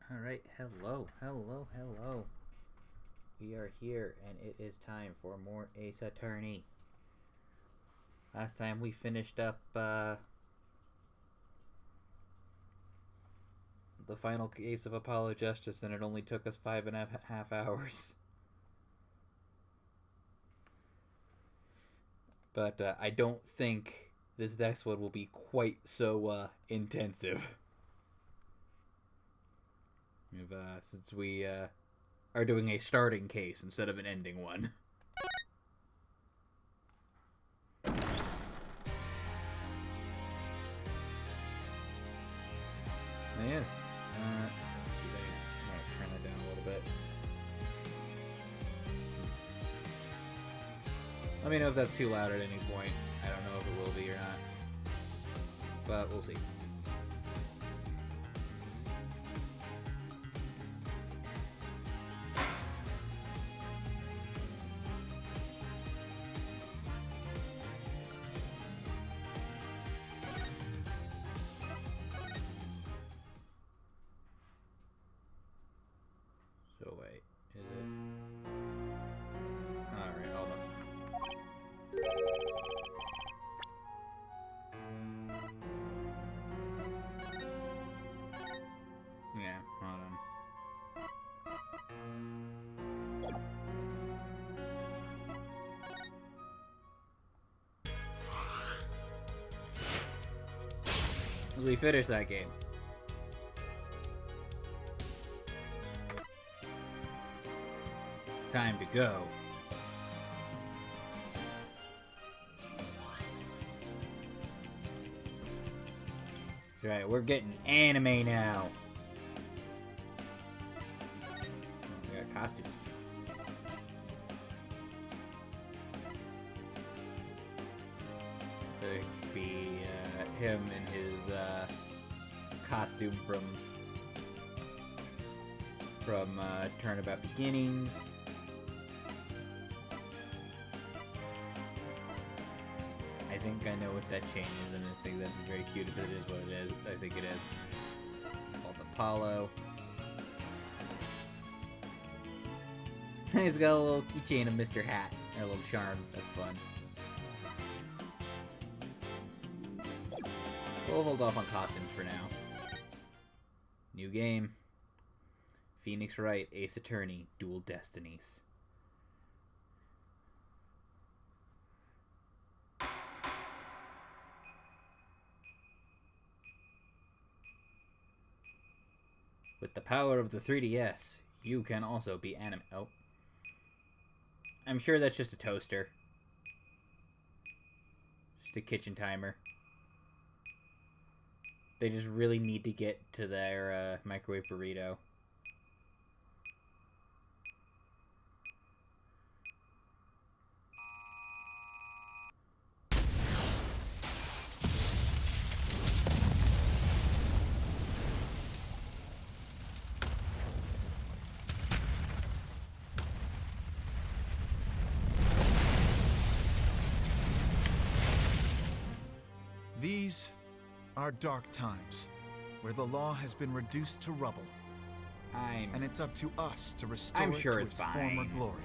Alright, hello. We are here, and it is time for more Ace Attorney. Last time we finished up, the final case of Apollo Justice, and it only took us 5.5 hours. But, I don't think this next one will be quite so, intensive. Since we are doing a starting case instead of an ending one. Yes. I might turn that down a little bit. Let me know if that's too loud at any point. I don't know if it will be or not. But we'll see. So wait, is it? Alright, hold on. Yeah, hold on. As we finish that game. Time to go. That's right, we're getting anime now. We got costumes. It could be him in his costume from Turnabout Beginnings. I think I know what that chain is, and I think that'd be very cute if it is what it is. I think it is. Called Apollo. It's got a little keychain of Mr. Hat. And a little charm. That's fun. We'll hold off on costumes for now. New game. Phoenix Wright, Ace Attorney, Dual Destinies. With the power of the 3DS, you can also be anime. Oh. I'm sure that's just a toaster. Just a kitchen timer. They just really need to get to their microwave burrito. These are dark times, where the law has been reduced to rubble. And it's up to us to restore it to its former glory.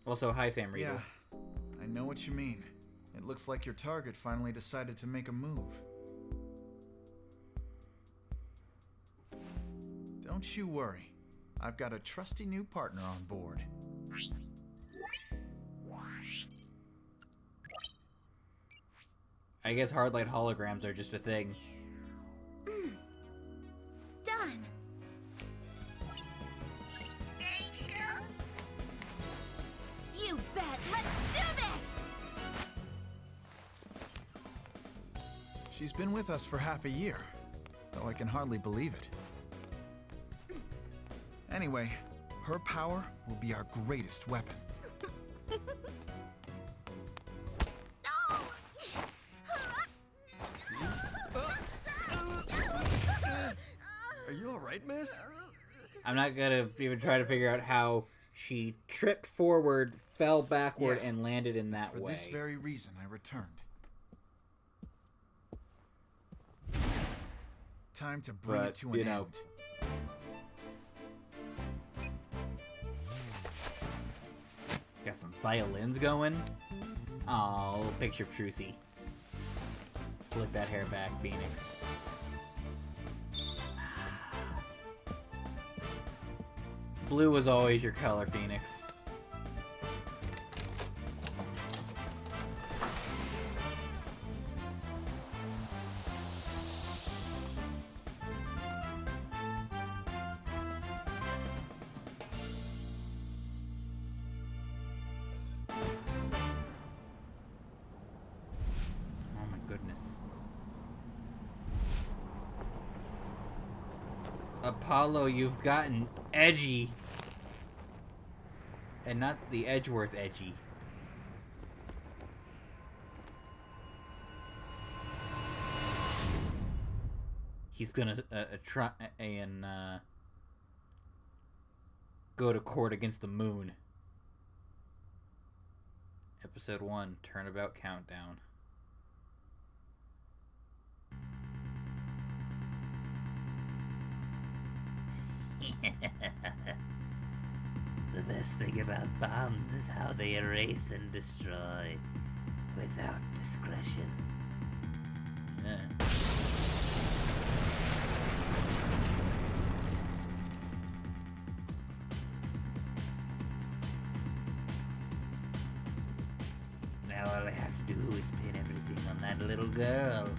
Also, hi, Sam Riegel. Yeah, I know what you mean. It looks like your target finally decided to make a move. Don't you worry. I've got a trusty new partner on board. I guess hardlight holograms are just a thing. Done. Ready to go? You bet. Let's do this. She's been with us for half a year, though I can hardly believe it. Anyway, her power will be our greatest weapon. Are you alright, miss? I'm not gonna even try to figure out how she tripped forward, fell backward, and landed in that For way. this very reason I returned. Time to bring it But, to an you know. end. Got some violins going. Oh, picture of Trucy. Slick that hair back, Phoenix. Blue was always your color, Phoenix. Oh my goodness. Apollo, you've gotten edgy. And not the Edgeworth edgy. He's gonna try and go to court against the moon. Episode 1, Turnabout Countdown. The best thing about bombs is how they erase and destroy without discretion. Now all I have to do is pin everything on that little girl.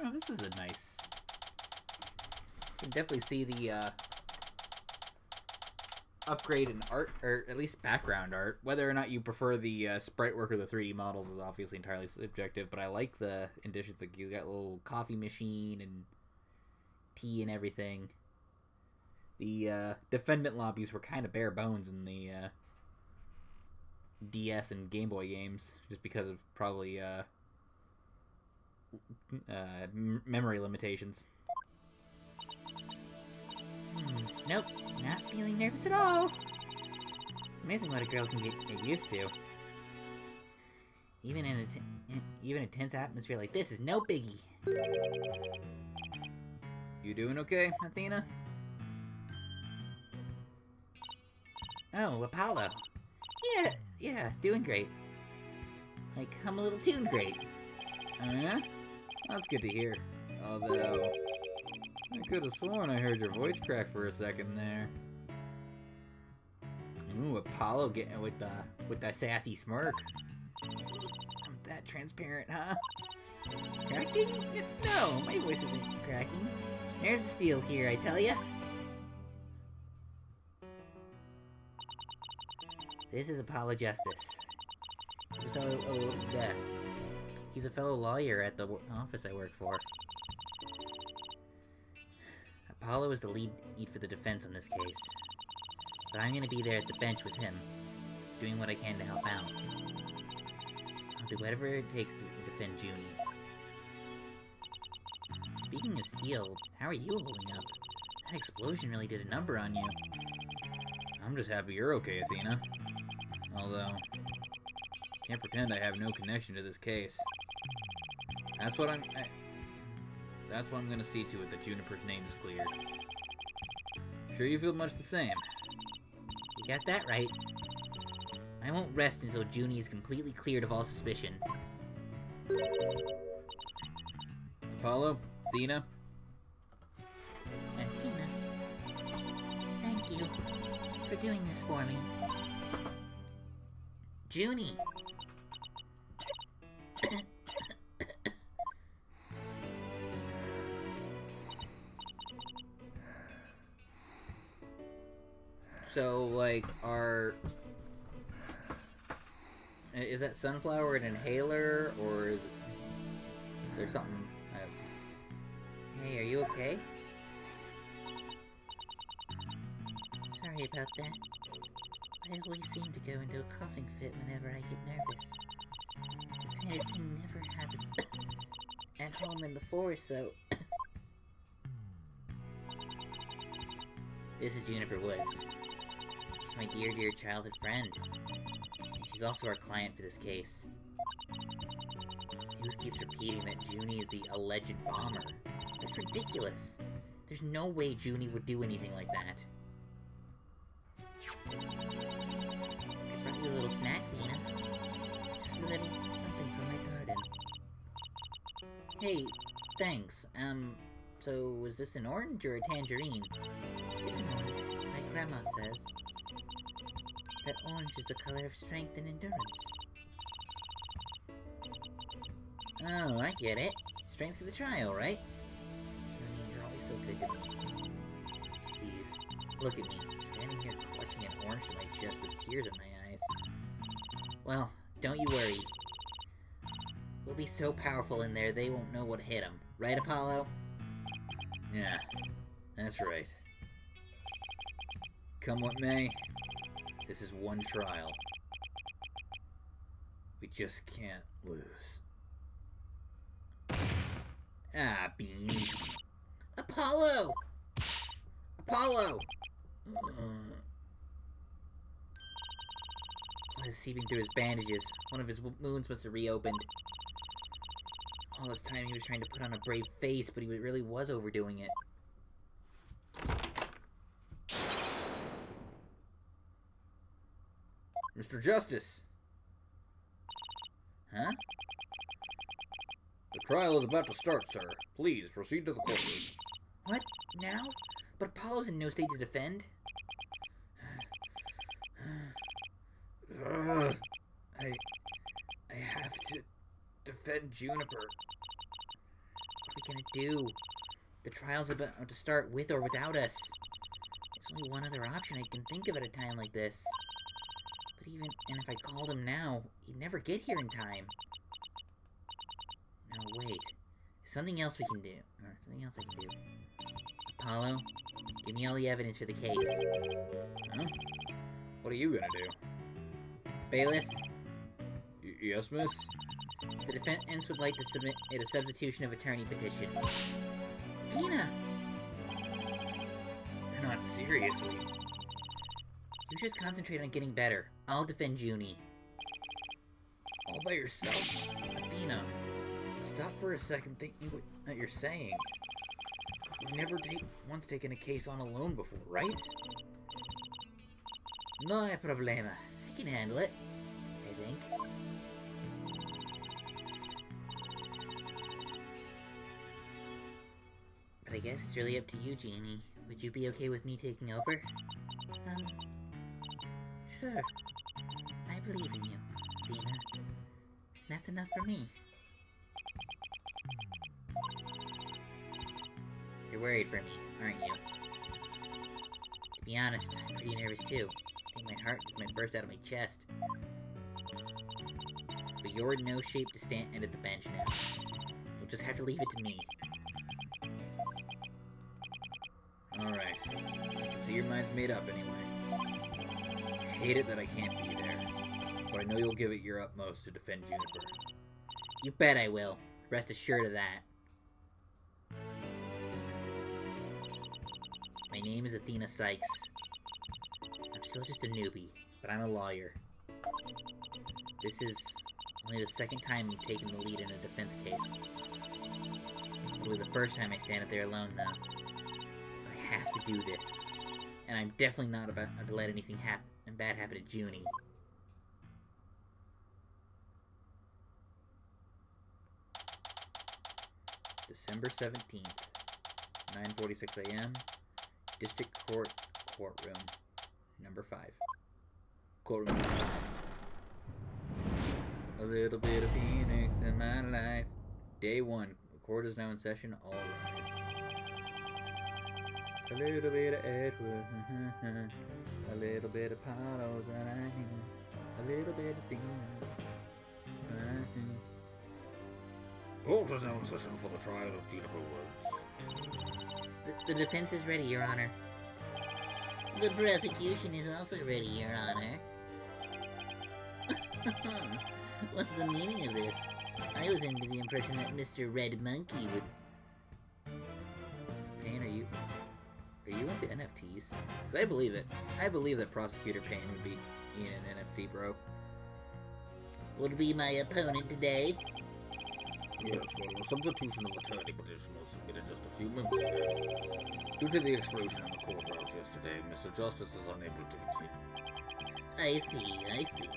Oh, this is a nice... You can definitely see the upgrade in art, or at least background art. Whether or not you prefer the sprite work or the 3D models is obviously entirely subjective, but I like the additions. Like, you got a little coffee machine and tea and everything. The defendant lobbies were kind of bare bones in the DS and Game Boy games, just because of probably memory limitations. Nope, not feeling nervous at all. It's amazing what a girl can get used to. Even in a tense atmosphere like this is no biggie. You doing okay, Athena? Oh, Apollo. Yeah, doing great. Like, I'm a little tuned great. Yeah? That's good to hear. Although, I could have sworn I heard your voice crack for a second there. Ooh, Apollo getting with the sassy smirk. I'm that transparent, huh? Cracking? No, my voice isn't cracking. There's steel here, I tell ya. This is Apollo Justice. He's a fellow lawyer at the office I work for. Apollo is the lead for the defense on this case. But I'm gonna be there at the bench with him, doing what I can to help out. I'll do whatever it takes to defend Junie. Speaking of steel, how are you holding up? That explosion really did a number on you. I'm just happy you're okay, Athena. Although, can't pretend I have no connection to this case. That's what I'm gonna see to it that Juniper's name is cleared. Sure you feel much the same? You got that right. I won't rest until Junie is completely cleared of all suspicion. Apollo? Athena? Athena, thank you for doing this for me. Junie! So, like, is that sunflower an inhaler, or is there something? Hey, are you okay? Sorry about that. I always seem to go into a coughing fit whenever I get nervous. This kind of thing never happens at home in the forest, though. This is Juniper Woods. She's my dear childhood friend. And she's also our client for this case. Hughes keeps repeating that Junie is the alleged bomber. That's ridiculous. There's no way Junie would do anything like that. I brought you a little snack, Lena. Just a little something from my garden. Hey, thanks. So is this an orange or a tangerine? It's an orange. My grandma says that orange is the color of strength and endurance. Oh, I get it. Strength for the trial, right? Junie, you're always so good to me. Jeez. Look at me, standing here clutching an orange to my chest with tears in my eyes. Well, don't you worry. We'll be so powerful in there, they won't know what hit them. Right, Apollo? Yeah, that's right. Come what may, this is one trial. We just can't lose. Ah, beans. Apollo! Apollo! Blood is seeping through his bandages. One of his wounds must have reopened. All this time he was trying to put on a brave face, but he really was overdoing it. Mr. Justice! Huh? The trial is about to start, sir. Please, proceed to the courtroom. What? Now? But Apollo's in no state to defend. I have to defend Juniper. What are we gonna do? The trial's about to start with or without us. There's only one other option I can think of at a time like this. But and if I called him now, he'd never get here in time. No, wait. There's something else we can do. Or something else I can do. Apollo, give me all the evidence for the case. Huh? What are you gonna do? Bailiff, Yes, miss? the defense would like to submit a substitution of attorney petition. Tina! You're not seriously. You just concentrate on getting better. I'll defend Junie. All by yourself? Athena, Stop for a second thinking what you're saying. You've never once taken a case on alone before, right? no hay problema. I can handle it, I think. But I guess it's really up to you, Jeannie. Would you be okay with me taking over? Sure. I believe in you, Athena. That's enough for me. You're worried for me, aren't you? To be honest, I'm pretty nervous too. I think my heart just might burst out of my chest. But you're in no shape to stand at the bench now. You'll just have to leave it to me. Alright. I can see your mind's made up anyway. I hate it that I can't be there. But I know you'll give it your utmost to defend Juniper. You bet I will. Rest assured of that. My name is Athena Sykes. I'm still just a newbie, but I'm a lawyer. This is only the second time I'm taking the lead in a defense case. It'll be the first time I stand up there alone, though. But I have to do this. And I'm definitely not about to let anything bad happen to Junie. December 17th, 9:46 a.m. District Court Courtroom, number 5. Courtroom. A little bit of Phoenix in my life. Day 1. The court is now in session. All rise. A little bit of Edward. A little bit of Paulo's that I need. A little bit of Tina. Court is now in session for the trial of Juniper Woods. The defense is ready, Your Honor. The prosecution is also ready, Your Honor. What's the meaning of this? I was under the impression that Mr. Red Monkey would... Payne, are you into NFTs? Because I believe it. I believe that Prosecutor Payne would be in an NFT, bro. will be my opponent today. Yes, well, a substitution of attorney petition was submitted just a few minutes ago. Due to the explosion in the courthouse yesterday, Mr. Justice is unable to continue. I see.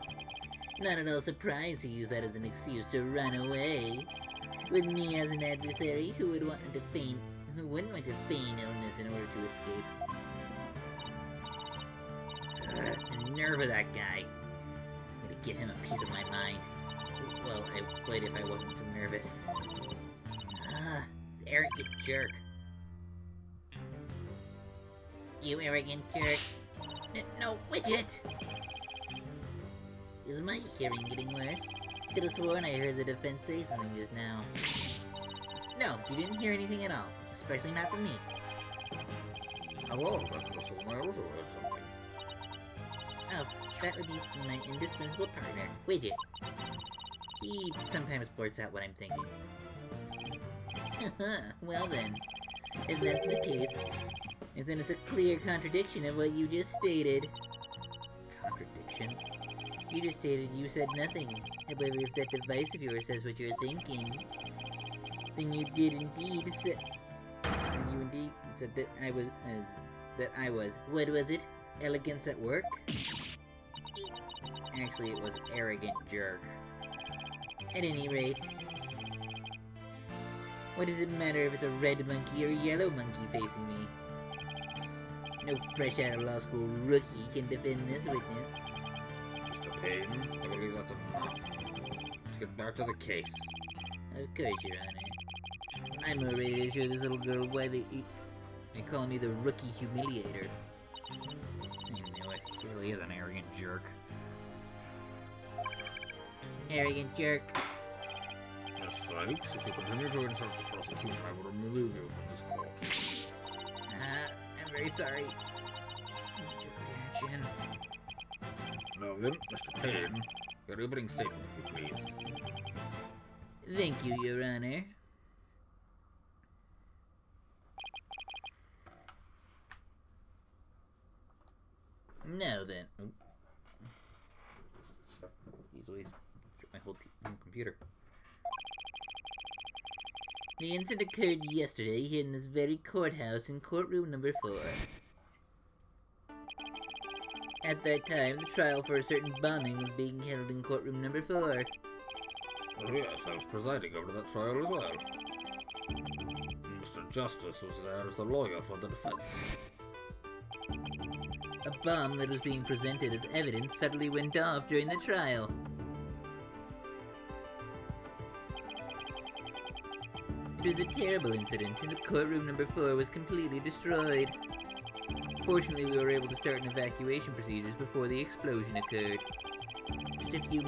Not at all surprised to use that as an excuse to run away. With me as an adversary, who wouldn't want to feign illness in order to escape? The nerve of that guy. I'm gonna give him a piece of my mind. Well, I would if I wasn't so nervous. This arrogant jerk. You arrogant jerk. No, Widget! Is my hearing getting worse? Could have sworn I heard the defense say something just now. No, you didn't hear anything at all. Especially not from me. Hello, that's the I also heard something. Oh, that would be my indispensable partner, Widget. He sometimes blurts out what I'm thinking. Well then, if that's the case, then it's a clear contradiction of what you just stated. Contradiction? You just stated you said nothing. However, if that device of yours says what you're thinking, then you indeed said that I was, what was it? Elegance at work? Actually, it was arrogant jerk. At any rate, what does it matter if it's a red monkey or a yellow monkey facing me? No fresh out of law school rookie can defend this witness. Mr. Payne, I believe that's enough. Let's get back to the case. Of course, Your Honor. I'm more ready to show this little girl why they call me the rookie humiliator. You know it, he really is an arrogant jerk. Arrogant jerk. Miss Sykes, if you continue to insult the prosecution, I will remove you from this court. I'm very sorry. Just need your reaction. Now then, Mr. Payne, your opening statement, if you please. Thank you, Your Honor. Now then. He's always my whole computer. The incident occurred yesterday here in this very courthouse in courtroom number 4. At that time, the trial for a certain bombing was being held in courtroom number 4. Well, yes, I was presiding over that trial as well. And Mr. Justice was there as the lawyer for the defense. A bomb that was being presented as evidence suddenly went off during the trial. It was a terrible incident, and the courtroom number 4 was completely destroyed. Fortunately, we were able to start an evacuation procedures before the explosion occurred. Just a few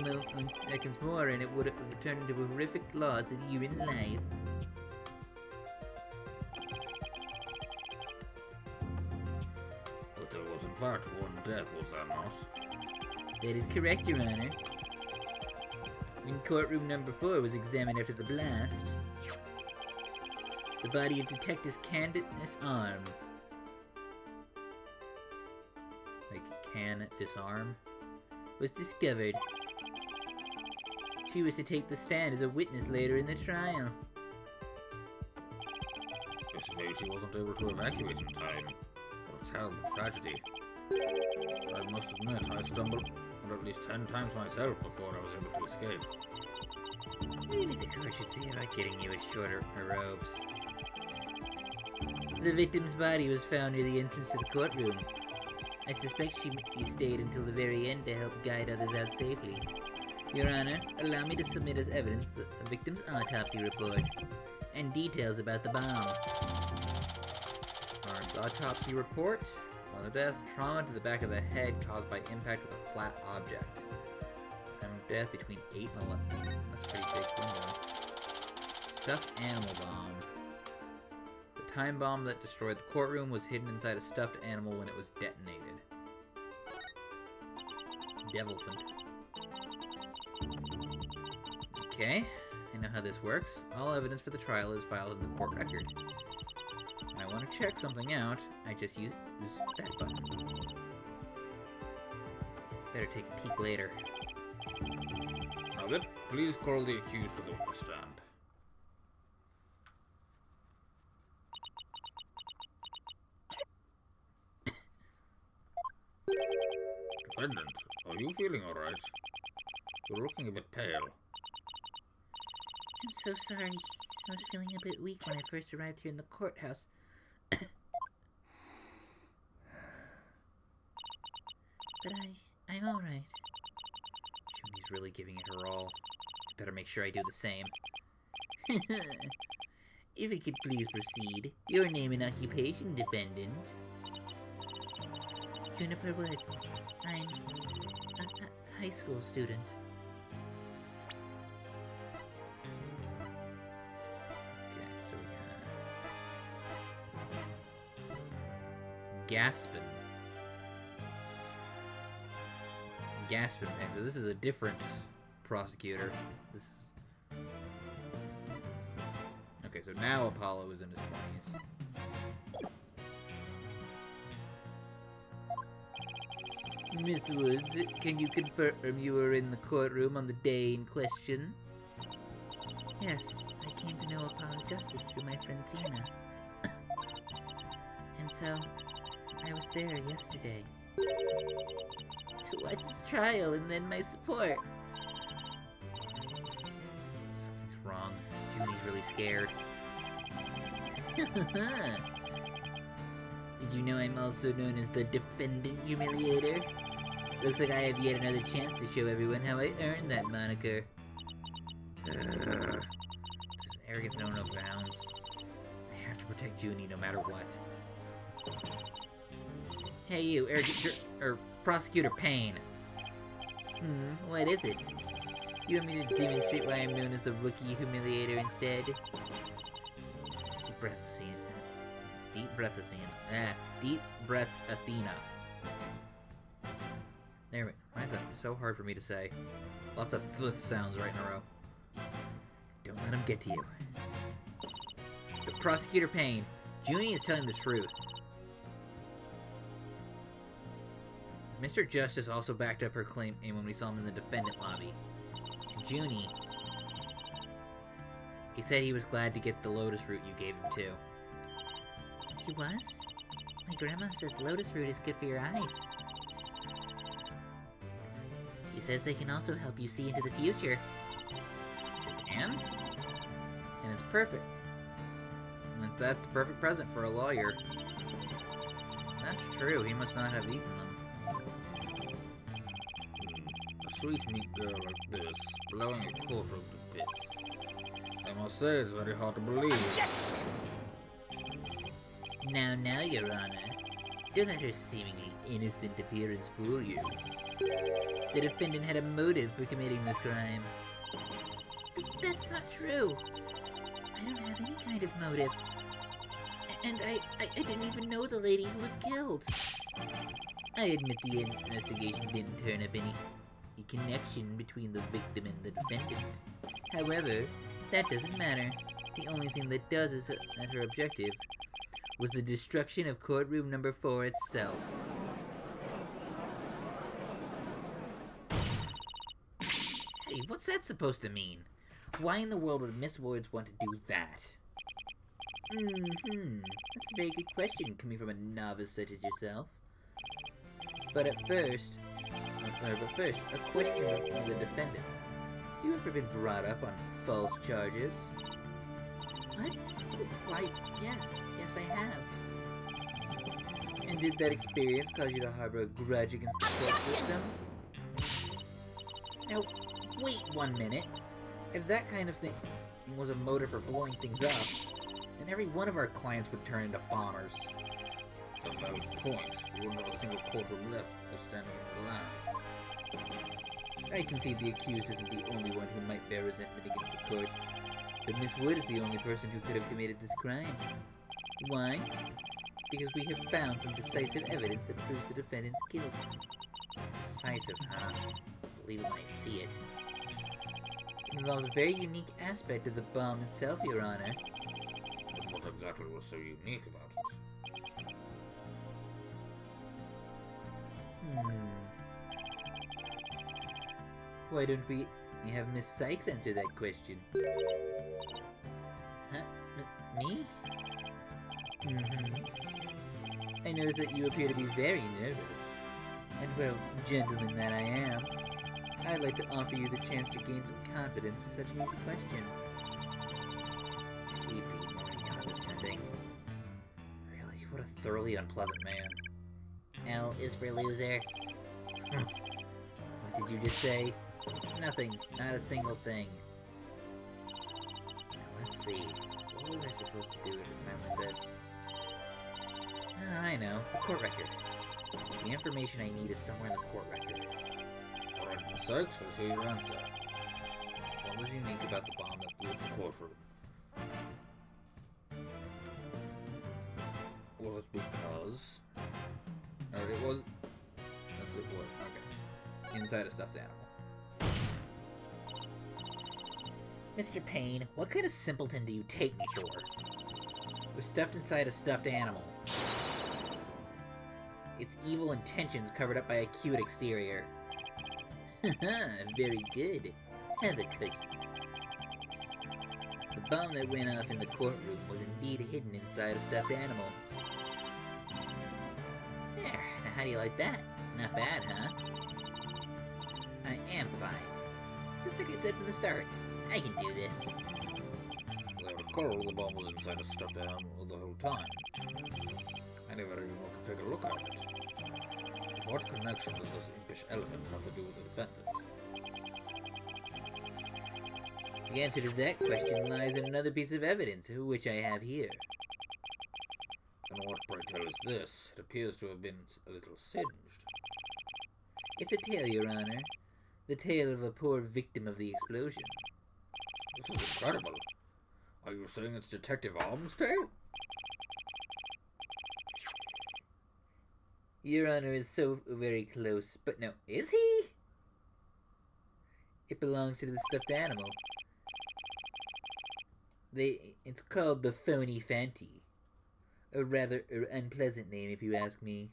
seconds more and it would have turned into a horrific loss of human life. But there was in fact one death, was there not? That is correct, Your Honor. When courtroom number 4 was examined after the blast, the body of Detective Candace Arm, like can disarm, was discovered. She was to take the stand as a witness later in the trial. I suppose she wasn't able to evacuate in time. What a terrible tragedy. I must admit, I stumbled at least 10 times myself before I was able to escape. Maybe the court should see about getting you a shorter robes. The victim's body was found near the entrance to the courtroom. I suspect you stayed until the very end to help guide others out safely. Your Honor, allow me to submit as evidence the victim's autopsy report and details about the bomb. Arm's autopsy report. On the death, trauma to the back of the head caused by impact with a flat object. Time of death between 8 and 11. That's a pretty big window. Stuffed animal bomb. The time bomb that destroyed the courtroom was hidden inside a stuffed animal when it was detonated. Devilphant. Okay, I know how this works. All evidence for the trial is filed in the court record. When I want to check something out, I just use that button. Better take a peek later. Now then, please call the accused to the witness stand. Defendant, are you feeling alright? You're looking a bit pale. I'm so sorry. I was feeling a bit weak when I first arrived here in the courthouse. But I'm alright. Junie's really giving it her all. Better make sure I do the same. If you could please proceed. Your name and occupation, defendant. Juniper Woods. I'm a high school student. Okay, so we got Gaspin. Gaspin. So this is a different prosecutor. This is... Okay, so now Apollo is in his 20s. Miss Woods, can you confirm you were in the courtroom on the day in question? Yes, I came to know Apollo Justice through my friend Thena. And so, I was there yesterday. To watch his trial and then my support. Something's wrong. Junie's really scared. Did you know I'm also known as the Defendant Humiliator? Looks like I have yet another chance to show everyone how I earned that moniker. This arrogance knows no bounds. I have to protect Junie no matter what. Hey you, Prosecutor Payne. What is it? You want me to demonstrate why I'm known as the Rookie Humiliator instead? Deep breaths, Deep breaths, Athena. There we go. Why is that so hard for me to say? Lots of th sounds right in a row. Don't let him get to you. The Prosecutor Payne. Junie is telling the truth. Mr. Justice also backed up her claim when we saw him in the defendant lobby. And Junie... He said he was glad to get the lotus root you gave him too. He was? My grandma says lotus root is good for your eyes. He says they can also help you see into the future. They can? And it's perfect. And that's a perfect present for a lawyer. That's true, he must not have eaten them. A sweet meat girl like this, blowing a quarter of the bits. I must say, it's very hard to believe. Objection! Now, Your Honor. Don't let her seemingly innocent appearance fool you. The defendant had a motive for committing this crime. That's not true. I don't have any kind of motive. And I didn't even know the lady who was killed. I admit the investigation didn't turn up any connection between the victim and the defendant. However, that doesn't matter. The only thing that does is that her objective was the destruction of courtroom number 4 itself. Hey, what's that supposed to mean? Why in the world would Miss Woods want to do that? That's a very good question coming from a novice such as yourself. But first, a question from the defendant. Have you ever been brought up on false charges? What? Why, yes, I have. And did that experience cause you to harbor a grudge against the court system? Now, wait 1 minute. If that kind of thing was a motive for blowing things up, then every one of our clients would turn into bombers. That's a valid point. You wouldn't have a single courtroom left of standing in the land. I concede the accused isn't the only one who might bear resentment against the courts. But Miss Wood is the only person who could have committed this crime. Why? Because we have found some decisive evidence that proves the defendant's guilt. Decisive, huh? I believe it when I see it. It involves a very unique aspect of the bomb itself, Your Honor. But what exactly was so unique about it? Why don't we have Miss Sykes answer that question? Huh? Me? I notice that you appear to be very nervous. And well, gentleman that I am, I'd like to offer you the chance to gain some confidence with such an easy question. He'd be more condescending. Really, what a thoroughly unpleasant man. L is for loser. What did you just say? Nothing. Not a single thing. Now, let's see. What was I supposed to do at a time like this? I know. The court record. The information I need is somewhere in the court record. Alright, Miss Sykes, let's hear your answer. What was unique about the bomb that blew up the courtroom? Was it because... Or it was... It was... Okay. Inside a stuffed animal. Mr. Payne, what kind of simpleton do you take me for? We're stuffed inside a stuffed animal. Its evil intentions covered up by a cute exterior. Haha, very good. Have a cookie. The bomb that went off in the courtroom was indeed hidden inside a stuffed animal. There, now how do you like that? Not bad, huh? I am fine. Just like I said from the start, I can do this. As I recall, the bomb was inside a stuffed animal the whole time. I never even wanted to take a look at it. What connection does this impish elephant have to do with the defendant? The answer to that question lies in another piece of evidence, which I have here. And what, pray tell, is this? It appears to have been a little singed. It's a tale, Your Honor. The tale of a poor victim of the explosion. This is incredible. Are you saying it's Detective Alm's tale? Your Honor is so very close, but no, is he? It belongs to the stuffed animal. It's called the Phony Fanty. A rather unpleasant name, if you ask me.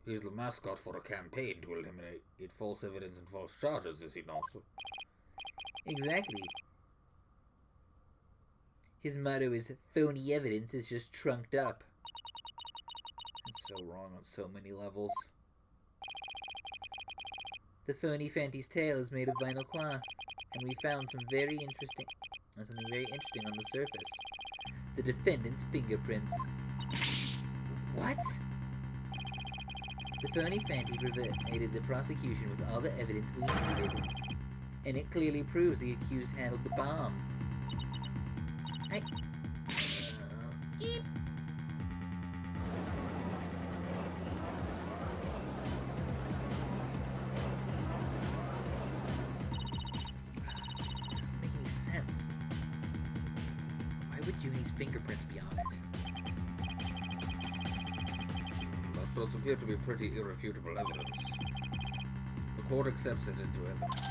He's the mascot for a campaign to eliminate false evidence and false charges, is he not? Exactly. His motto is, phony evidence is just trunked up. It's so wrong on so many levels. The Phony Fanty's tail is made of vinyl cloth, and we found something very interesting on the surface. The defendant's fingerprints. What? The Phony Fanty provided the prosecution with all the evidence we needed, and it clearly proves the accused handled the bomb. Eep. It doesn't make any sense. Why would Junie's fingerprints be on it? That does appear to be pretty irrefutable evidence. The court accepts it into evidence.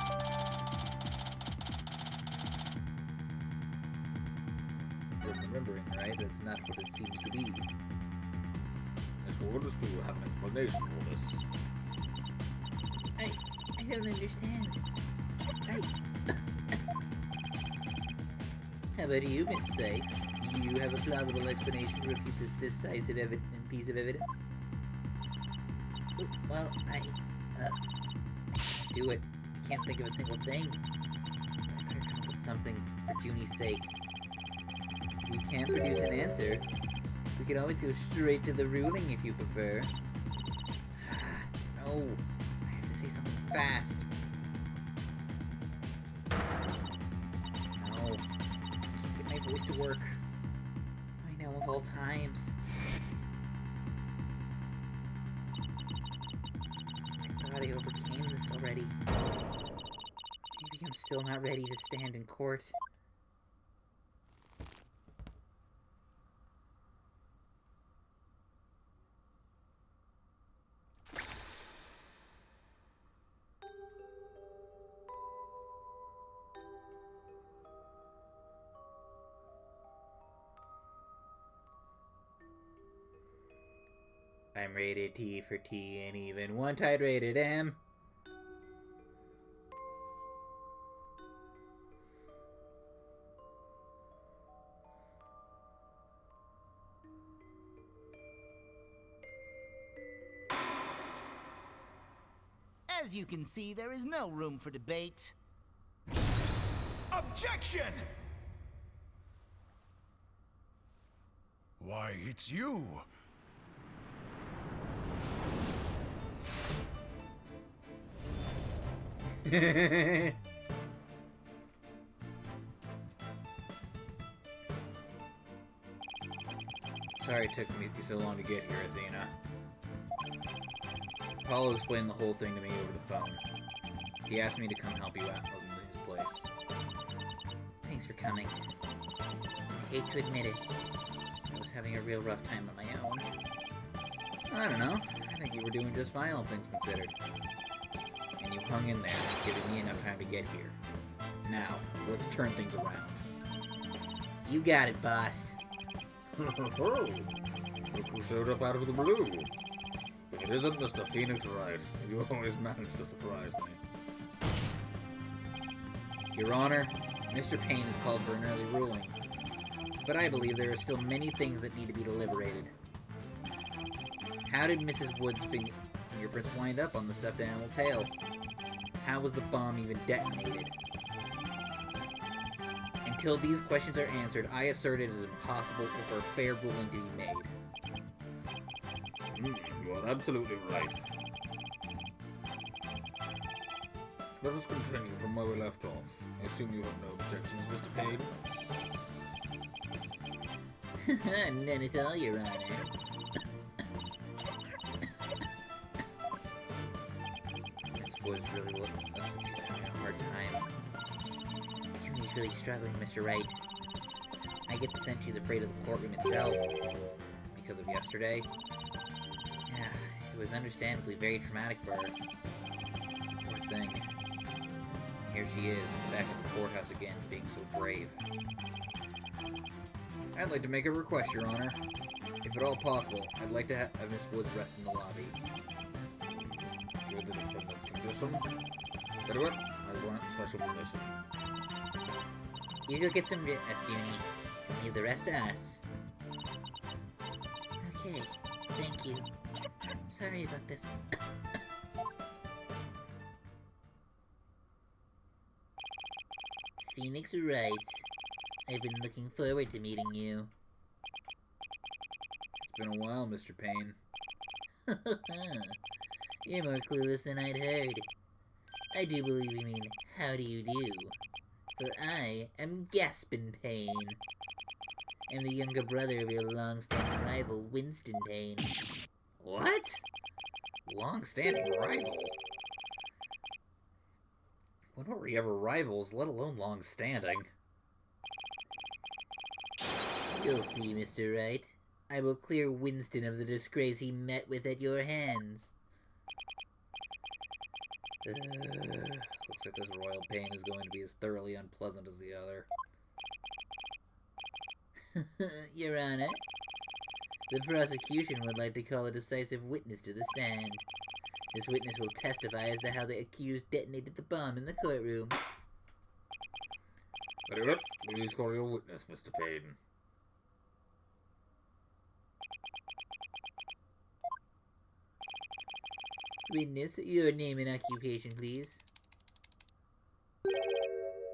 You're remembering, right? That's not what it seems to be. Miss Warders, do you have an explanation for this? I don't understand. How about you, Miss Sykes? Do you have a plausible explanation to refute this decisive piece of evidence? Well, I can't do it. I can't think of a single thing. I better come up with something for Junie's sake. We can't produce an answer. We can always go straight to the ruling if you prefer. No, I have to say something fast. No, I can't get my voice to work. I know, of all times. I thought I overcame this already. Maybe I'm still not ready to stand in court. I'm rated T for T and even one tide rated M. As you can see, there is no room for debate. Objection! Why, it's you! Sorry it took me so long to get here, Athena. Apollo explained the whole thing to me over the phone. He asked me to come help you out in his place. Thanks for coming. I hate to admit it. I was having a real rough time on my own. I don't know. I think you were doing just fine, all things considered. And you hung in there, giving me enough time to get here. Now, let's turn things around. You got it, boss. Look who showed up out of the blue. If it isn't Mr. Phoenix Wright, you always manage to surprise me. Your Honor, Mr. Payne has called for an early ruling. But I believe there are still many things that need to be deliberated. How did Mrs. Wood's fingerprints wind up on the stuffed animal tail? How was the bomb even detonated? Until these questions are answered, I assert it is impossible for a fair ruling to be made. You are absolutely right. Let us continue from where we left off. I assume you have no objections, Mr. Payne? None at all, Your Honor. Miss Woods really looks like she's having a hard time. Junie's really struggling, Mr. Wright. I get the sense she's afraid of the courtroom itself. Because of yesterday? Yeah, it was understandably very traumatic for her. Poor thing. Here she is, back at the courthouse again, being so brave. I'd like to make a request, Your Honor. If at all possible, I'd like to have Miss Woods rest in the lobby. With the defendant's condition? Very well, I grant special permission. You go get some rest, Junie. Leave the rest to us. Okay, thank you. Sorry about this. Phoenix Wright. I've been looking forward to meeting you. It's been a while, Mr. Payne. You're more clueless than I'd heard. I do believe you mean, how do you do? For I am Gaspin Payne. I'm the younger brother of your long-standing rival, Winston Payne. What? Long-standing rival? When were we ever rivals, let alone long-standing? You'll see, Mr. Wright. I will clear Winston of the disgrace he met with at your hands. Looks like this royal pain is going to be as thoroughly unpleasant as the other. Your Honor, the prosecution would like to call a decisive witness to the stand. This witness will testify as to how the accused detonated the bomb in the courtroom. Very well. Please call your witness, Mr. Payne. Witness, your name and occupation, please.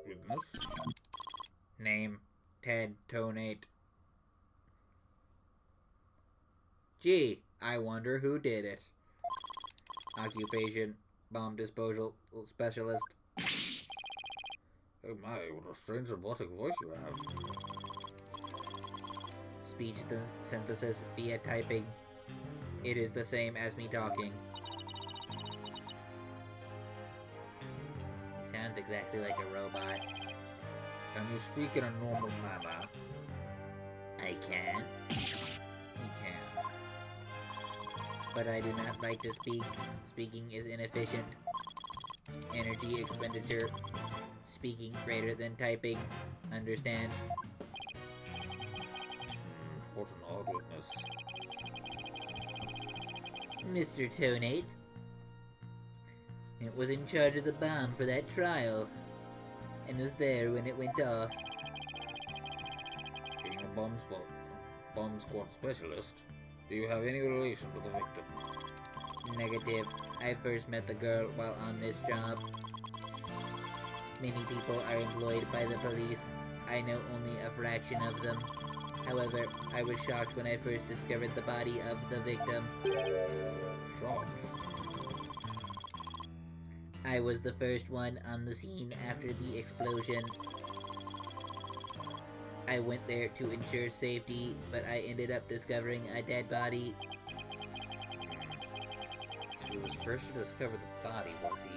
Witness? Name, Ted Tonate. Gee, I wonder who did it. Occupation, bomb disposal specialist. Oh my, what a strange robotic voice you have. Speech synthesis via typing. It is the same as me talking. He sounds exactly like a robot. Can you speak in a normal manner? I can. You can. But I do not like to speak. Speaking is inefficient. Energy expenditure. Speaking greater than typing. Understand? What an odd witness. Mr. Tonate. It was in charge of the bomb for that trial, and was there when it went off. Being a bomb squad specialist, do you have any relation to the victim? Negative. I first met the girl while on this job. Many people are employed by the police. I know only a fraction of them. However, I was shocked when I first discovered the body of the victim. Shocked? I was the first one on the scene after the explosion. I went there to ensure safety, but I ended up discovering a dead body. So he was first to discover the body, was he?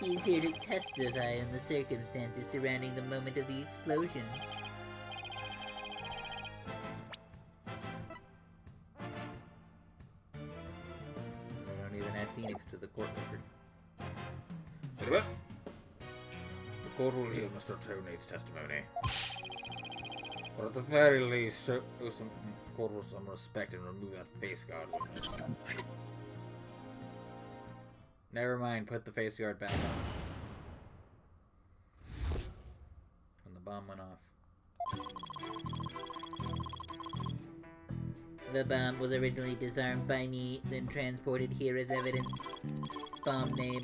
He's here to testify on the circumstances surrounding the moment of the explosion. We don't even add Phoenix to the court record. Anyway, the court will hear Mr. Tonate's testimony. But at the very least, show some court with some respect and remove that face guard witness. Never mind, put the face guard back on. When the bomb went off. The bomb was originally disarmed by me, then transported here as evidence. Bomb name,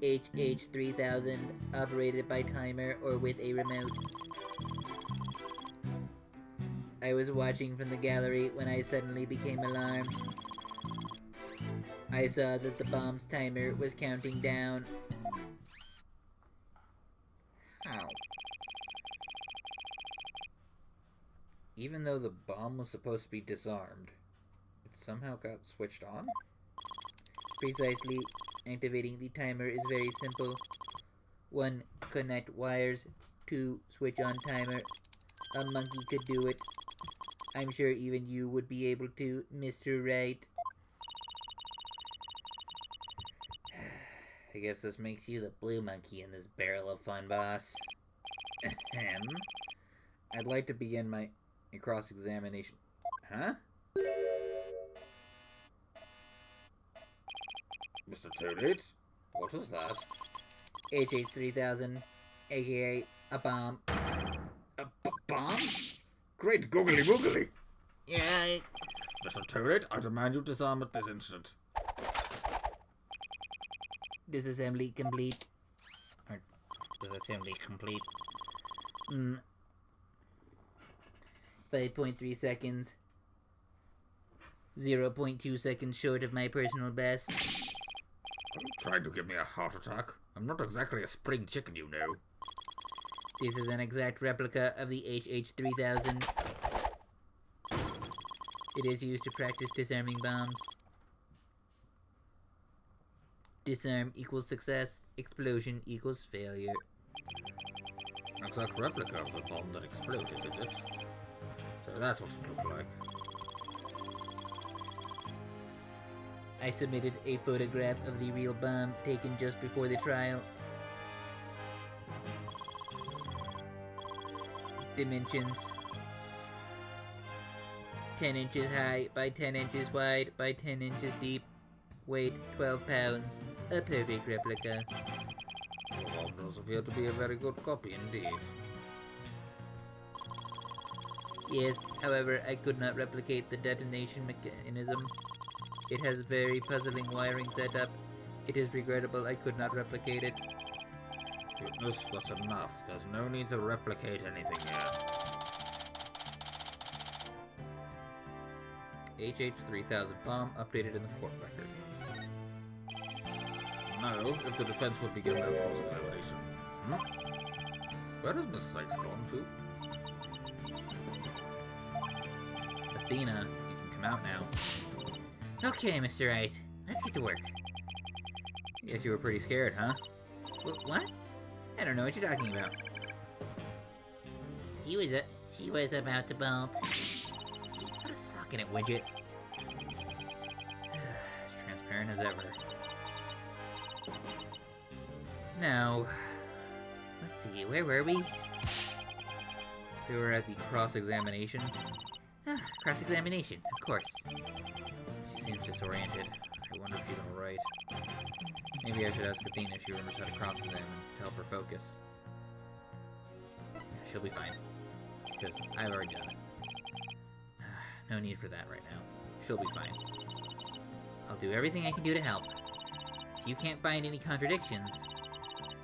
HH3000, operated by timer or with a remote. I was watching from the gallery when I suddenly became alarmed. I saw that the bomb's timer was counting down. How? Even though the bomb was supposed to be disarmed, it somehow got switched on? Precisely. Activating the timer is very simple. 1. Connect wires. 2. Switch on timer. A monkey could do it. I'm sure even you would be able to, Mr. Wright. I guess this makes you the blue monkey in this barrel of fun, boss. Ahem. I'd like to begin my cross-examination. Huh? Mr. Toadette? What is that? HH3000, aka a bomb. A bomb? Great googly woogly! Yeah, Mr. Toadette, I demand you disarm at this instant. disassembly complete. Or disassembly complete. 5.3 seconds. 0.2 seconds short of my personal best. Are you trying to give me a heart attack? I'm not exactly a spring chicken, you know. This is an exact replica of the HH3000. It is used to practice disarming bombs. Disarm equals success, explosion equals failure. Exact replica of the bomb that exploded, is it? So that's what it looked like. I submitted a photograph of the real bomb taken just before the trial. Dimensions: 10 inches high by 10 inches wide by 10 inches deep. Weight 12 pounds. A perfect replica. The bomb does appear to be a very good copy indeed. Yes, however, I could not replicate the detonation mechanism. It has very puzzling wiring setup. It is regrettable I could not replicate it. Witness, that's enough. There's no need to replicate anything here. HH3000 bomb updated in the court record. No, if the defense would begin their cross-examination. Where has Miss Sykes gone to? Athena, you can come out now. Okay, Mr. Wright, let's get to work. Guess you were pretty scared, huh? What? I don't know what you're talking about. She was about to bolt. Put a sock in it, widget. As transparent as ever. Now, let's see, where were we? We were at the cross-examination. Cross-examination, of course. She seems disoriented. I wonder if she's alright. Maybe I should ask Athena if she remembers how to cross-examine to help her focus. She'll be fine. Because I've already done it. No need for that right now. She'll be fine. I'll do everything I can do to help. If you can't find any contradictions,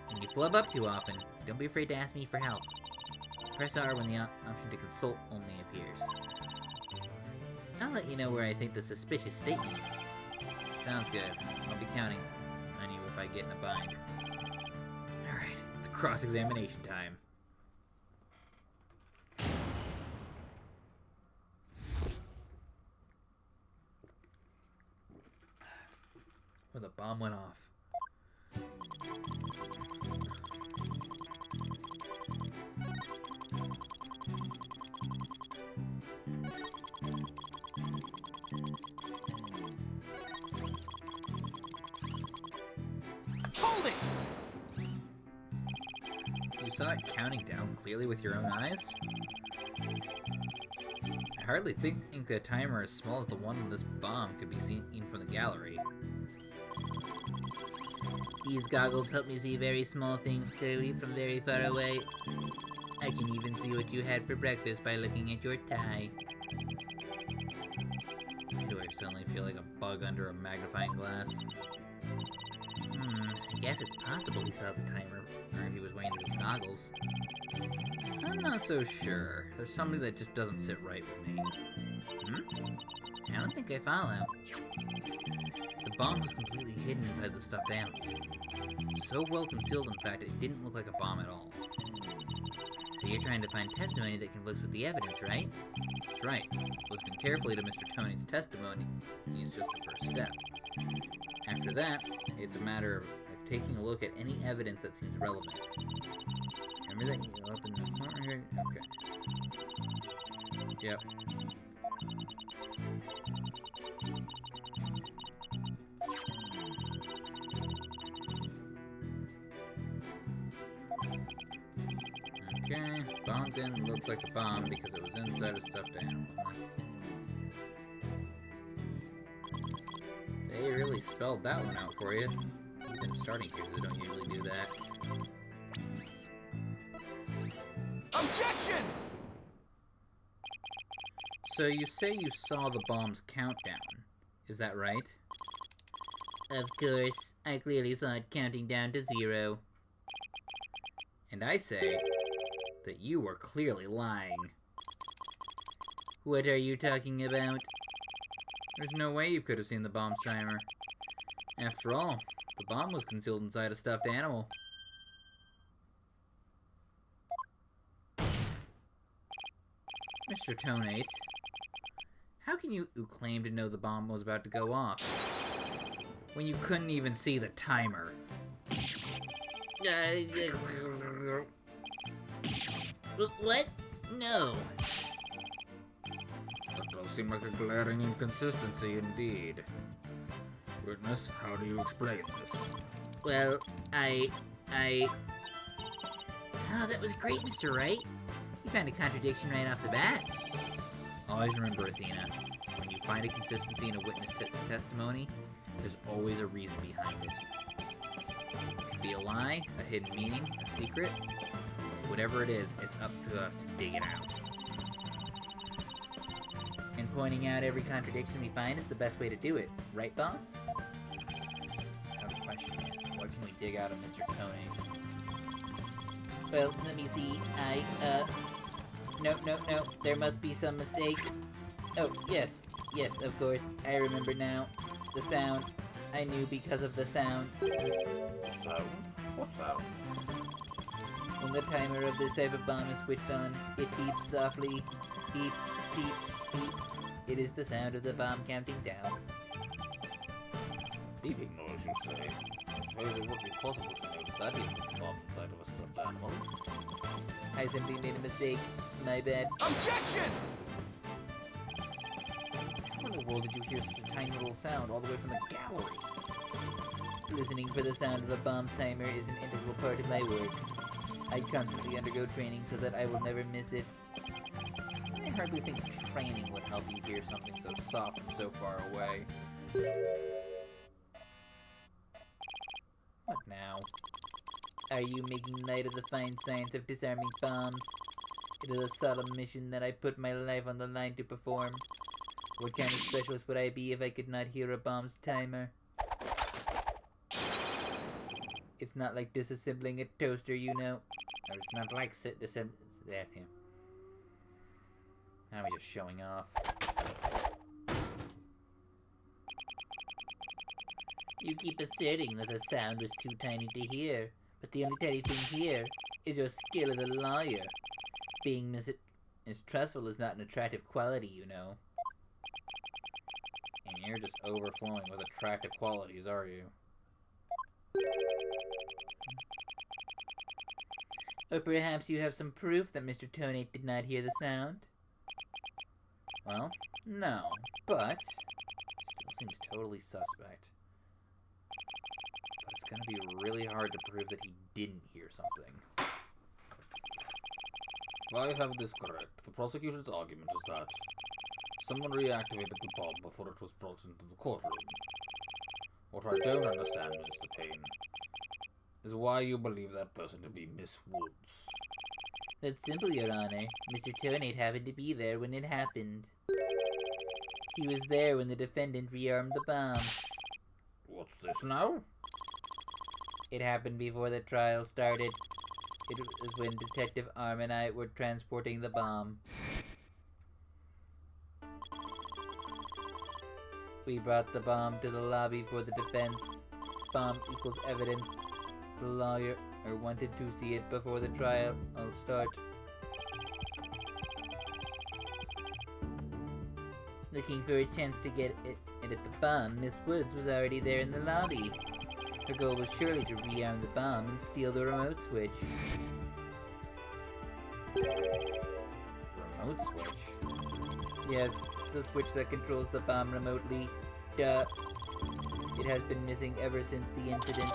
and you flub up too often, don't be afraid to ask me for help. Press R when the option to consult only appears. I'll let you know where I think the suspicious statement is. Sounds good. I'll be counting on you if I get in a bind. Alright, it's cross-examination time. Well, the bomb went off. Hold it! You saw it counting down clearly with your own eyes? I hardly think a timer as small as the one on this bomb could be seen from the gallery. These goggles help me see very small things clearly from very far away. I can even see what you had for breakfast by looking at your tie. Do I suddenly feel like a bug under a magnifying glass? I guess it's possible he saw the timer. Or if he was wearing those goggles. I'm not so sure. There's something that just doesn't sit right with me. I don't think I follow. The bomb was completely hidden inside the stuffed animal. So well concealed, in fact, it didn't look like a bomb at all. So you're trying to find testimony that conflicts with the evidence, right? That's right. Listening carefully to Mr. Tony's testimony is just the first step. After that, it's a matter of taking a look at any evidence that seems relevant. Remember that you up in the corner here? Okay. Yep. Okay, bomb didn't look like a bomb because it was inside a stuffed animal. They really spelled that one out for you. Even starting cases don't usually do that. Objection! So you say you saw the bomb's countdown. Is that right? Of course, I clearly saw it counting down to 0. And I say that you were clearly lying. What are you talking about? There's no way you could have seen the bomb's timer. After all, the bomb was concealed inside a stuffed animal. Mr. Tonate, how can you claim to know the bomb was about to go off when you couldn't even see the timer? What? No. That does seem like a glaring inconsistency indeed. Witness, how do you explain this? Well, Oh, that was great, Mr. Wright. You found a contradiction right off the bat. Always remember, Athena, when you find a consistency in a witness testimony, there's always a reason behind it. It could be a lie, a hidden meaning, a secret. Whatever it is, it's up to us to dig it out. And pointing out every contradiction we find is the best way to do it, right, boss? I have a question. What can we dig out of Mr. Tony? Well, let me see. No, there must be some mistake. Oh, yes, of course, I remember now. The sound. I knew because of the sound. Sound? What sound? When the timer of this type of bomb is switched on, it beeps softly. Beep, beep, beep. It is the sound of the bomb counting down. Beeping noise, you say? I suppose it would be possible to notice that even with the bomb inside of a stuffed animal. I simply made a mistake. My bad. Objection! How in the world did you hear such a tiny little sound all the way from the gallery? Listening for the sound of a bomb's timer is an integral part of my work. I constantly undergo training so that I will never miss it. I hardly think training would help you hear something so soft and so far away. What now? Are you making light of the fine science of disarming bombs? It is a solemn mission that I put my life on the line to perform. What kind of specialist would I be if I could not hear a bomb's timer? It's not like disassembling a toaster, you know. Or it's not like disassembling... That, yeah. Now he's just showing off. You keep asserting that the sound was too tiny to hear, but the only tiny thing here is your skill as a lawyer. Being mistrustful is not an attractive quality, you know. And you're just overflowing with attractive qualities, are you? Or perhaps you have some proof that Mr. Tonate did not hear the sound? Well, no, but still seems totally suspect. But it's gonna be really hard to prove that he didn't hear something. If I have this correct, the prosecution's argument is that someone reactivated the bomb before it was brought into the courtroom. What I don't understand, Mr. Payne, is why you believe that person to be Miss Woods. That's simple, Your Honor. Mr. Tonate happened to be there when it happened. He was there when the defendant rearmed the bomb. What's this now? It happened before the trial started. It was when Detective Arm and I were transporting the bomb. We brought the bomb to the lobby for the defense. Bomb equals evidence. The lawyer wanted to see it before the trial. I'll start. Looking for a chance to get it at the bomb, Miss Woods was already there in the lobby. Her goal was surely to rearm the bomb and steal the remote switch. Remote switch? Yes, the switch that controls the bomb remotely. Duh. It has been missing ever since the incident.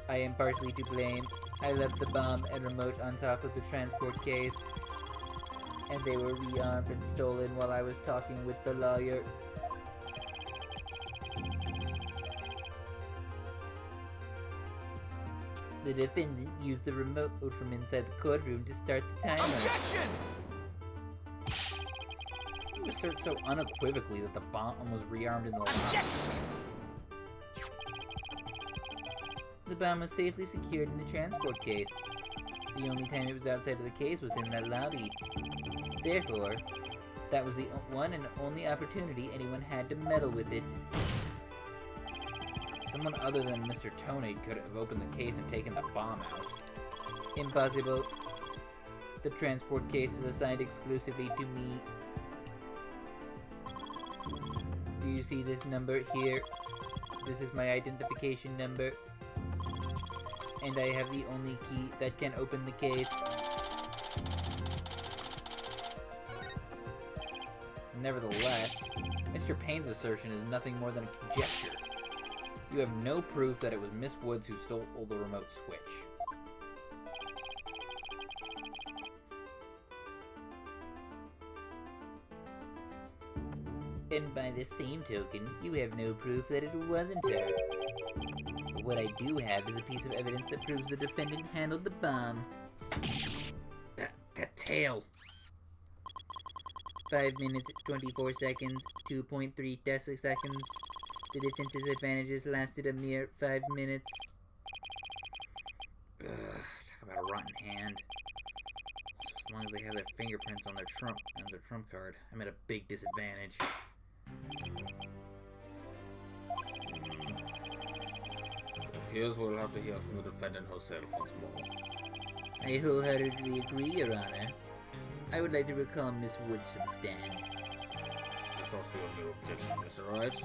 I am partially to blame. I left the bomb and remote on top of the transport case, and they were rearmed and stolen while I was talking with the lawyer. The defendant used the remote from inside the courtroom to start the timer. Objection! He asserts so unequivocally that the bomb was rearmed in the lobby. Objection! The bomb was safely secured in the transport case. The only time it was outside of the case was in that lobby. Therefore, that was the one and only opportunity anyone had to meddle with it. Someone other than Mr. Tonate could have opened the case and taken the bomb out. Impossible. The transport case is assigned exclusively to me. Do you see this number here? This is my identification number. And I have the only key that can open the case. Nevertheless, Mr. Payne's assertion is nothing more than a conjecture. You have no proof that it was Miss Woods who stole the remote switch. And by the same token, you have no proof that it wasn't her. But what I do have is a piece of evidence that proves the defendant handled the bomb. That tail! 5 minutes, 24 seconds, 2.3 deciseconds. The defense's advantages lasted a mere 5 minutes. Ugh, talk about a rotten hand. So as long as they have their fingerprints on their trump card, I'm at a big disadvantage. It appears we'll have to hear from the defendant herself once more. I wholeheartedly agree, Your Honor. I would like to recall Miss Woods to the stand. I trust you have no objection, Mr. Wright.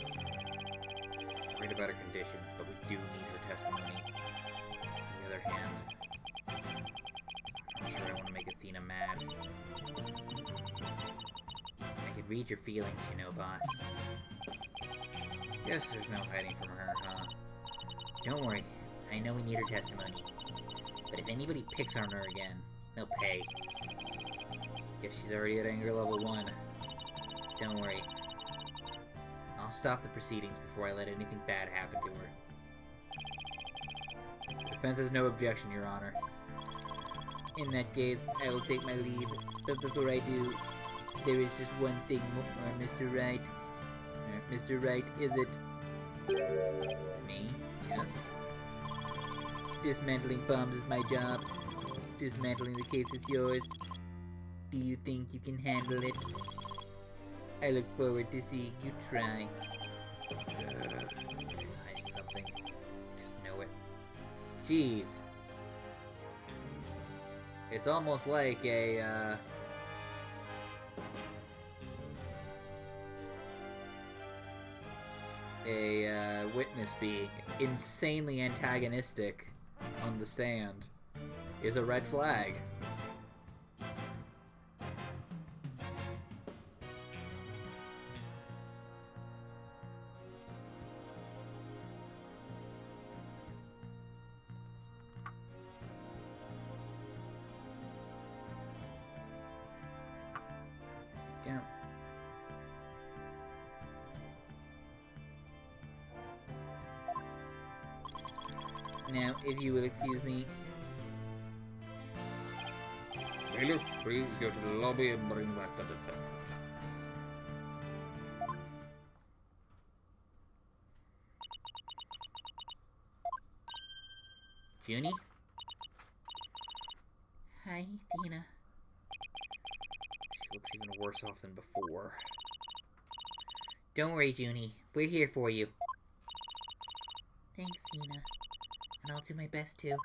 Worried about her condition, but we do need her testimony. On the other hand, I'm not sure I want to make Athena mad. I could read your feelings, you know, boss. Guess there's no hiding from her, huh? Don't worry, I know we need her testimony. But if anybody picks on her again, they'll pay. Guess she's already at anger level 1. Don't worry. I'll stop the proceedings before I let anything bad happen to her. The defense has no objection, Your Honor. In that case, I will take my leave. But before I do, there is just one thing more, Mr. Wright. Mr. Wright, is it? Me? Yes? Dismantling bombs is my job. Dismantling the case is yours. Do you think you can handle it? I look forward to seeing you try. Somebody's hiding something. Just know it. Jeez. It's almost like a, witness being insanely antagonistic on the stand is a red flag. Down. Now, if you will excuse me. Bailiff, please go to the lobby and bring back the defendant. Junie? Hi, Dina. She looks even worse off than before. Don't worry, Junie. We're here for you. Thanks, Dina. And I'll do my best too.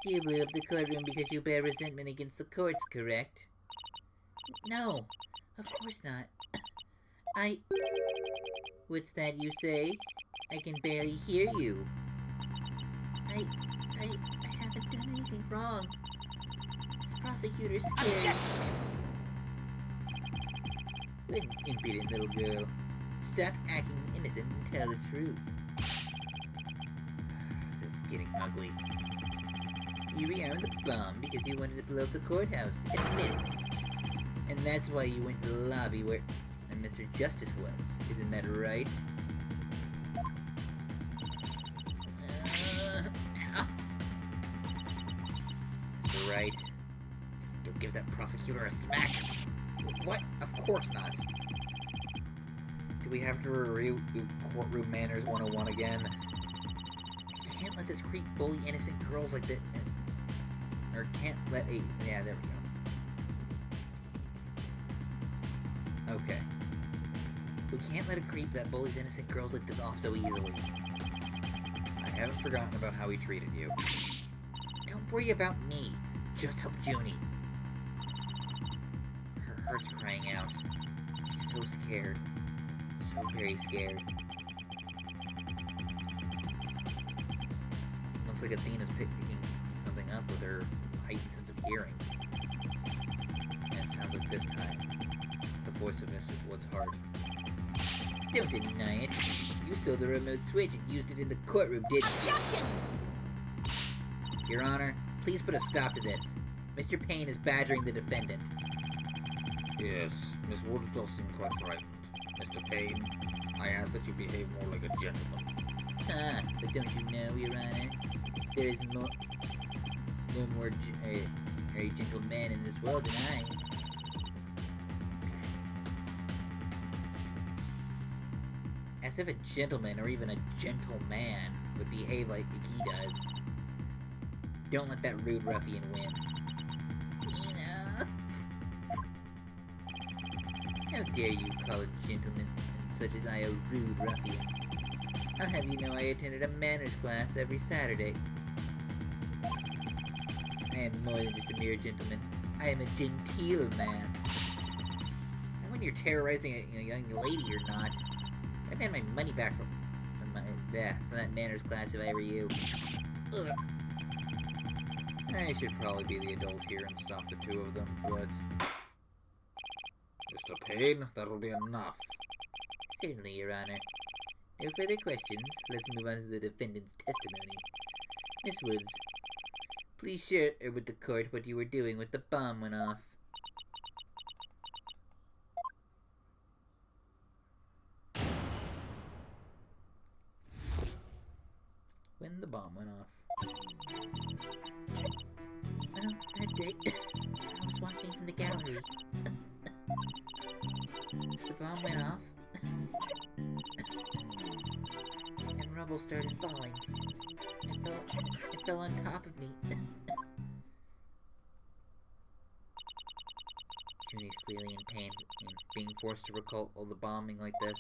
You blew up the courtroom because you bear resentment against the courts, correct? No, of course not. What's that you say? I can barely hear you. I haven't done anything wrong. This prosecutor's scared. Objection! Good impudent little girl. Stop acting innocent and tell the truth. This is getting ugly. You rearmed the bomb because you wanted to blow up the courthouse. Admit it. And that's why you went to the lobby where Mr. Justice was. Isn't that right? Mr. Wright. You'll give that prosecutor a smack. What? Of course not. Do we have to review Courtroom Manners 101 again? I can't let this creep bully innocent girls like that. Or can't let a... Yeah, there we go. Okay. We can't let a creep that bullies innocent girls like this off so easily. I haven't forgotten about how he treated you. Don't worry about me. Just help Junie. Her heart's crying out. She's so scared. So very scared. Looks like Athena's picking something up with her heightened sense of hearing. And it sounds like this time, it's the voice of Mrs. Wood's heart. Don't deny it. You stole the remote switch and used it in the courtroom, didn't you? Objection! Your Honor, please put a stop to this. Mr. Payne is badgering the defendant. Yes, Miss Wood does seem quite frightened. Mr. Payne, I ask that you behave more like a gentleman. Ah, but don't you know, Your Honor? There is no more a gentle man in this world than I. As if a gentleman or even a gentleman would behave like he does. Don't let that rude ruffian win. Tina! How dare you call a gentleman such as I a rude ruffian? I'll have you know I attended a manners class every Saturday. I am more than just a mere gentleman. I am a genteel man. And when you're terrorizing a young lady or not, I demand my money back from that manners class if I were you. Ugh. I should probably be the adult here and stop the two of them, but... Mr. Payne, that will be enough. Certainly, Your Honor. No further questions. Let's move on to the defendant's testimony. Miss Woods, Please share with the court what you were doing when the bomb went off. When the bomb went off. Well, that day, I was watching from the gallery. The bomb went off. And rubble started falling. It fell on top of me. Junie's clearly in pain and being forced to recall all the bombing like this.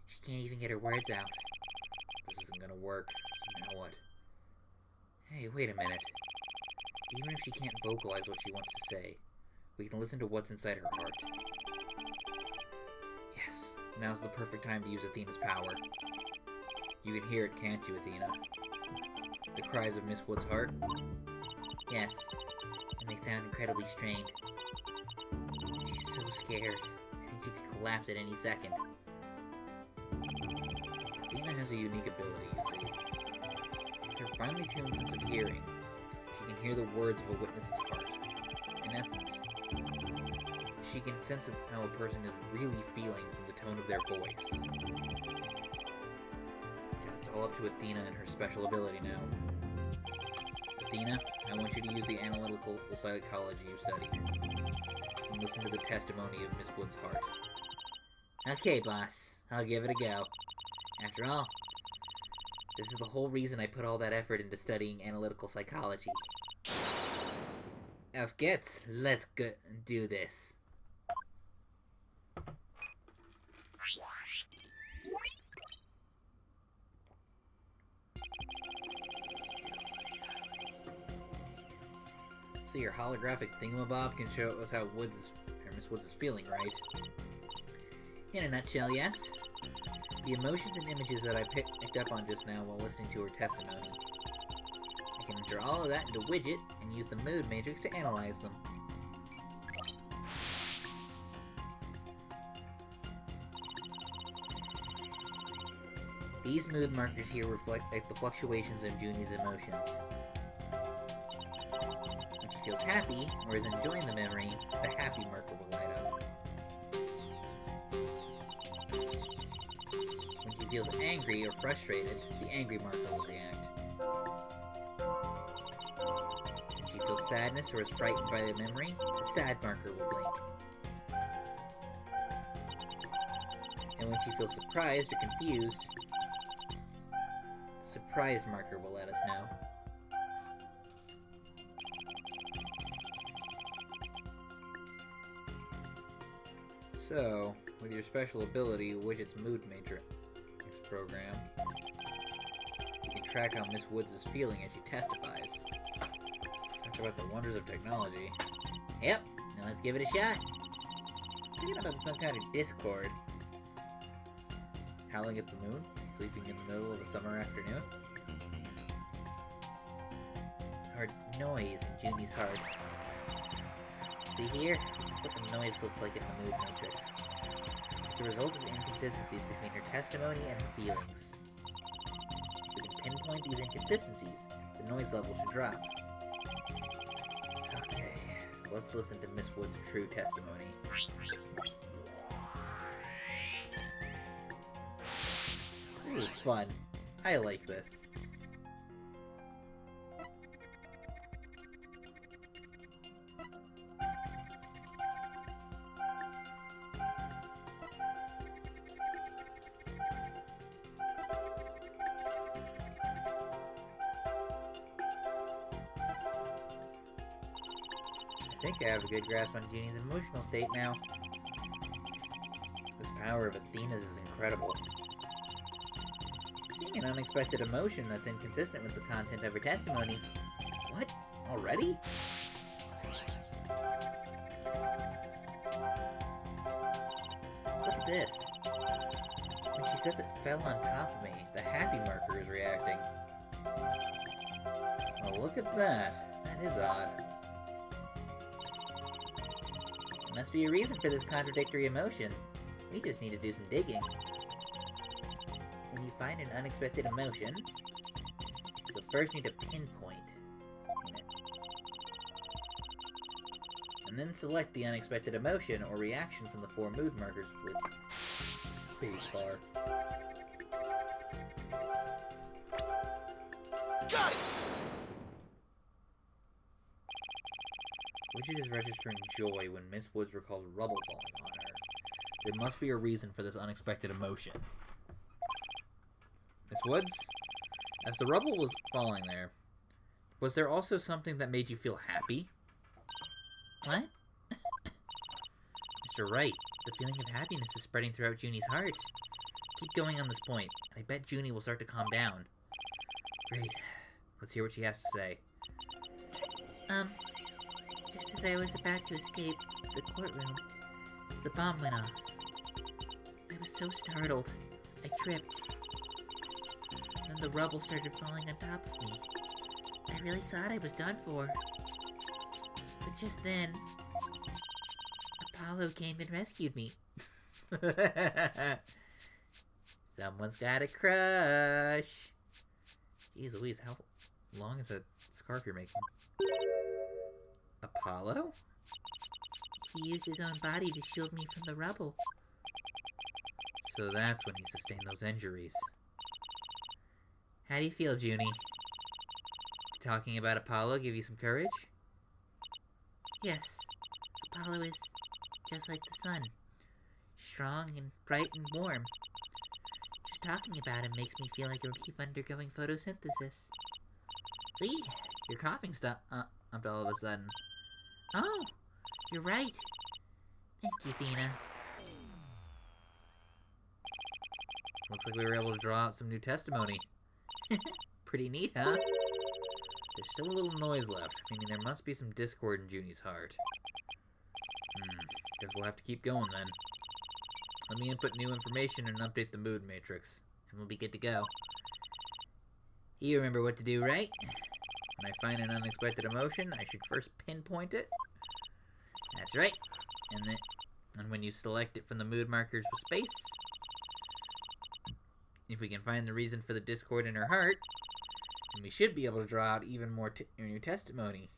She can't even get her words out. This isn't gonna work, so now what? Hey, wait a minute. Even if she can't vocalize what she wants to say, we can listen to what's inside her heart. Yes, now's the perfect time to use Athena's power. You can hear it, can't you, Athena? The cries of Miss Wood's heart? Yes, and they sound incredibly strained. She's so scared. I think she could collapse at any second. Athena has a unique ability, you see. With her finely tuned sense of hearing, she can hear the words of a witness's heart. In essence, she can sense how a person is really feeling from the tone of their voice. Guess it's all up to Athena and her special ability now. Athena, I want you to use the analytical psychology you studied. And listen to the testimony of Miss Wood's heart. Okay, boss. I'll give it a go. After all, this is the whole reason I put all that effort into studying analytical psychology. Auf geht's, let's go do this. So your holographic thingamabob can show us how Miss Woods is feeling, right? In a nutshell, yes. The emotions and images that I picked up on just now while listening to her testimony. I can enter all of that into Widget and use the mood matrix to analyze them. These mood markers here reflect the fluctuations of Junie's emotions. When she feels happy, or is enjoying the memory, the happy marker will light up. When she feels angry or frustrated, the angry marker will react. When she feels sadness or is frightened by the memory, the sad marker will blink. And when she feels surprised or confused, the surprise marker will let us know. So, with your special ability, Widget's Mood Matrix program, you can track how Miss Woods is feeling as she testifies. Talk about the wonders of technology. Yep, now let's give it a shot. Thinking about some kind of Discord. Howling at the moon? Sleeping in the middle of a summer afternoon? Heard noise in Junie's heart. See here? This is what the noise looks like in the mood matrix. It's a result of inconsistencies between her testimony and her feelings. If we can pinpoint these inconsistencies, the noise level should drop. Okay, let's listen to Miss Wood's true testimony. This is fun. I like this. I think I have a good grasp on Junie's emotional state now. This power of Athena's is incredible. Seeing an unexpected emotion that's inconsistent with the content of her testimony. What? Already? Look at this. When she says it fell on top of me, the happy marker is reacting. Well, look at that. That is odd. There must be a reason for this contradictory emotion. We just need to do some digging. When you find an unexpected emotion, you'll first need to pinpoint, And then select the unexpected emotion or reaction from the 4 mood markers with spacebar. Got it! Widget is registering joy when Miss Woods recalls rubble falling on her. There must be a reason for this unexpected emotion. Miss Woods? As the rubble was falling there, was there also something that made you feel happy? What? Mr. Wright, the feeling of happiness is spreading throughout Junie's heart. Keep going on this point, and I bet Junie will start to calm down. Great. Let's hear what she has to say. Just as I was about to escape the courtroom, the bomb went off. I was so startled, I tripped. Then the rubble started falling on top of me. I really thought I was done for. But just then, Apollo came and rescued me. Someone's got a crush. Jeez Louise, how long is that scarf you're making? Apollo? He used his own body to shield me from the rubble. So that's when he sustained those injuries. How do you feel, Junie? Did talking about Apollo give you some courage? Yes, Apollo is just like the sun. Strong and bright and warm. Just talking about him makes me feel like a leaf undergoing photosynthesis. See? Your coughing stopped all of a sudden. Oh, you're right. Thank you, Thena. Looks like we were able to draw out some new testimony. Pretty neat, huh? There's still a little noise left, meaning there must be some discord in Junie's heart. Guess we'll have to keep going then. Let me input new information and update the mood matrix, and we'll be good to go. You remember what to do, right? When I find an unexpected emotion, I should first pinpoint it. That's right. And when you select it from the mood markers with space, if we can find the reason for the discord in her heart, then we should be able to draw out even more new testimony.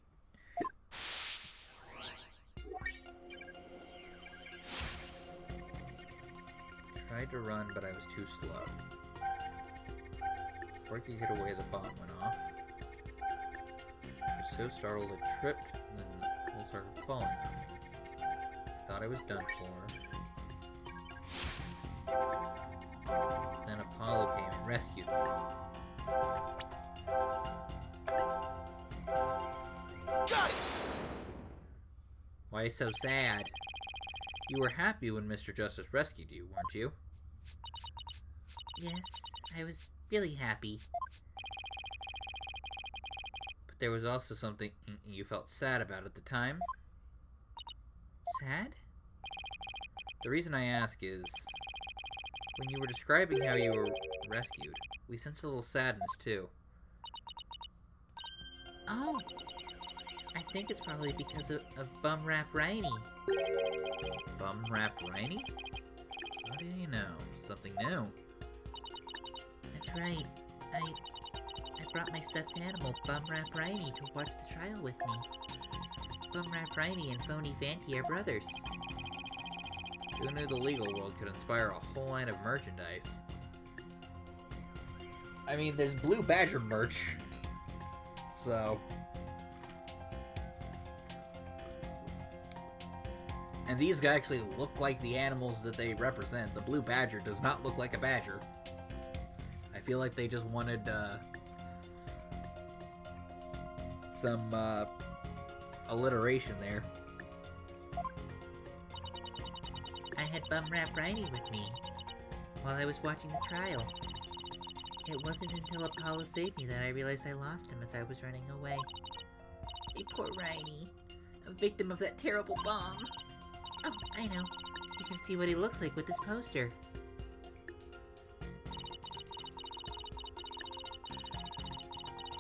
Tried to run, but I was too slow. Before I could get away, the bomb went off. I was so startled I tripped, and then the hole started falling on me. Thought I was done for. Then Apollo came and rescued me. Got it! Why so sad? You were happy when Mr. Justice rescued you, weren't you? Yes, I was really happy. But there was also something you felt sad about at the time. Sad? The reason I ask is, when you were describing how you were rescued, we sensed a little sadness too. Oh, I think it's probably because of Bum Rap Rainy. Bum Rap Rainy? How do you know? Something new. That's right. I brought my stuffed animal, Bum Rap Rainy, to watch the trial with me. Bum Rap Rainy and Phony Fanty are brothers. Who knew the legal world could inspire a whole line of merchandise? I mean, there's Blue Badger merch. So... And these guys actually look like the animals that they represent. The Blue Badger does not look like a badger. I feel like they just wanted, some, alliteration there. I had Bum Rap Rainy with me while I was watching the trial. It wasn't until Apollo saved me that I realized I lost him as I was running away. A poor Rainy, a victim of that terrible bomb. Oh, I know. You can see what he looks like with this poster.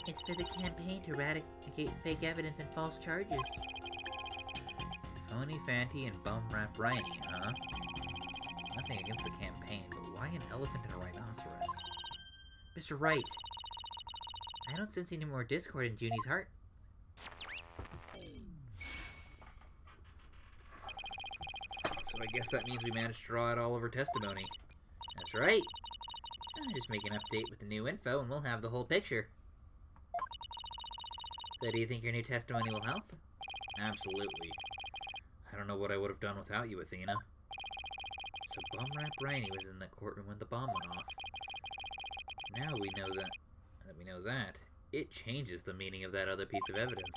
It's for the campaign to eradicate fake evidence and false charges. Phony Fanty and Bum Rap Rainy, huh? Nothing against the campaign, but why an elephant and a rhinoceros? Mr. Wright! I don't sense any more discord in Junie's heart. So I guess that means we managed to draw out all of her testimony. That's right. I'll just make an update with the new info and we'll have the whole picture. So do you think your new testimony will help? Absolutely. I don't know what I would have done without you, Athena. So Bumrap Rainey was in that courtroom when the bomb went off. Now we know that, it changes the meaning of that other piece of evidence.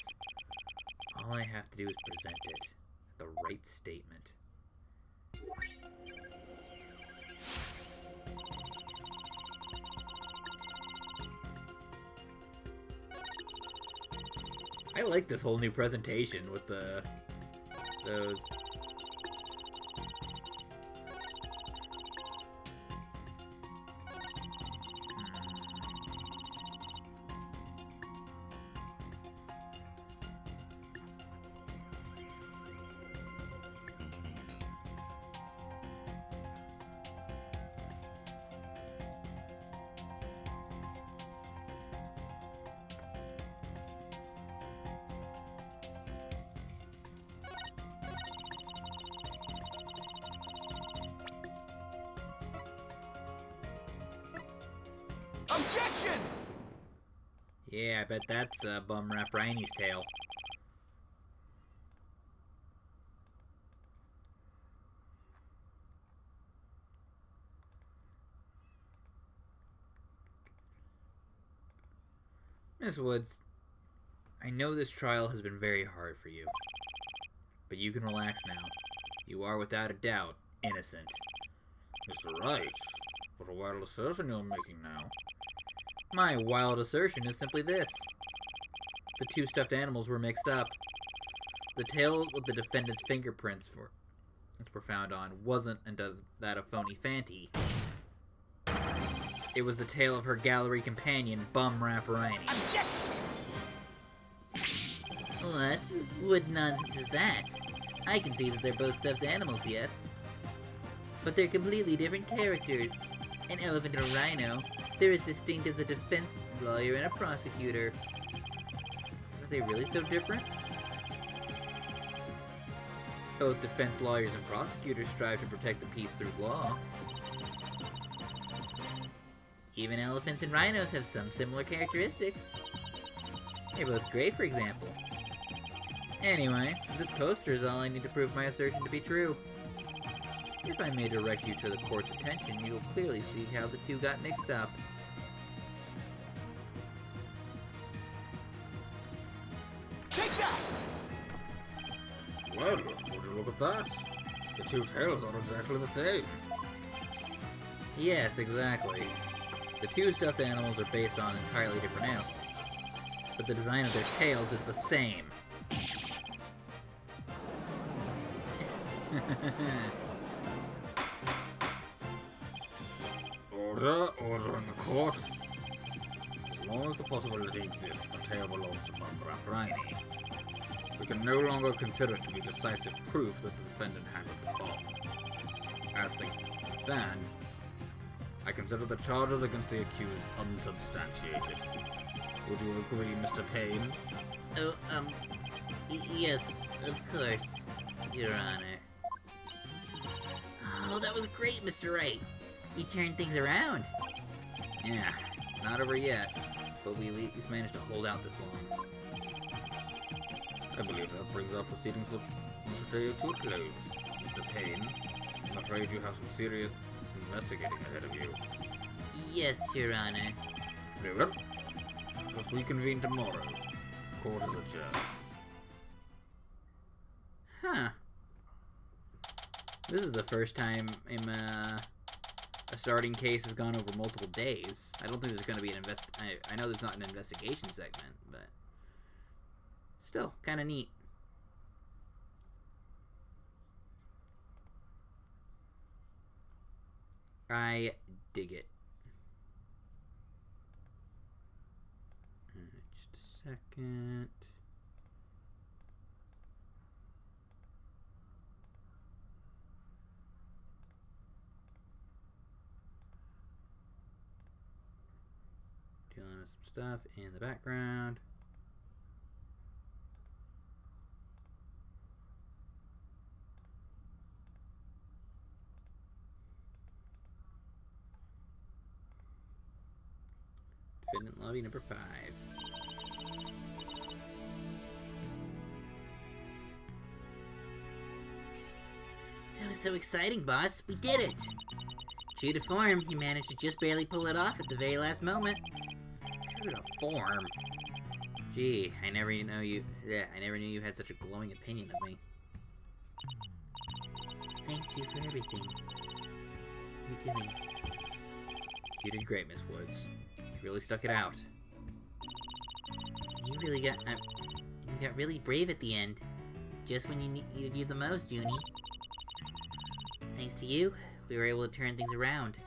All I have to do is present it. The right statement. I like this whole new presentation with those. Objection! Yeah, I bet that's Bumrap Rainey's tale. Miss Woods, I know this trial has been very hard for you, but you can relax now. You are without a doubt innocent. Mr. Wright, what a wild assertion you're making now. My wild assertion is simply this. The two stuffed animals were mixed up. The tail with the defendant's fingerprints were found on wasn't that of Phony Fanty. It was the tail of her gallery companion, Bumrap Rainey. Objection! What? What nonsense is that? I can see that they're both stuffed animals, yes. But they're completely different characters. An elephant and a rhino. They're as distinct as a defense lawyer and a prosecutor. Are they really so different? Both defense lawyers and prosecutors strive to protect the peace through law. Even elephants and rhinos have some similar characteristics. They're both gray, for example. Anyway, this poster is all I need to prove my assertion to be true. If I may direct you to the court's attention, you will clearly see how the two got mixed up. Take that! Well, would you look at that? The two tails are exactly the same. Yes, exactly. The two stuffed animals are based on entirely different animals, but the design of their tails is the same. Order in the court. As long as the possibility exists, the tail belongs to Bumrap Rainey. We can no longer consider it to be decisive proof that the defendant handled the bomb. As things stand, I consider the charges against the accused unsubstantiated. Would you agree, Mr. Payne? Oh, yes, of course, Your Honor. Oh, that was great, Mr. Wright. You turned things around. Yeah, it's not over yet, but we at least managed to hold out this long. I believe that brings our proceedings of today to a close. Mr. Payne, I'm afraid you have some serious investigating ahead of you. Yes, Your Honor. Very well. Let us reconvene tomorrow. Court is adjourned. Huh. This is the first time a starting case has gone over multiple days. I don't think there's going to be an I know there's not an investigation segment, but still, kind of neat. I dig it. Just a second. Dealing with some stuff in the background. Defendant lobby number 5. That was so exciting, boss. We did it! True to form, you managed to just barely pull it off at the very last moment. True to form. Gee, I never knew you had such a glowing opinion of me. Thank you for everything you're doing. You did great, Miss Woods. You really stuck it out. You got really brave at the end. Just when you needed you the most, Junie. Thanks to you, we were able to turn things around.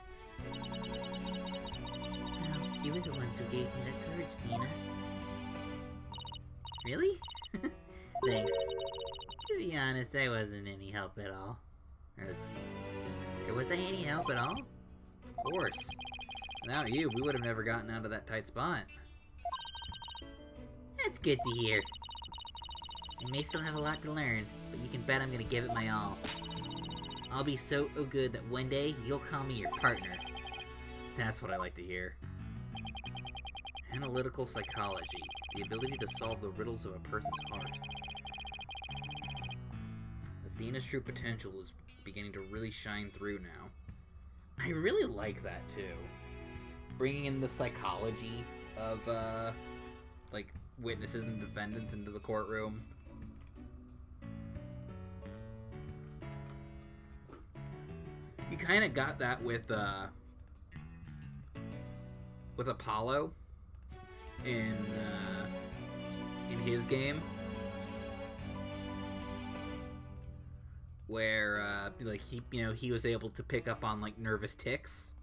Well, you were the ones who gave me that courage, Thena. Really? Thanks. To be honest, I wasn't any help at all. Or was I any help at all? Of course. Without you, we would have never gotten out of that tight spot. That's good to hear. I may still have a lot to learn, but you can bet I'm gonna give it my all. I'll be so good that one day you'll call me your partner. That's what I like to hear. Analytical psychology. The ability to solve the riddles of a person's heart. Athena's true potential is beginning to really shine through now. I really like that too. Bringing in the psychology of, like, witnesses and defendants into the courtroom. You kind of got that with Apollo in his game, where like he was able to pick up on like nervous tics,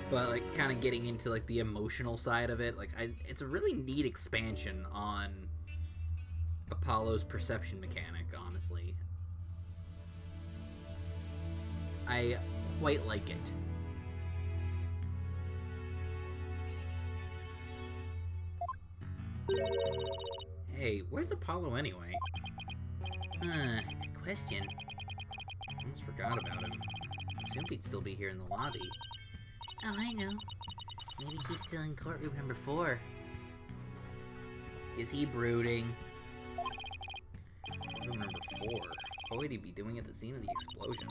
but like kind of getting into like the emotional side of it. Like it's a really neat expansion on Apollo's perception mechanic, honestly. I quite like it. Hey, where's Apollo anyway? Good question. Almost forgot about him. Assumed he'd still be here in the lobby. Oh, I know. Maybe he's still in courtroom number 4. Is he brooding? Courtroom number 4? What would he be doing at the scene of the explosion?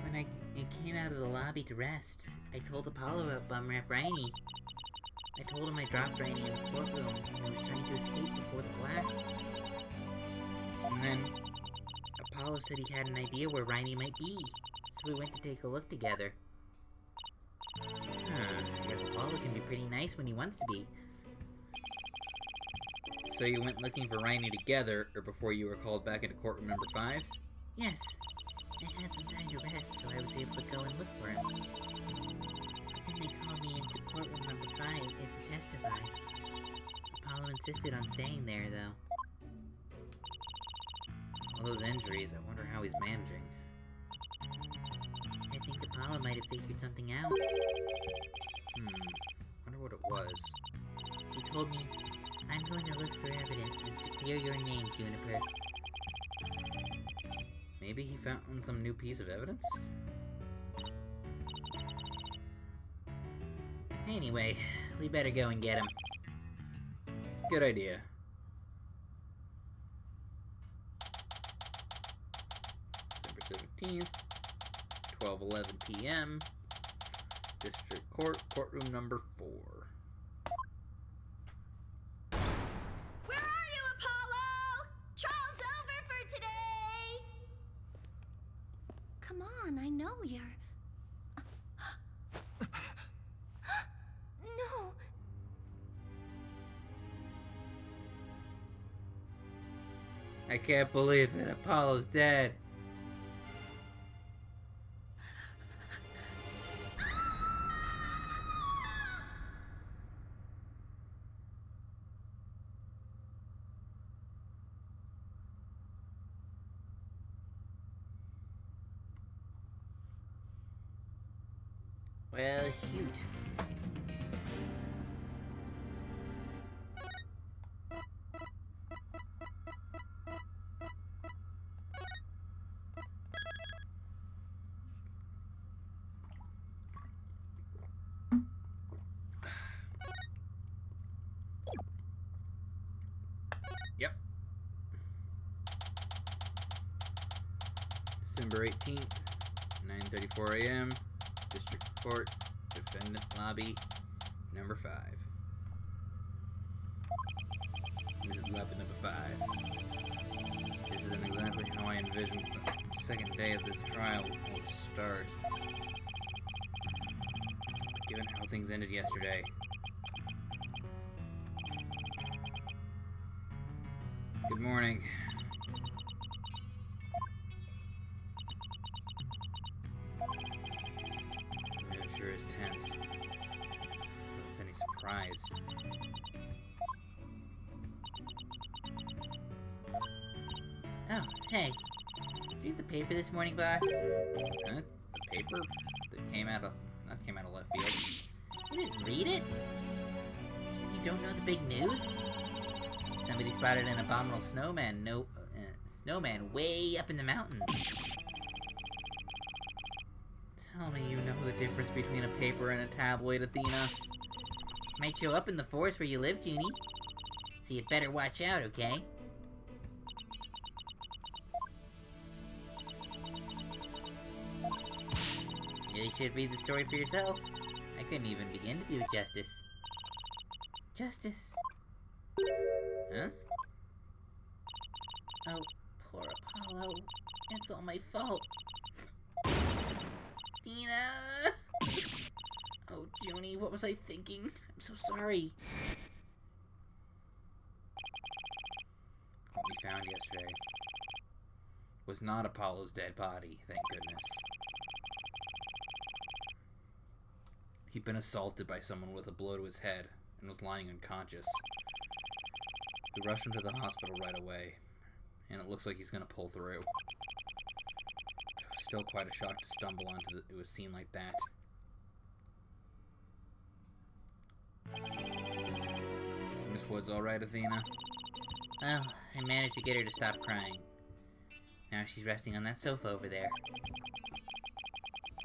When I came out of the lobby to rest, I told Apollo about Bumrap Riney. I told him I dropped Riney in the courtroom and I was trying to escape before the blast. And then Apollo said he had an idea where Riney might be, so we went to take a look together. I guess Apollo can be pretty nice when he wants to be. So you went looking for Riney together, or before you were called back into courtroom number 5? Yes. I had some time to rest, so I was able to go and look for him. But then they called me into courtroom number 5 to testify. Apollo insisted on staying there, though. All those injuries, I wonder how he's managing. I think Apollo might have figured something out. Wonder what it was. He told me, I'm going to look for evidence to clear your name, Juniper. Maybe he found some new piece of evidence? Anyway, we better go and get him. Good idea. December 17th, 12:11 p.m. District Court, courtroom number 4. Where are you, Apollo? Trial's over for today. Come on, I know you're... No. I can't believe it. Apollo's dead. Well, shoot. Yep. December 18th, 9:34 a.m. District Court, Defendant Lobby, number 5. This is lobby number 5. This isn't exactly how I envisioned the second day of this trial will start. Given how things ended yesterday. Good morning. Mood sure is tense. If it's any surprise. Oh, hey. Did you read the paper this morning, boss? Huh? The paper that came out of left field. You didn't read it? You don't know the big news? Somebody spotted an abominable snowman way up in the mountains. Tell me you know the difference between a paper and a tabloid, Athena. Might show up in the forest where you live, Junie. So you better watch out, okay? You really should read the story for yourself. I couldn't even begin to do it justice. Justice? Huh? Oh, poor Apollo. It's all my fault. Tina! Oh, Junie, what was I thinking? I'm so sorry. What we found yesterday was not Apollo's dead body, thank goodness. He'd been assaulted by someone with a blow to his head and was lying unconscious. We rushed him to the hospital right away, and it looks like he's gonna pull through. But it was still quite a shock to stumble onto a scene like that. Is Miss Woods alright, Athena? Well, I managed to get her to stop crying. Now she's resting on that sofa over there.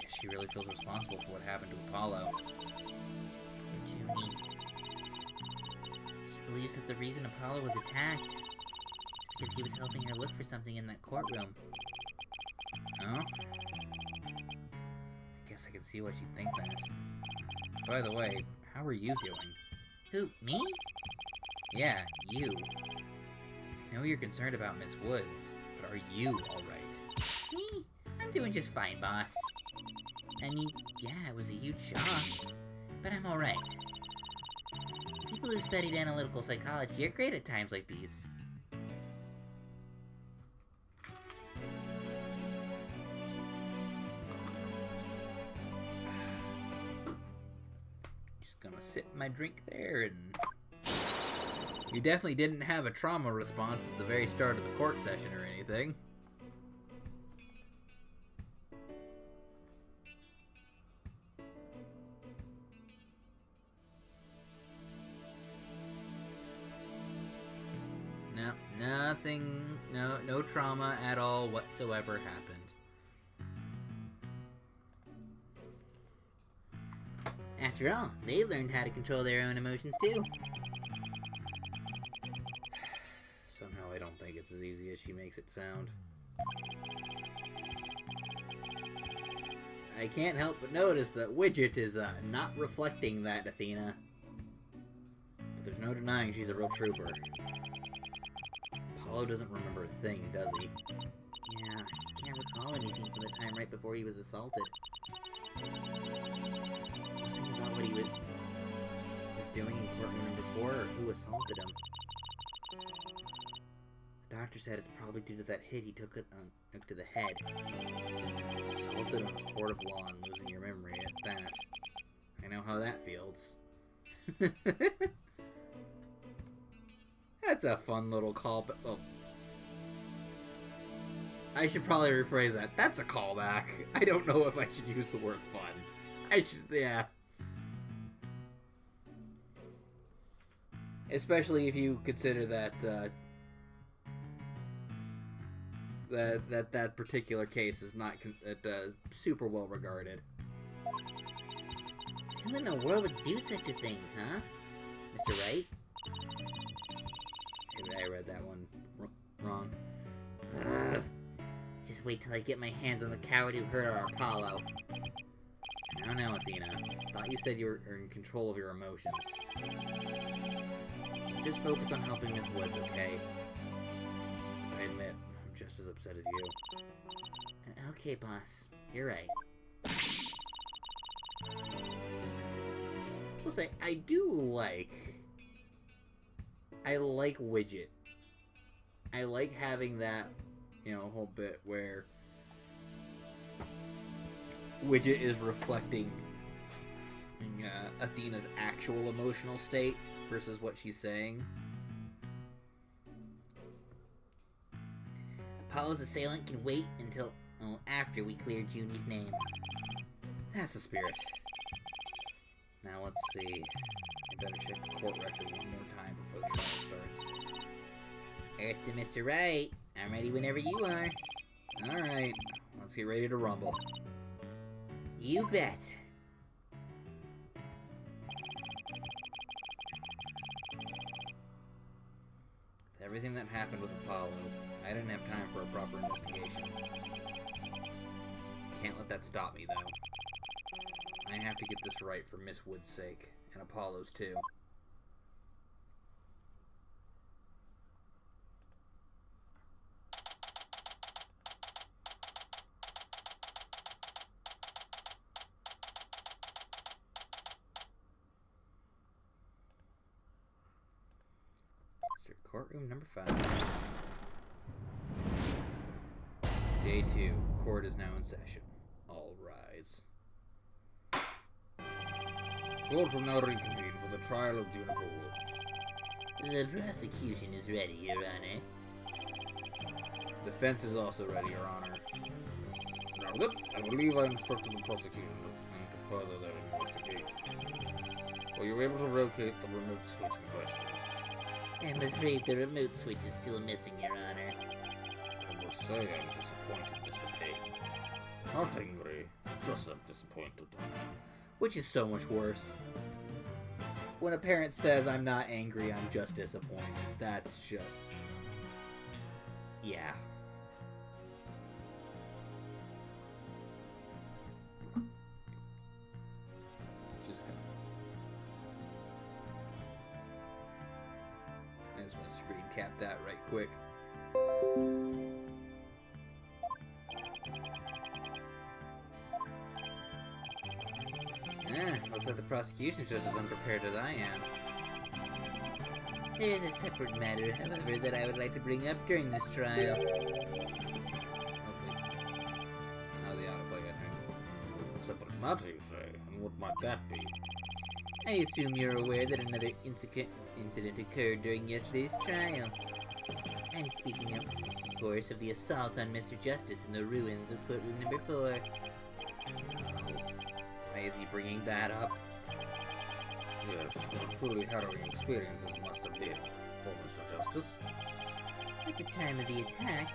Guess she really feels responsible for what happened to Apollo. Junie. She believes that the reason Apollo was attacked is because he was helping her look for something in that courtroom. Oh? I guess I can see why she'd think that. By the way, how are you doing? Who, me? Yeah, you. I know you're concerned about Miss Woods, but are you alright? Me? I'm doing just fine, boss. I mean, yeah, it was a huge shock, but I'm alright. People who studied analytical psychology are great at times like these. Just gonna sip my drink there and... You definitely didn't have a trauma response at the very start of the court session or anything. No, nothing, no trauma at all whatsoever happened. After all, they learned how to control their own emotions too. Somehow I don't think it's as easy as she makes it sound. I can't help but notice that Widget is not reflecting that, Athena. But there's no denying she's a real trooper. Apollo doesn't remember a thing, does he? Yeah, he can't recall anything from the time right before he was assaulted. Nothing about what he was doing in courtroom number 4 or who assaulted him. The doctor said it's probably due to that hit he took to the head. Assaulted in a court of law and losing your memory at that. I know how that feels. That's a fun little call. Oh. I should probably rephrase that. That's a callback. I don't know if I should use the word fun. I should, yeah. Especially if you consider that that particular case is not super well regarded. Who in the world would do such a thing, huh? Mr. Wright? I read that one wrong. Just wait till I get my hands on the coward who hurt our Apollo. Now, Athena. Thought you said you were in control of your emotions. Just focus on helping Miss Woods, okay? I admit, I'm just as upset as you. Okay, boss. You're right. I'll say, I do like... I like Widget. I like having that, you know, whole bit where Widget is reflecting Athena's actual emotional state versus what she's saying. Apollo's assailant can wait until after we clear Junie's name. That's the spirit. Now let's see. I better check the court record one more time before the trial starts. Earth to Mr. Right. I'm ready whenever you are. Alright, let's get ready to rumble. You bet. With everything that happened with Apollo, I didn't have time for a proper investigation. Can't let that stop me, though. I have to get this right for Miss Wood's sake, and Apollo's too. Courtroom number 5. Day 2. Court is now in session. All rise. Court will now reconvene for the trial of Juniper Woods. The prosecution is ready, Your Honor. Defense is also ready, Your Honor. Now then, I believe I instructed the prosecution to further their investigation. Were you able to locate the remote switch in question? I'm afraid the remote switch is still missing, Your Honor. I must say I'm disappointed, Mr. Payne. Not angry, just disappointed. Which is so much worse. When a parent says, I'm not angry, I'm just disappointed, that's just... yeah. Just gonna... I just want to screen cap that right quick. Looks like the prosecution's just as unprepared as I am. There is a separate matter, however, that I would like to bring up during this trial. Okay. Now the autoplay got turned. Separate matter, you say? And what might that be? I assume you're aware that another incident occurred during yesterday's trial. I'm speaking of course, of the assault on Mr. Justice in the ruins of courtroom number 4. Why is he bringing that up? Yes, what a truly harrowing experience this must have been for Mr. Justice. At the time of the attack,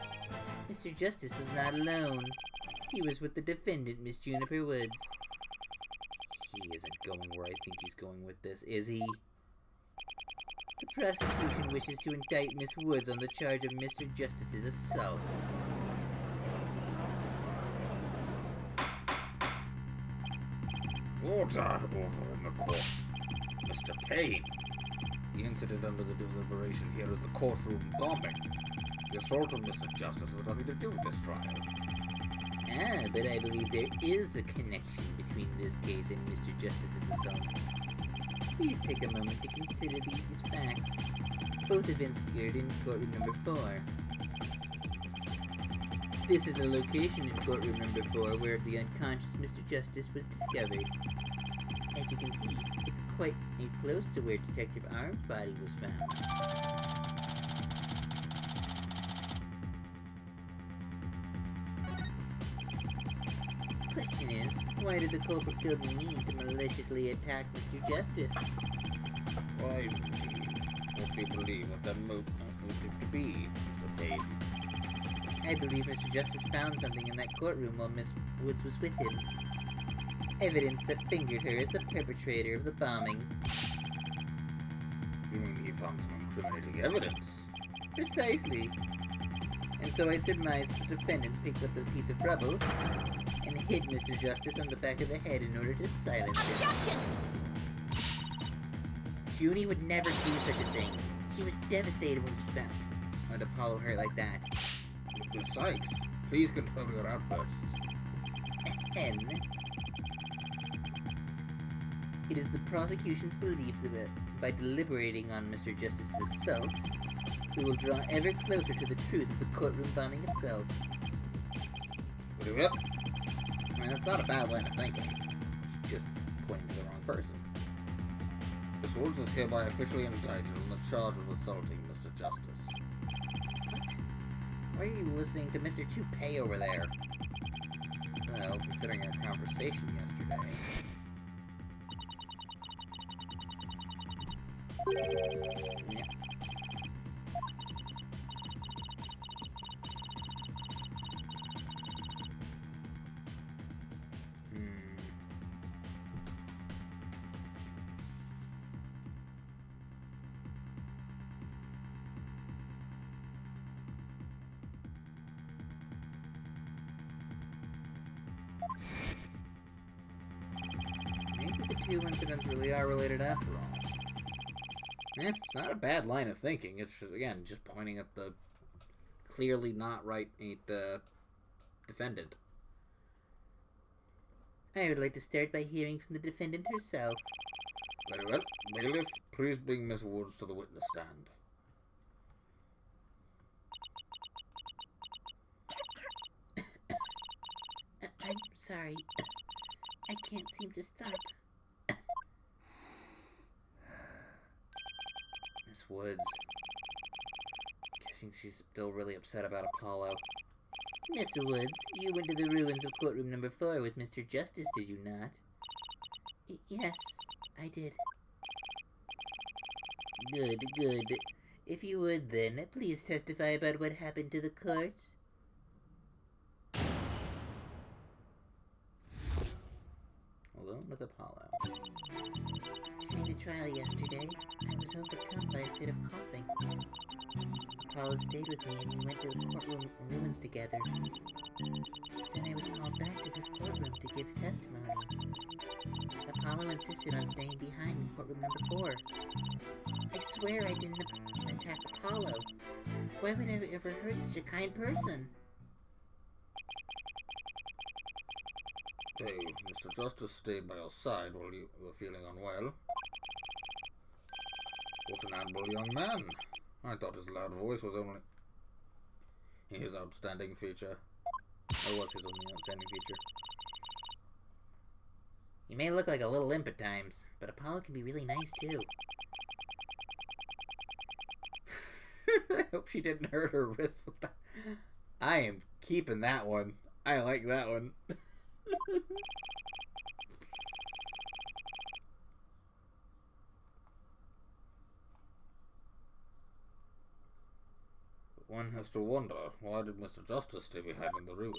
Mr. Justice was not alone. He was with the defendant, Miss Juniper Woods. He isn't going where I think he's going with this, is he? The prosecution wishes to indict Miss Woods on the charge of Mr. Justice's assault. Order over in the court. Mr. Payne. The incident under the deliberation here is the courtroom bombing. The assault on Mr. Justice has nothing to do with this trial. Ah, but I believe there is a connection between this case and Mr. Justice's assault. Please take a moment to consider these facts. Both events occurred in courtroom number 4. This is the location in courtroom number 4 where the unconscious Mr. Justice was discovered. As you can see, it's quite close to where Detective Arm's body was found. Question is, why did the culprit feel the need to maliciously attack Mr. Justice? Why, what do you believe what that motive to be, Mr. Payne? I believe Mr. Justice found something in that courtroom while Miss Woods was with him. Evidence that fingered her as the perpetrator of the bombing. You mean he found some incriminating evidence? Precisely. And so I surmised the defendant picked up a piece of rubble and hit Mr. Justice on the back of the head in order to silence him. Objection! Junie would never do such a thing. She was devastated when she found Apollo hurt like that. Ms. Sykes, please control your outbursts. And it is the prosecution's belief that by deliberating on Mr. Justice's assault, we will draw ever closer to the truth of the courtroom bombing itself. Very well. I mean, that's not a bad line of thinking. It's just pointing to the wrong person. Miss Woods is hereby officially indicted on the charge of assaulting Mr. Justice. What? Why are you listening to Mr. Toupee over there? Well, considering our conversation yesterday. Yeah. Maybe the two incidents really are related after all. It's not a bad line of thinking. It's just, again, just pointing at the clearly not right defendant. I would like to start by hearing from the defendant herself. Very well. Bailiff, please bring Miss Woods to the witness stand. I'm sorry. I can't seem to stop. Miss Woods. Guessing she's still really upset about Apollo. Mr. Woods, you went to the ruins of courtroom number 4 with Mr. Justice, did you not? Yes, I did. Good, good. If you would then, please testify about what happened to the court. Alone with Apollo. During the trial yesterday, I was overcome by a fit of coughing. Apollo stayed with me and we went to the courtroom ruins together. But then I was called back to this courtroom to give testimony. Apollo insisted on staying behind in courtroom number 4. I swear I didn't attack Apollo. Why would I ever hurt such a kind person? Hey, Mr. Justice stayed by your side while you were feeling unwell. What an admirable young man. I thought his loud voice was only his outstanding feature. Or was his only outstanding feature? He may look like a little imp at times, but Apollo can be really nice too. I hope she didn't hurt her wrist with that. I am keeping that one. I like that one. One has to wonder, why did Mr. Justice stay behind in the ruins?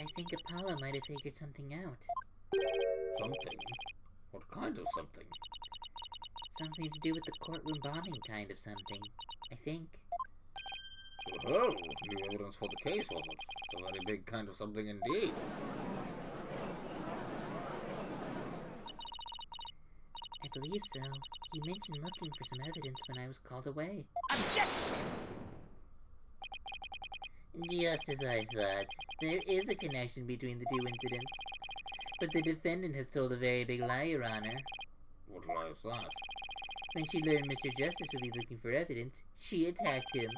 I think Apollo might have figured something out. Something? What kind of something? Something to do with the courtroom bombing kind of something, I think. Oh, new evidence for the case, was it? It's a very big kind of something indeed. I believe so. He mentioned looking for some evidence when I was called away. Objection! Just as I thought. There is a connection between the two incidents. But the defendant has told a very big lie, Your Honor. What lie is that? When she learned Mr. Justice would be looking for evidence, she attacked him.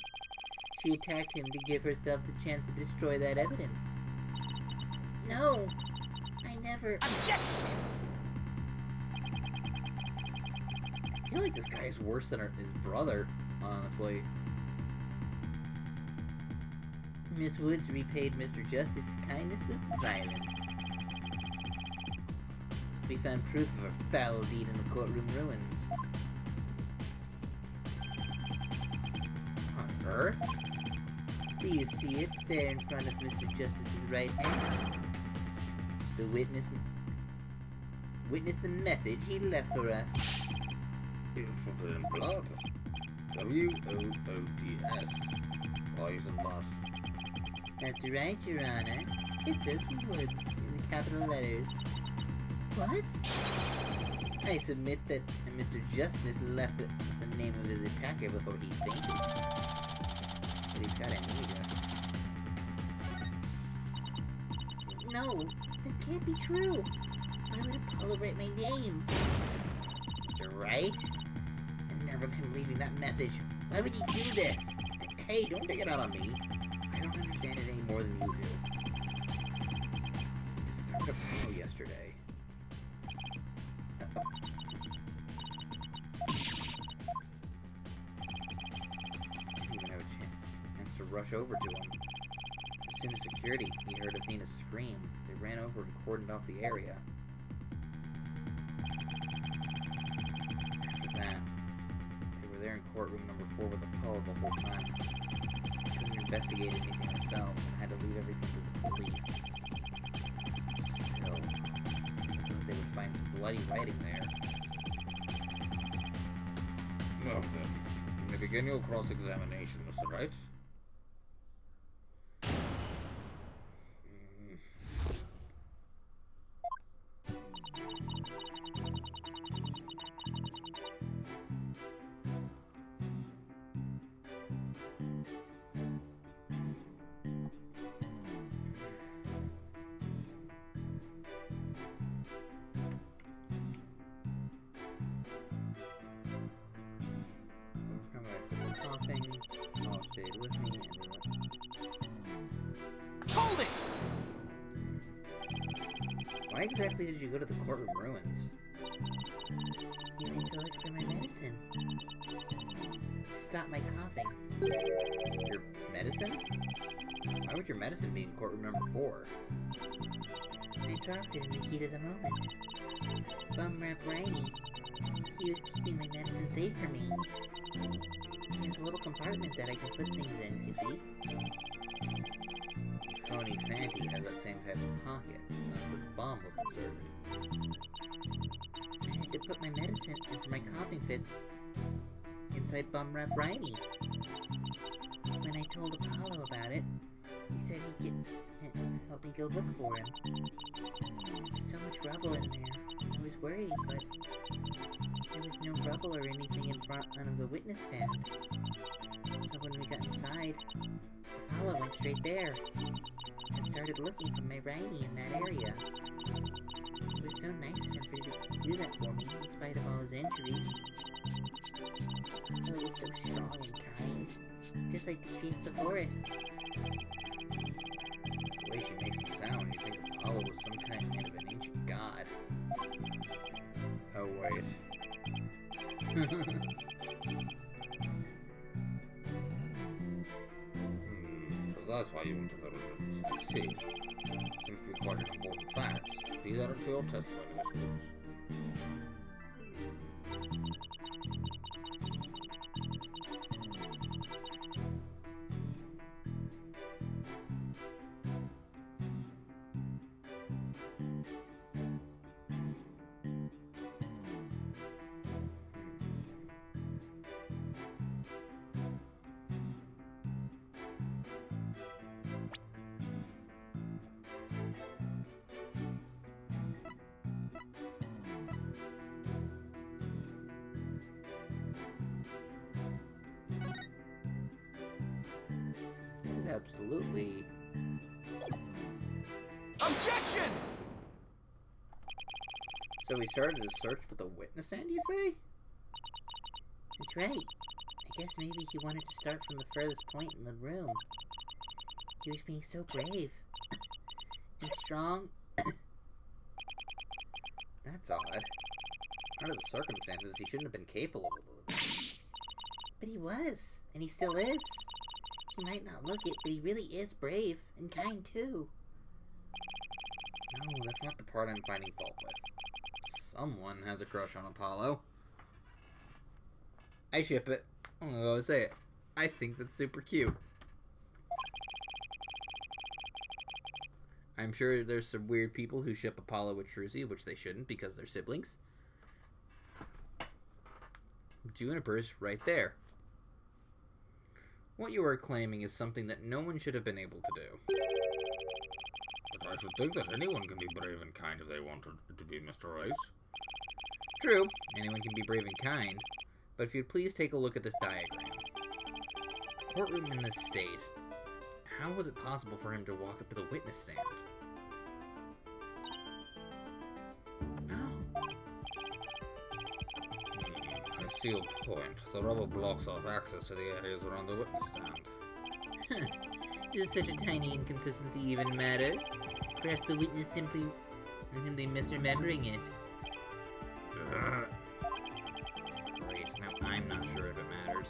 She attacked him to give herself the chance to destroy that evidence. No! I never... Objection! I feel like this guy is worse than his brother, honestly. Miss Woods repaid Mr. Justice's kindness with violence. We found proof of a foul deed in the courtroom ruins. On Earth? Do you see it there in front of Mr. Justice's right hand? The witness the message he left for us. It's written in blood. W-O-O-D-S. Why isn't that? That's right, Your Honor. It says Woods in the capital letters. What? I submit that Mr. Justice left the name of his attacker before he fainted. But he's got amnesia. No, that can't be true. Why would Apollo write my name? Mr. Wright? I never let him leaving that message. Why would he do this? Hey, don't take it out on me. I don't understand it any more than you do. I discovered Apollo yesterday. I didn't even have a chance to rush over to him. As soon as security heard Athena's scream, they ran over and cordoned off the area. After that, they were there in courtroom number 4 with Apollo the whole time. Couldn't investigate anything ourselves and had to leave everything to the police. Still, I thought they would find some bloody writing there. Well then, you may begin your cross-examination, Mr. Wright. Stayed with me and Hold it! why exactly did you go to the courtroom ruins? You went to look for my medicine. To stop my coughing. Your medicine? Why would your medicine be in courtroom number 4? I dropped it in the heat of the moment. Bum Rap Rainey. He was keeping my medicine safe for me. There's a little compartment that I can put things in, you see? Phony Fanty has that same type of pocket. That's where the bomb was inserted. I had to put my medicine and for my coughing fits inside Bum Rap Riney. When I told Apollo about it, he said he'd help me go look for him. There was so much rubble in there. I was worried, but there was no rubble or anything in front of the witness stand. So when we got inside, Apollo went straight there and started looking for my Riney in that area. It was so nice of him to do that for me, in spite of all his injuries. Apollo was so strong and kind, just like the trees of the forest. The way she makes him sound, you'd think Apollo was some kind of an ancient god. oh wait. So that's why you went to the ruins. I see. Seems to be quite an important fact. These add to your testimony, Miss Woods. Absolutely. Objection! So we started a search for the witness stand, you say? That's right. I guess maybe he wanted to start from the furthest point in the room. He was being so brave. And strong. That's odd. Under the circumstances, he shouldn't have been capable of it. But he was. And he still is. He might not look it, but he really is brave and kind too. No, that's not the part I'm finding fault with. Someone has a crush on Apollo. I ship it. I'm gonna go say it. I think that's super cute. I'm sure there's some weird people who ship Apollo with Trucy, which they shouldn't because they're siblings. Juniper's right there. What you are claiming is something that no one should have been able to do. But I should think that anyone can be brave and kind if they want to be, Mr. Right. True, anyone can be brave and kind, but if you'd please take a look at this diagram. The courtroom in this state. How was it possible for him to walk up to the witness stand? Oh. I see your point. The rubble blocks off access to the areas around the witness stand. Does such a tiny inconsistency even matter? Perhaps the witness simply misremembering it. Great, now I'm not sure if it matters.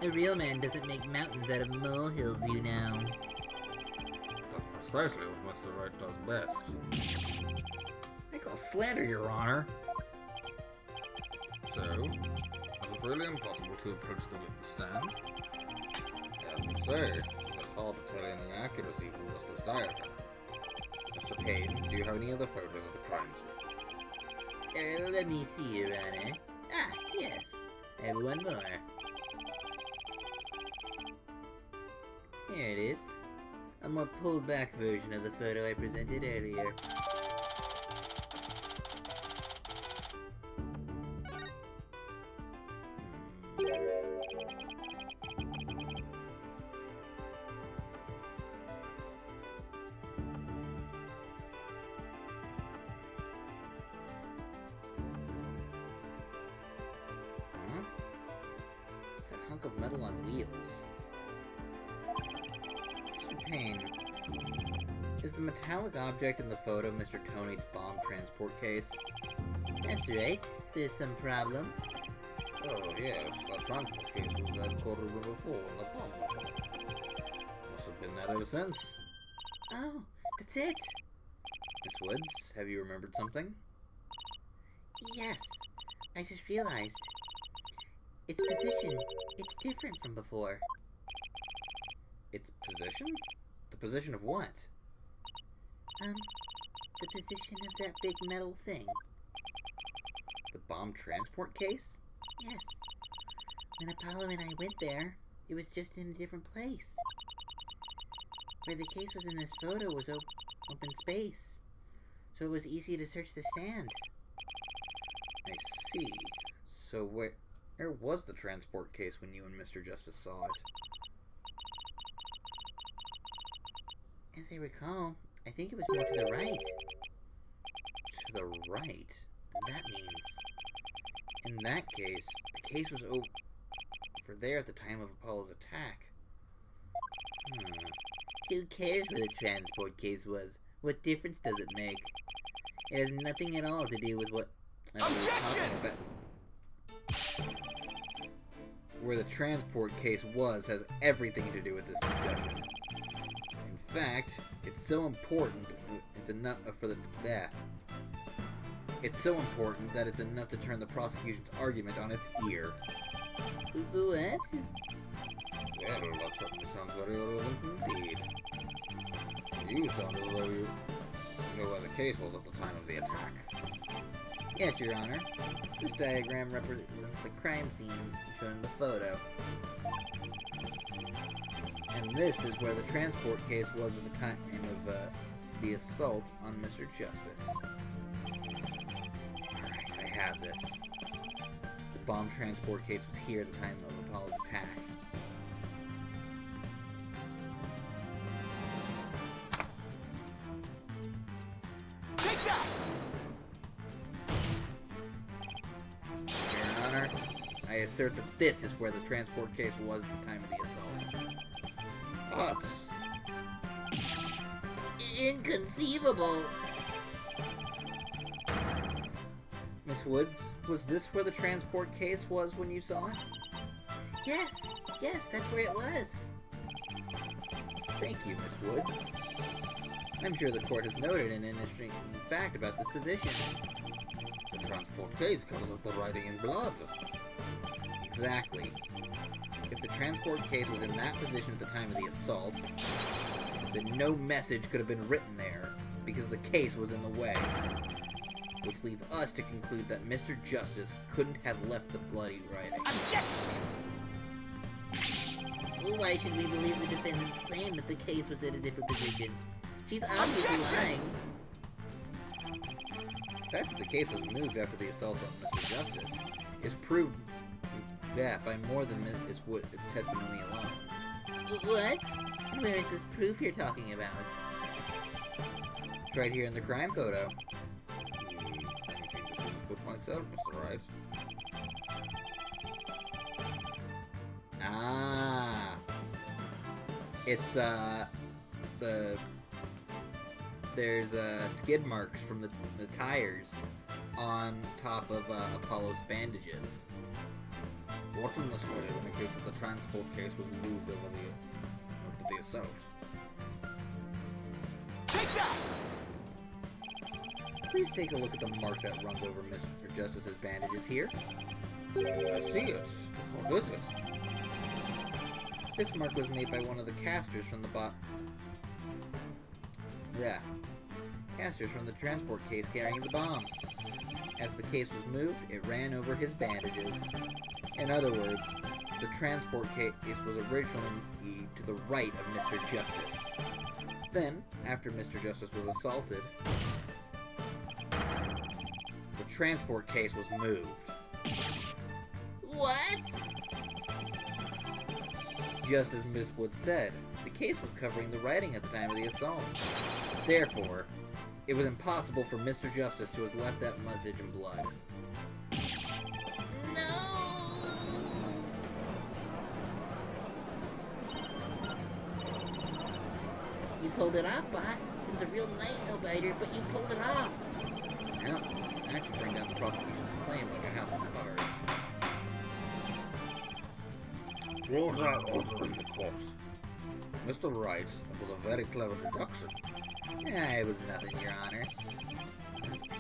A real man doesn't make mountains out of molehills, you know. That's precisely what Mr. Right does best. I call slander, Your Honor. So, is it really impossible to approach the witness stand? I have to say, it's a bit hard to tell any accuracy from just this diagram. Mr. Payne, do you have any other photos of the crime scene? Let me see, Your Honor. Ah, yes. I have one more. Here it is. A more pulled back version of the photo I presented earlier. Huh? It's that hunk of metal on wheels. Mr. Payne, is the metallic object in the photo Mr. Tonate's bomb transport case? That's right. There's some problem. Oh, yes, the transport case was that courtroom before when the bomb went off. Must have been that ever since. Oh, that's it. Miss Woods, have you remembered something? Yes. I just realized. Its position. It's different from before. Its position? The position of what? The position of that big metal thing. The bomb transport case? Yes. When Apollo and I went there, it was just in a different place. Where the case was in this photo was open space. So it was easy to search the stand. I see. So where was the transport case when you and Mr. Justice saw it? As I recall, I think it was more to the right. To the right? That means... in that case, the case was over there at the time of Apollo's attack. Who cares where the transport case was? What difference does it make? It has nothing at all to do with what... Objection! Where the transport case was has everything to do with this discussion. In fact, it's so important. It's enough for the It's so important that it's enough to turn the prosecution's argument on its ear. What? Well, that certainly sounds very relevant indeed. You sound as though you know where the case was at the time of the attack. Yes, Your Honor. This diagram represents the crime scene shown in the photo. And this is where the transport case was at the time of the assault on Mr. Justice. Alright, I have this. The bomb transport case was here at the time of Apollo's attack. Take that! Your Honor, I assert that this is where the transport case was at the time of the assault. That's... Inconceivable! Miss Woods, was this where the transport case was when you saw it? Yes, that's where it was. Thank you, Miss Woods. I'm sure the court has noted an interesting fact about this position. The transport case covers up the writing in blood. Exactly. If the transport case was in that position at the time of the assault, then no message could have been written there, because the case was in the way. Which leads us to conclude that Mr. Justice couldn't have left the bloody writing. Objection! Why should we believe the defendant's claim that the case was in a different position? She's obviously Objection! lying. The fact that the case was moved after the assault on Mr. Justice is proved that by more than Miss Wood's testimony alone. What? Where is this proof you're talking about? It's right here in the crime photo. I think this is with myself, Mr. Wright. Ah, it's there's skid marks from the tires on top of Apollo's bandages. Watching this photo indicates that the transport case was moved after the assault. Take that! Please take a look at the mark that runs over Mr. Justice's bandages here. I see it. What is it? This mark was made by one of the casters from the casters from the transport case carrying the bomb. As the case was moved, it ran over his bandages. In other words, the transport case was originally to the right of Mr. Justice. Then, after Mr. Justice was assaulted, the transport case was moved. What? Just as Miss Wood said, the case was covering the writing at the time of the assault. Therefore, it was impossible for Mr. Justice to have left that message in blood. You pulled it off, boss. It was a real night-no-biter, but you pulled it off. Now, that should bring down the prosecution's claim like a house of cards. Throw that over in the court. Mr. Wright, that was a very clever deduction. It was nothing, Your Honor.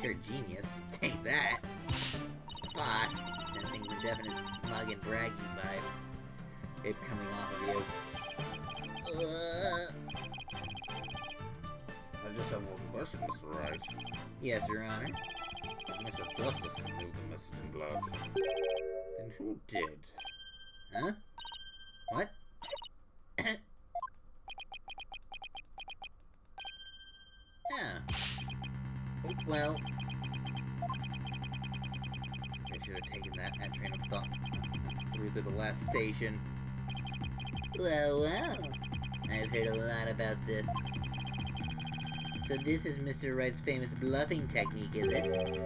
Pure genius. Take that. Boss, sensing the definite smug and braggy vibe. It coming off of you. I just have one question, Mr. Wright. Yes, Your Honor. If Mr. Justice removed the message in blood, then who did? Huh? What? Well, I should have taken that train of thought through to the last station. well. I've heard a lot about this. So this is Mr. Wright's famous bluffing technique, is it?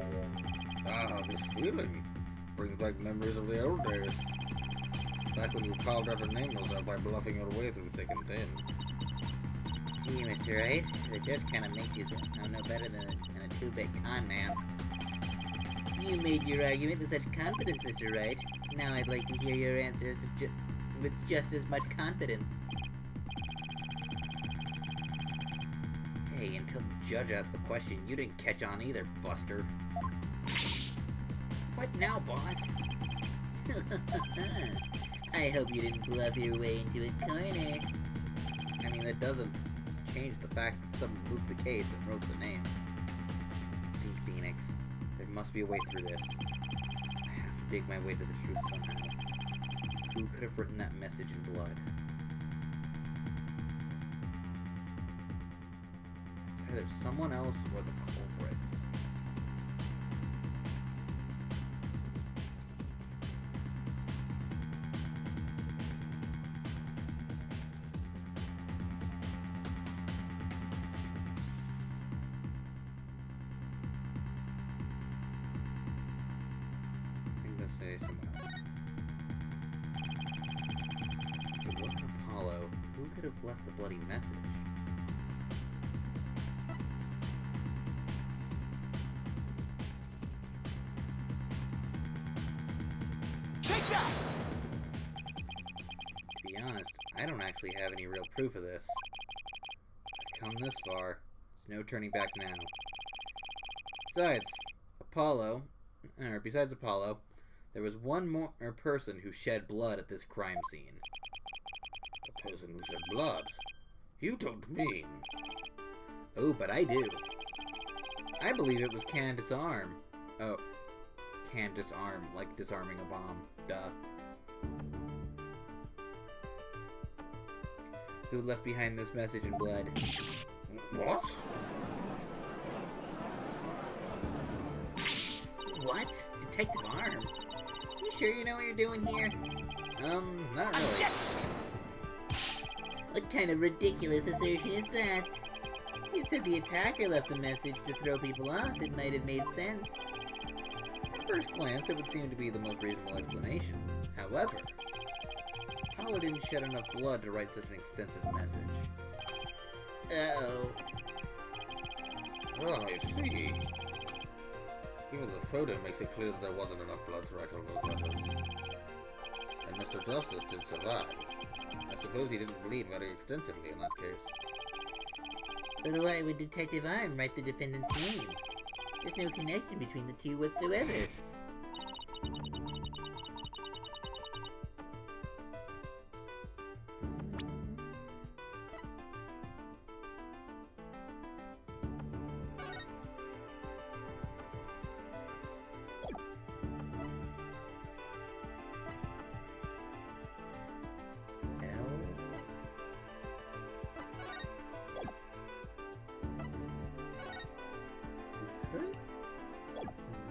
Ah, this feeling brings back memories of the old days. Back when you carved out a name yourself by bluffing your way through thick and thin. Gee, Mr. Wright, the judge kind of makes you sound no better than a two-bit con man. You made your argument with such confidence, Mr. Wright. Now I'd like to hear your answers with just as much confidence. Hey, until the judge asked the question, you didn't catch on either, Buster. What now, boss? I hope you didn't bluff your way into a corner. I mean, that doesn't change the fact that someone moved the case and wrote the name. Think, Phoenix. There must be a way through this. I have to dig my way to the truth somehow. Who could have written that message in blood? Either someone else or the culprit. I'm gonna say someone else. If it wasn't Apollo, who could have left the bloody message? Take that! To be honest, I don't actually have any real proof of this. I've come this far. There's no turning back now. Besides Apollo, there was one more person who shed blood at this crime scene. A person who shed blood? You don't mean... Oh, but I do. I believe it was Candace Arm. Oh, Candace Arm, like disarming a bomb. Duh. who left behind this message in blood. What? What? Detective Arm? You sure you know what you're doing here? Not really. Objection! What kind of ridiculous assertion is that? You said the attacker left a message to throw people off. It might have made sense. At first glance, it would seem to be the most reasonable explanation. However, Apollo didn't shed enough blood to write such an extensive message. Uh-oh. Oh, I see. Even the photo makes it clear that there wasn't enough blood to write all those letters. And Mr. Justice did survive. I suppose he didn't bleed very extensively in that case. But why would Detective Arm write the defendant's name? There's no connection between the two whatsoever.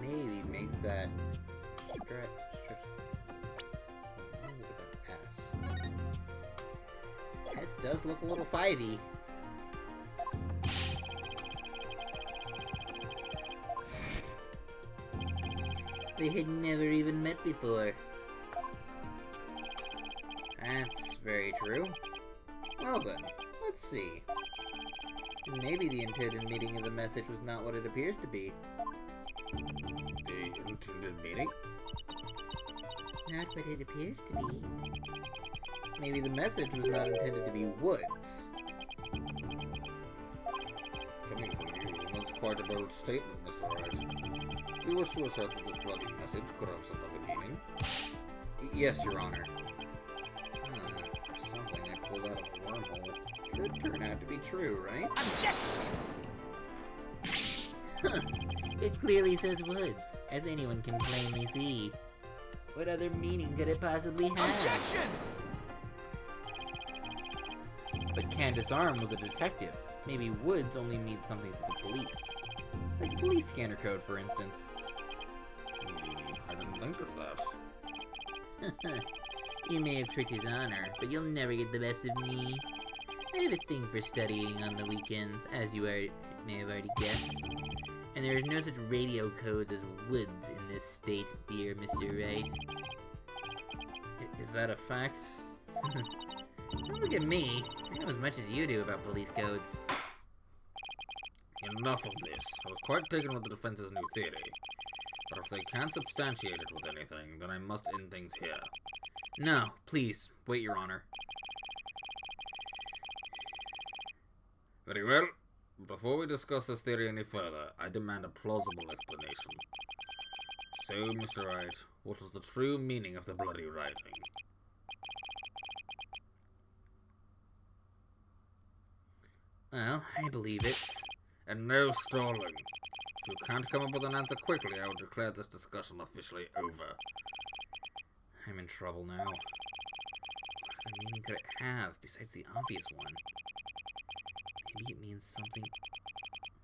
Maybe make that stretch. Look at that S. S does look a little 5-y. They had never even met before. That's very true. Well then, let's see. Maybe the intended meaning of the message was not what it appears to be. The intended meaning? Not what it appears to be. Maybe the message was not intended to be woods. Coming from you, that's quite a bold statement, Mr. Wright. Do you wish to assert that this bloody message could have some other meaning? Yes, Your Honor. For something I pulled out of a wormhole. Could turn out to be true, right? Objection! It clearly says woods, as anyone can plainly see. What other meaning could it possibly have? Objection! But Candace Arm was a detective. Maybe woods only means something to the police. Like a police scanner code, for instance. I didn't think of that. You may have tricked his honor, but you'll never get the best of me. I have a thing for studying on the weekends, as you may have already guessed. And there is no such radio codes as woods in this state, dear Mr. Wright. Is that a fact? Don't look at me. I know as much as you do about police codes. Enough of this. I was quite taken with the defense's new theory. But if they can't substantiate it with anything, then I must end things here. No, please, wait, Your Honor. Very well. Before we discuss this theory any further, I demand a plausible explanation. So, Mr. Wright, what is the true meaning of the bloody writing? Well, I believe it's... And no stalling. If you can't come up with an answer quickly, I will declare this discussion officially over. I'm in trouble now. What other meaning could it have, besides the obvious one? Maybe it means something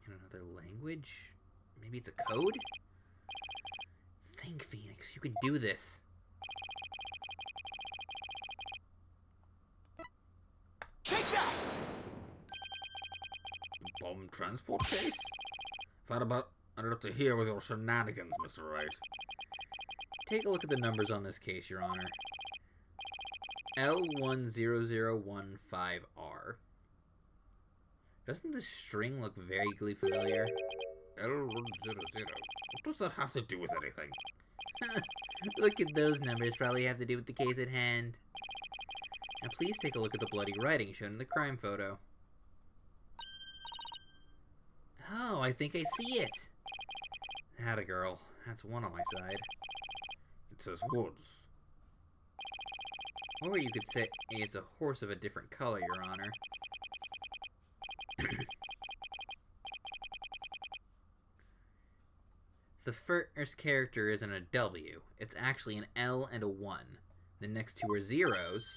in another language? Maybe it's a code? Think, Phoenix, you can do this. Take that! Bomb transport case? I'd up to here with your shenanigans, Mr. Wright. Take a look at the numbers on this case, Your Honor. L10015R. Doesn't this string look vaguely familiar? L100. What does that have to do with anything? Look at those numbers, probably have to do with the case at hand. Now please take a look at the bloody writing shown in the crime photo. Oh, I think I see it! Atta girl, that's one on my side. It says woods. Or you could say it's a horse of a different color, Your Honor. The first character isn't a W. It's actually an L and a 1. The next two are zeros.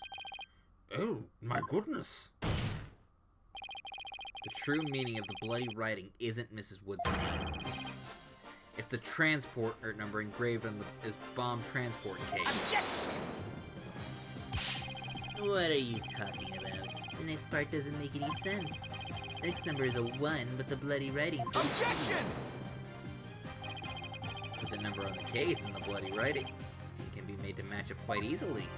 Oh, my goodness. The true meaning of the bloody writing isn't Mrs. Wood's name. It's the transport number engraved on his bomb transport case. Objection! What are you talking about? The next part doesn't make any sense. Next number is a 1, but the bloody writing says Objection! Put the number on the case and the bloody writing. It can be made to match up quite easily.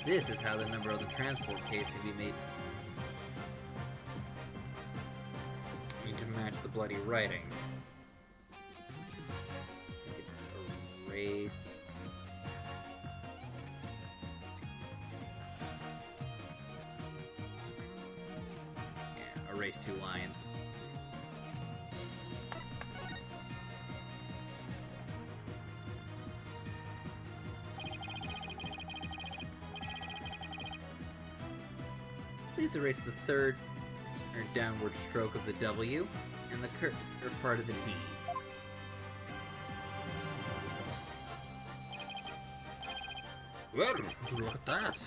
This is how the number of the transport case can be made to match the bloody writing. It's erase. Yeah, erase 2 lines. Please erase the third or downward stroke of the W and the curved part of the D. Well, look at that.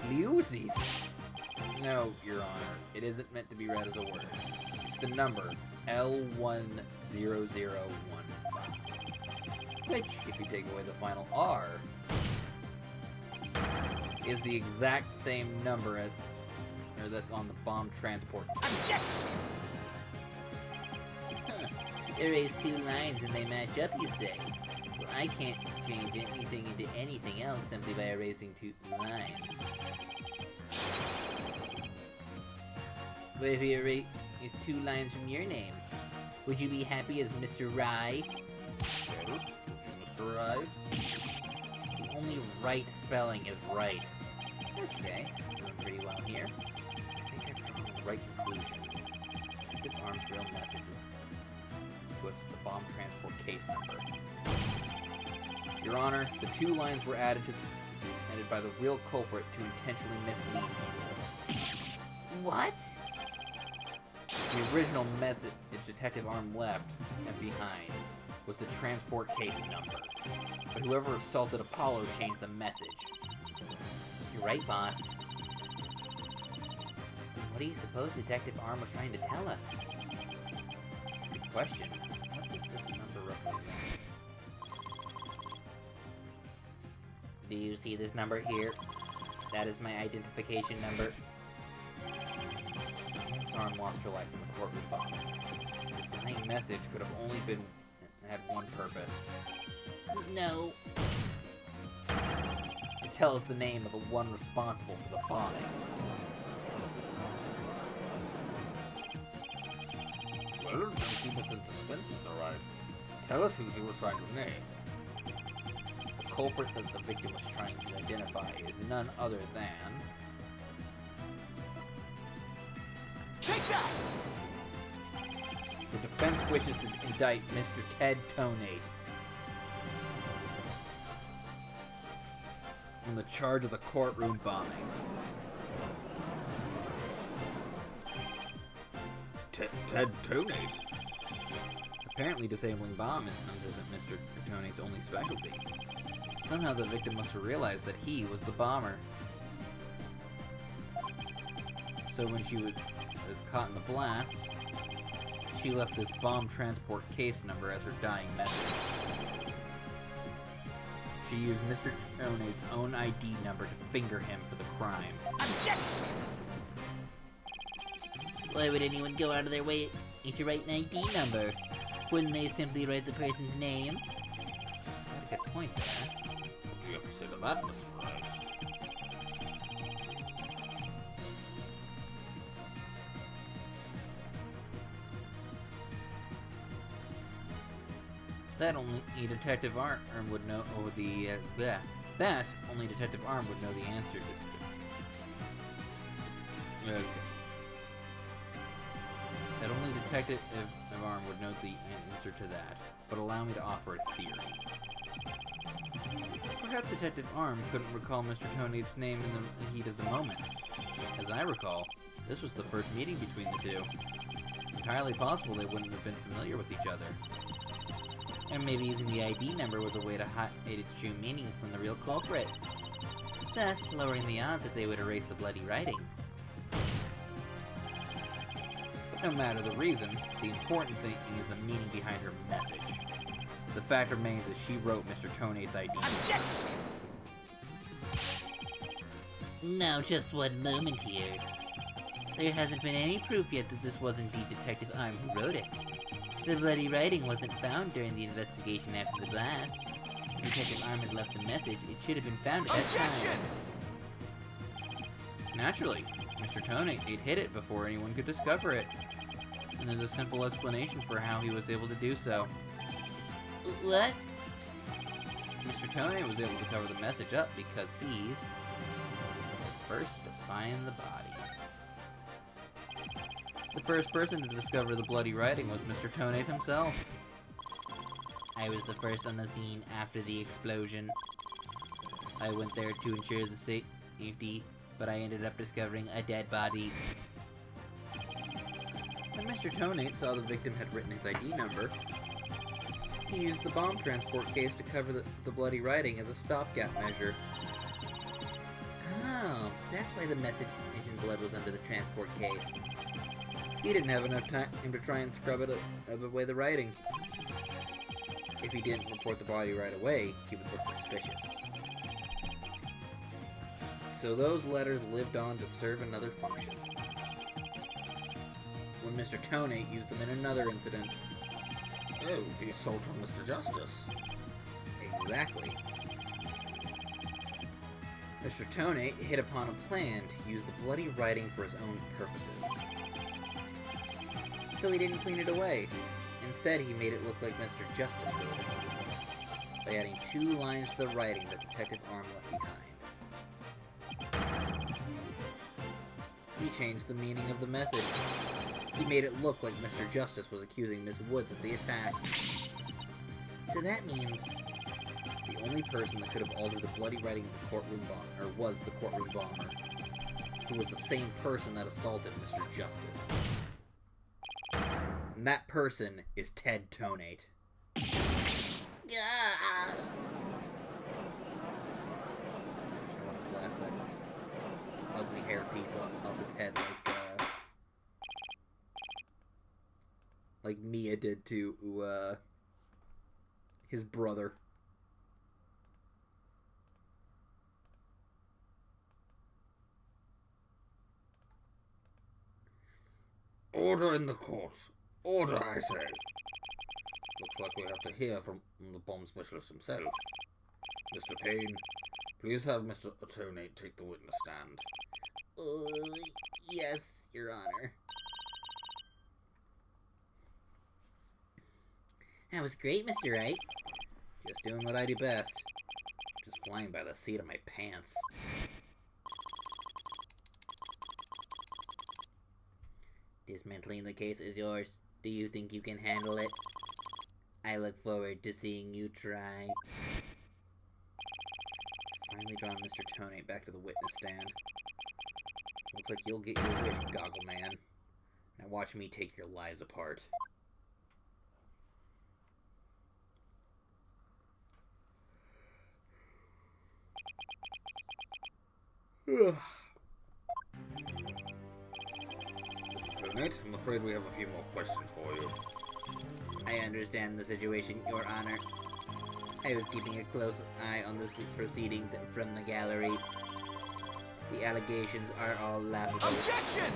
Leuses? No, Your Honor. It isn't meant to be read as a word. It's the number L10015. Which, if you take away the final R, is the exact same number that's on the bomb transport. Objection! erase 2 lines and they match up, you say? Well, I can't change anything into anything else simply by erasing 2 lines. What if you erase 2 lines from your name? Would you be happy as Mr. Rye? Well, Mr. Rye? The only right spelling is right. Okay, doing pretty well here. I think I've drawn the right conclusion. Detective Arm's real message was the bomb transport case number. Your Honor, the 2 lines were added by the real culprit to intentionally mislead people. What? The original message Detective Arm left and behind was the transport case number. But whoever assaulted Apollo changed the message. You're right, boss. What do you suppose Detective Arm was trying to tell us? Good question. What does this number represent? Do you see this number here? That is my identification number. Miss Arm lost her life in the courtroom bomb. The dying message could have only had one purpose. No. To tell us the name of the one responsible for the bombing. Well, don't keep us in suspense, Mr. Wright. Tell us who she was trying to name. The culprit that the victim was trying to identify is none other than... Take that! The defense wishes to indict Mr. Ted Tonate on the charge of the courtroom bombing. Ted Tonate? Apparently disabling bombs isn't Mr. Tonate's only specialty. Somehow the victim must have realized that he was the bomber. So when she was caught in the blast, she left this bomb transport case number as her dying message. She used Mr. Tonate's own ID number to finger him for the crime. Objection! Why would anyone go out of their way to write an ID number? Wouldn't they simply write the person's name? Got a good point there. You have to say to that, Mr. Wright. That only Detective Arm would know. Oh, that only Detective Arm would know the answer to. Okay. That only Detective Arm would know the answer to that. But allow me to offer a theory. Perhaps Detective Arm couldn't recall Mr. Tonate's name in the heat of the moment. As I recall, this was the first meeting between the two. It's entirely possible they wouldn't have been familiar with each other. Or maybe using the ID number was a way to hide its true meaning from the real culprit, thus lowering the odds that they would erase the bloody writing. But no matter the reason, the important thing is the meaning behind her message. The fact remains that she wrote Mr. Tonate's ID. Objection! Now, just one moment here. There hasn't been any proof yet that this was indeed Detective Arm who wrote it. The bloody writing wasn't found during the investigation after the blast. If Detective Arm had left the message, it should have been found at that Objection! time. Naturally, Mr. Tonate hid it before anyone could discover it. And there's a simple explanation for how he was able to do so. What? Mr. Tonate was able to cover the message up because he's the first to find the body. The first person to discover the bloody writing was Mr. Tonate himself. I was the first on the scene after the explosion. I went there to ensure the safety, but I ended up discovering a dead body. When Mr. Tonate saw the victim had written his ID number, he used the bomb transport case to cover the bloody writing as a stopgap measure. Oh, so that's why the message in blood was under the transport case. He didn't have enough time to try and scrub away the writing. If he didn't report the body right away, he would look suspicious. So those letters lived on to serve another function. When Mr. Tonate used them in another incident. Oh, the assault on Mr. Justice. Exactly. Mr. Tonate hit upon a plan to use the bloody writing for his own purposes. So he didn't clean it away. Instead, he made it look like Mr. Justice wrote it, by adding 2 lines to the writing that Detective Arm left behind. He changed the meaning of the message. He made it look like Mr. Justice was accusing Miss Woods of the attack. So that means... The only person that could have altered the bloody writing of the courtroom bomber, or was the courtroom bomber, who was the same person that assaulted Mr. Justice. And that person is Ted Tonate. Yeah. I want to blast that ugly hairpiece off his head like Mia did to his brother. Order in the court. Order, I say. Looks like we have to hear from the bomb specialist himself. Mr. Payne, please have Mr. Tonate take the witness stand. Yes, Your Honor. That was great, Mr. Wright. Just doing what I do best. Just flying by the seat of my pants. Dismantling the case is yours. Do you think you can handle it? I look forward to seeing you try. Finally drawn Mr. Tonate back to the witness stand. Looks like you'll get your wish, Goggle Man. Now watch me take your lies apart. Mr. Tonate, I'm afraid we have a few more questions for you. I understand the situation, Your Honor. I was keeping a close eye on the proceedings from the gallery. The allegations are all laughable. Objection!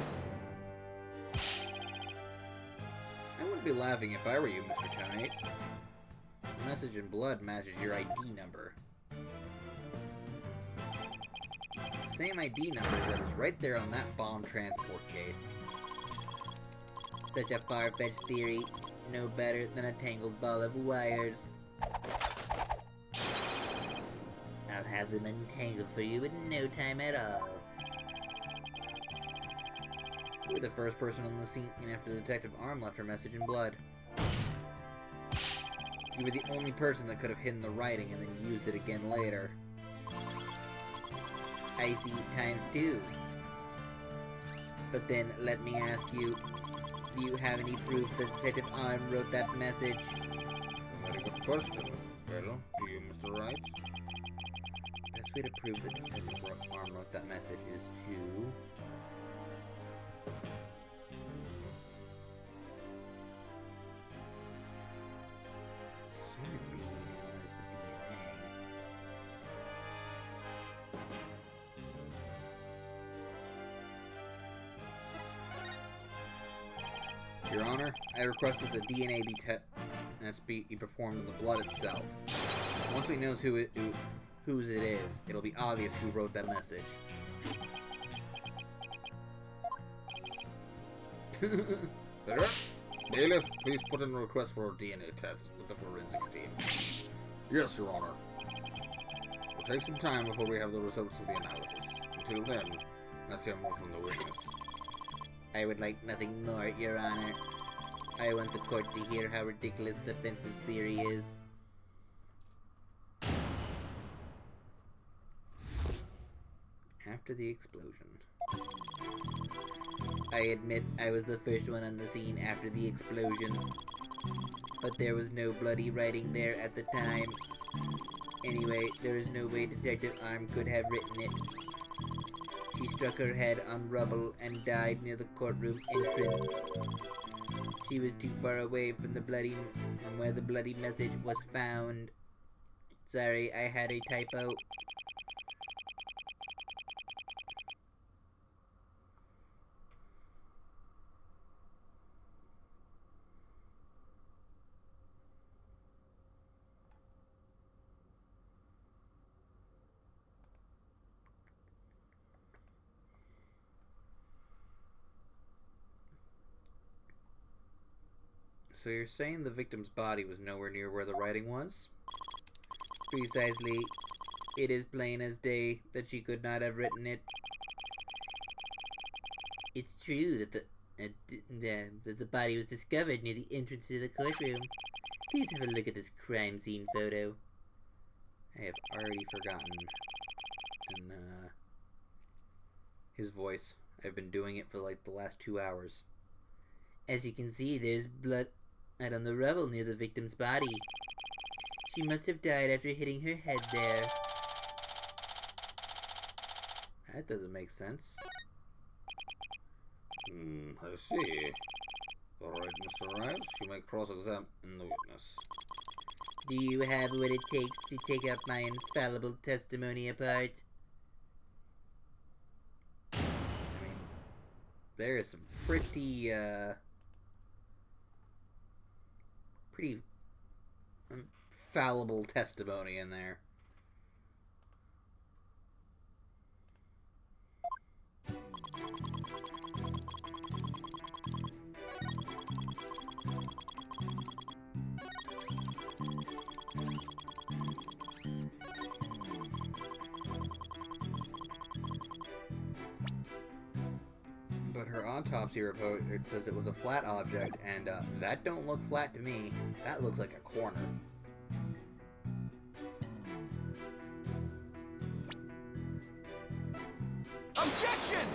I wouldn't be laughing if I were you, Mr. Tonate. The message in blood matches your ID number. Same ID number that is right there on that bomb transport case. Such a far-fetched theory, no better than a tangled ball of wires. I'll have them untangled for you in no time at all. You were the first person on the scene after Detective Arm left her message in blood. You were the only person that could have hidden the writing and then used it again later. I see times 2. But then, let me ask you, do you have any proof that Detective Arm wrote that message? Very good question. Well, do you, Mr. Wright? Best way to prove that Detective Arm wrote that message is to... Your Honor, I request that the DNA be performed on the blood itself. Once we know whose it is, it'll be obvious who wrote that message. Bailiff, please put in a request for a DNA test with the forensics team. Yes, Your Honor. It'll take some time before we have the results of the analysis. Until then, let's hear more from the witness. I would like nothing more, Your Honor. I want the court to hear how ridiculous the defense's theory is. After the explosion. I admit I was the first one on the scene after the explosion. But there was no bloody writing there at the time. Anyway, there is no way Detective Arm could have written it. She struck her head on rubble and died near the courtroom entrance. She was too far away from where the bloody message was found. Sorry, I had a typo. So you're saying the victim's body was nowhere near where the writing was? Precisely. It is plain as day that she could not have written it. It's true that the body was discovered near the entrance to the courtroom. Please have a look at this crime scene photo. I have already forgotten his voice. I've been doing it for like the last 2 hours. As you can see, there's blood out on the rubble near the victim's body. She must have died after hitting her head there. That doesn't make sense. I see. Alright, Mr. Wright, you may cross-examine the witness. Do you have what it takes to take up my infallible testimony apart? I mean, there is some pretty fallible testimony in there. But her autopsy report, it says it was a flat object, and that don't look flat to me. That looks like a corner. Objection!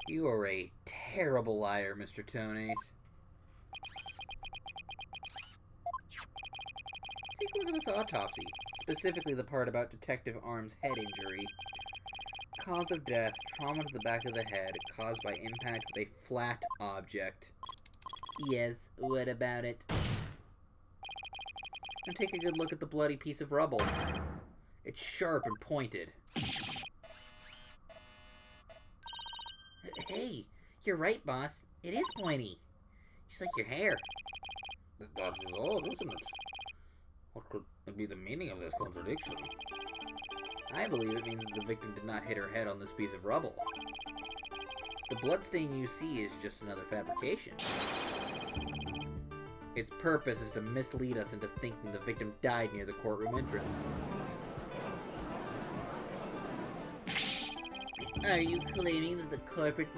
You are a terrible liar, Mr. Tones. Take a look at this autopsy, specifically the part about Detective Arm's head injury. Cause of death, trauma to the back of the head, caused by impact with a flat object. Yes, what about it? Now take a good look at the bloody piece of rubble. It's sharp and pointed. Hey, you're right, boss. It is pointy. Just like your hair. That is odd, isn't it? What could be the meaning of this contradiction? I believe it means that the victim did not hit her head on this piece of rubble. The bloodstain you see is just another fabrication. Its purpose is to mislead us into thinking the victim died near the courtroom entrance. Are you claiming that the culprit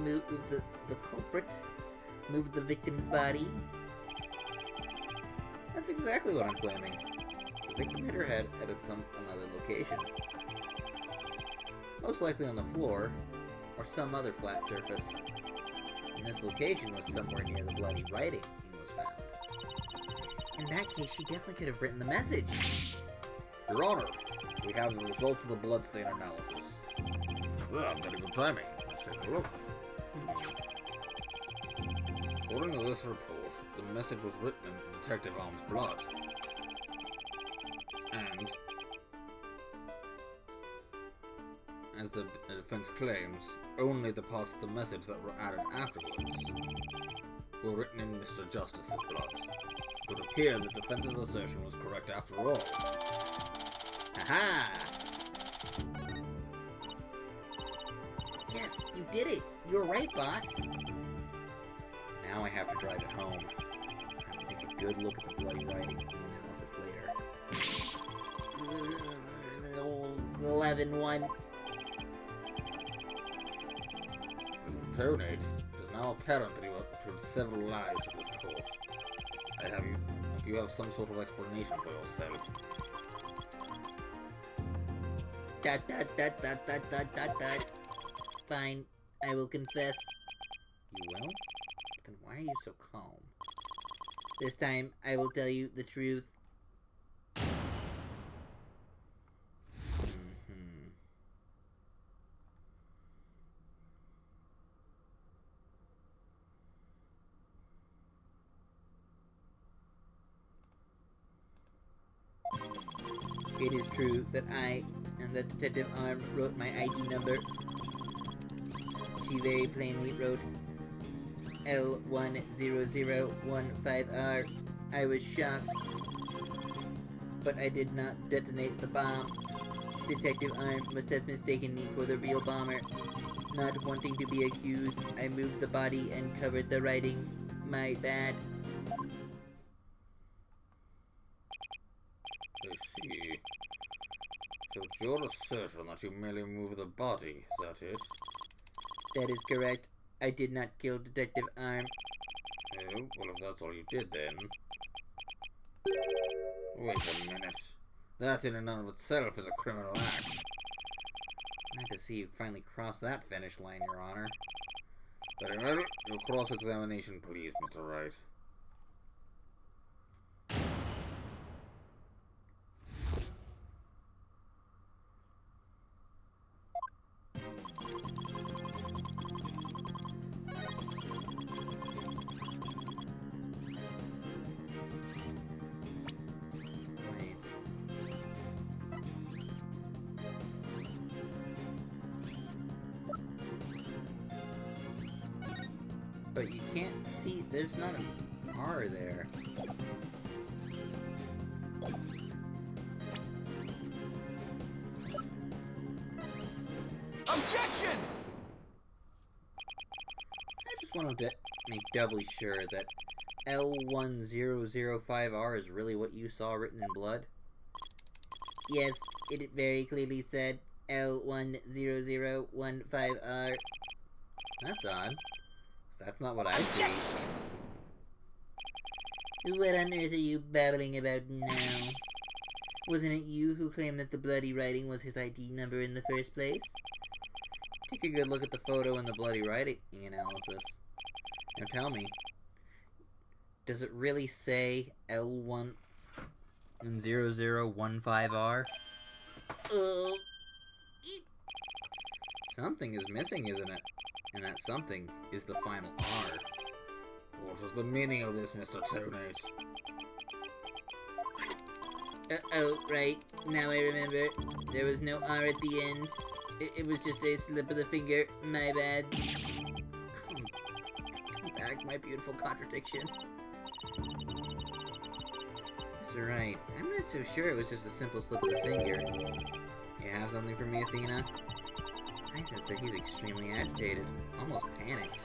moved the victim's body? That's exactly what I'm claiming. The victim hit her head at some another location. Most likely on the floor, or some other flat surface. And this location was somewhere near the bloody writing was found. In that case, she definitely could have written the message. Your Honor, we have the results of the bloodstain analysis. Well, very good timing. Let's take a look. According to this report, the message was written in Detective Arm's blood. And, as the defense claims, only the parts of the message that were added afterwards were written in Mr. Justice's blood. It would appear the defense's assertion was correct after all. Aha! Yes, you did it! You're right, boss! Now I have to drive it home. I have to take a good look at the bloody writing and analysis later. 11-1. Mr. Tonate, it is now apparent that you have told several lies to this court. Hope you have some sort of explanation for yourself. Dot. Fine, I will confess. You will? Then why are you so calm? This time, I will tell you the truth. It is true that I and the Detective Arm wrote my ID number. She very plainly wrote L10015R. I was shocked, but I did not detonate the bomb. Detective Arm must have mistaken me for the real bomber. Not wanting to be accused, I moved the body and covered the writing. My bad. I see. So it's your assertion that you merely moved the body, is that it? That is correct. I did not kill Detective Arm. Oh, well, if that's all you did then. Wait a minute. That in and of itself is a criminal act. Glad to see you finally crossed that finish line, Your Honor. Very well. Your cross-examination, please, Mr. Wright. Wait. But you can't see, there's not an R there. Objection! I just want to make doubly sure that L1005R is really what you saw written in blood. Yes, it very clearly said L10015R. That's odd. 'Cause that's not what I see. What on earth are you babbling about now? Wasn't it you who claimed that the bloody writing was his ID number in the first place? Take a good look at the photo and the bloody writing analysis. Now tell me, does it really say L1015R? Something is missing, isn't it? And that something is the final R. What is the meaning of this, Mr. Tonate? Oh, right. Now I remember. There was no R at the end. It was just a slip of the finger. My bad. Come back, my beautiful contradiction. Mr. Wright, I'm not so sure it was just a simple slip of the finger. You have something for me, Athena? I sense that he's extremely agitated, almost panicked.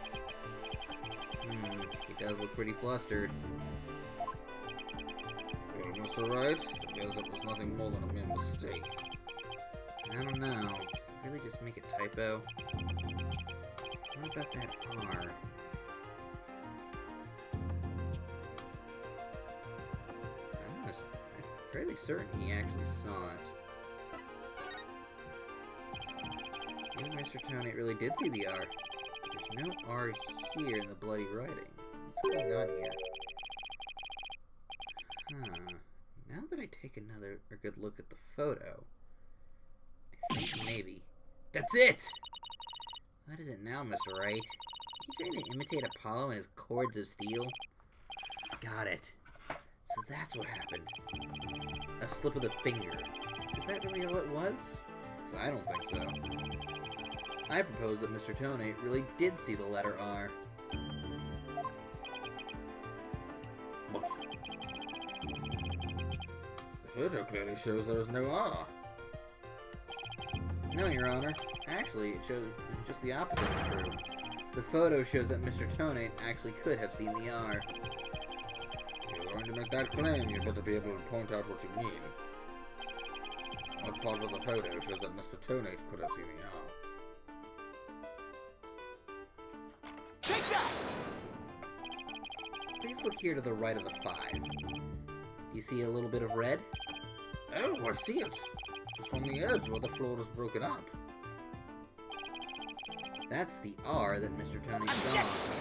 He does look pretty flustered. Well, Mr. Wright, it appears it was nothing more than a mere mistake. I don't know. Did he really just make a typo? What about that R? I'm fairly certain he actually saw it. Maybe Mr. Tonate really did see the R. There's no R here in the bloody writing. What's going on here? Now that I take a good look at the photo, I think maybe... That's it! What is it now, Mr. Wright? You trying to imitate Apollo and his cords of steel? Got it. So that's what happened. A slip of the finger. Is that really all it was? Because I don't think so. I propose that Mr. Tonate really did see the letter R. The photo clearly shows there is no R. No, Your Honor. Actually, it shows just the opposite is true. The photo shows that Mr. Tonate actually could have seen the R. If you're going to make that claim, you'd better be able to point out what you mean. What part of the photo shows that Mr. Tonate could have seen the R? Take that! Please look here to the right of the 5. You see a little bit of red? Oh, I see it. Just on the edge where the floor is broken up. That's the R that Mr. Tonate saw. Objection!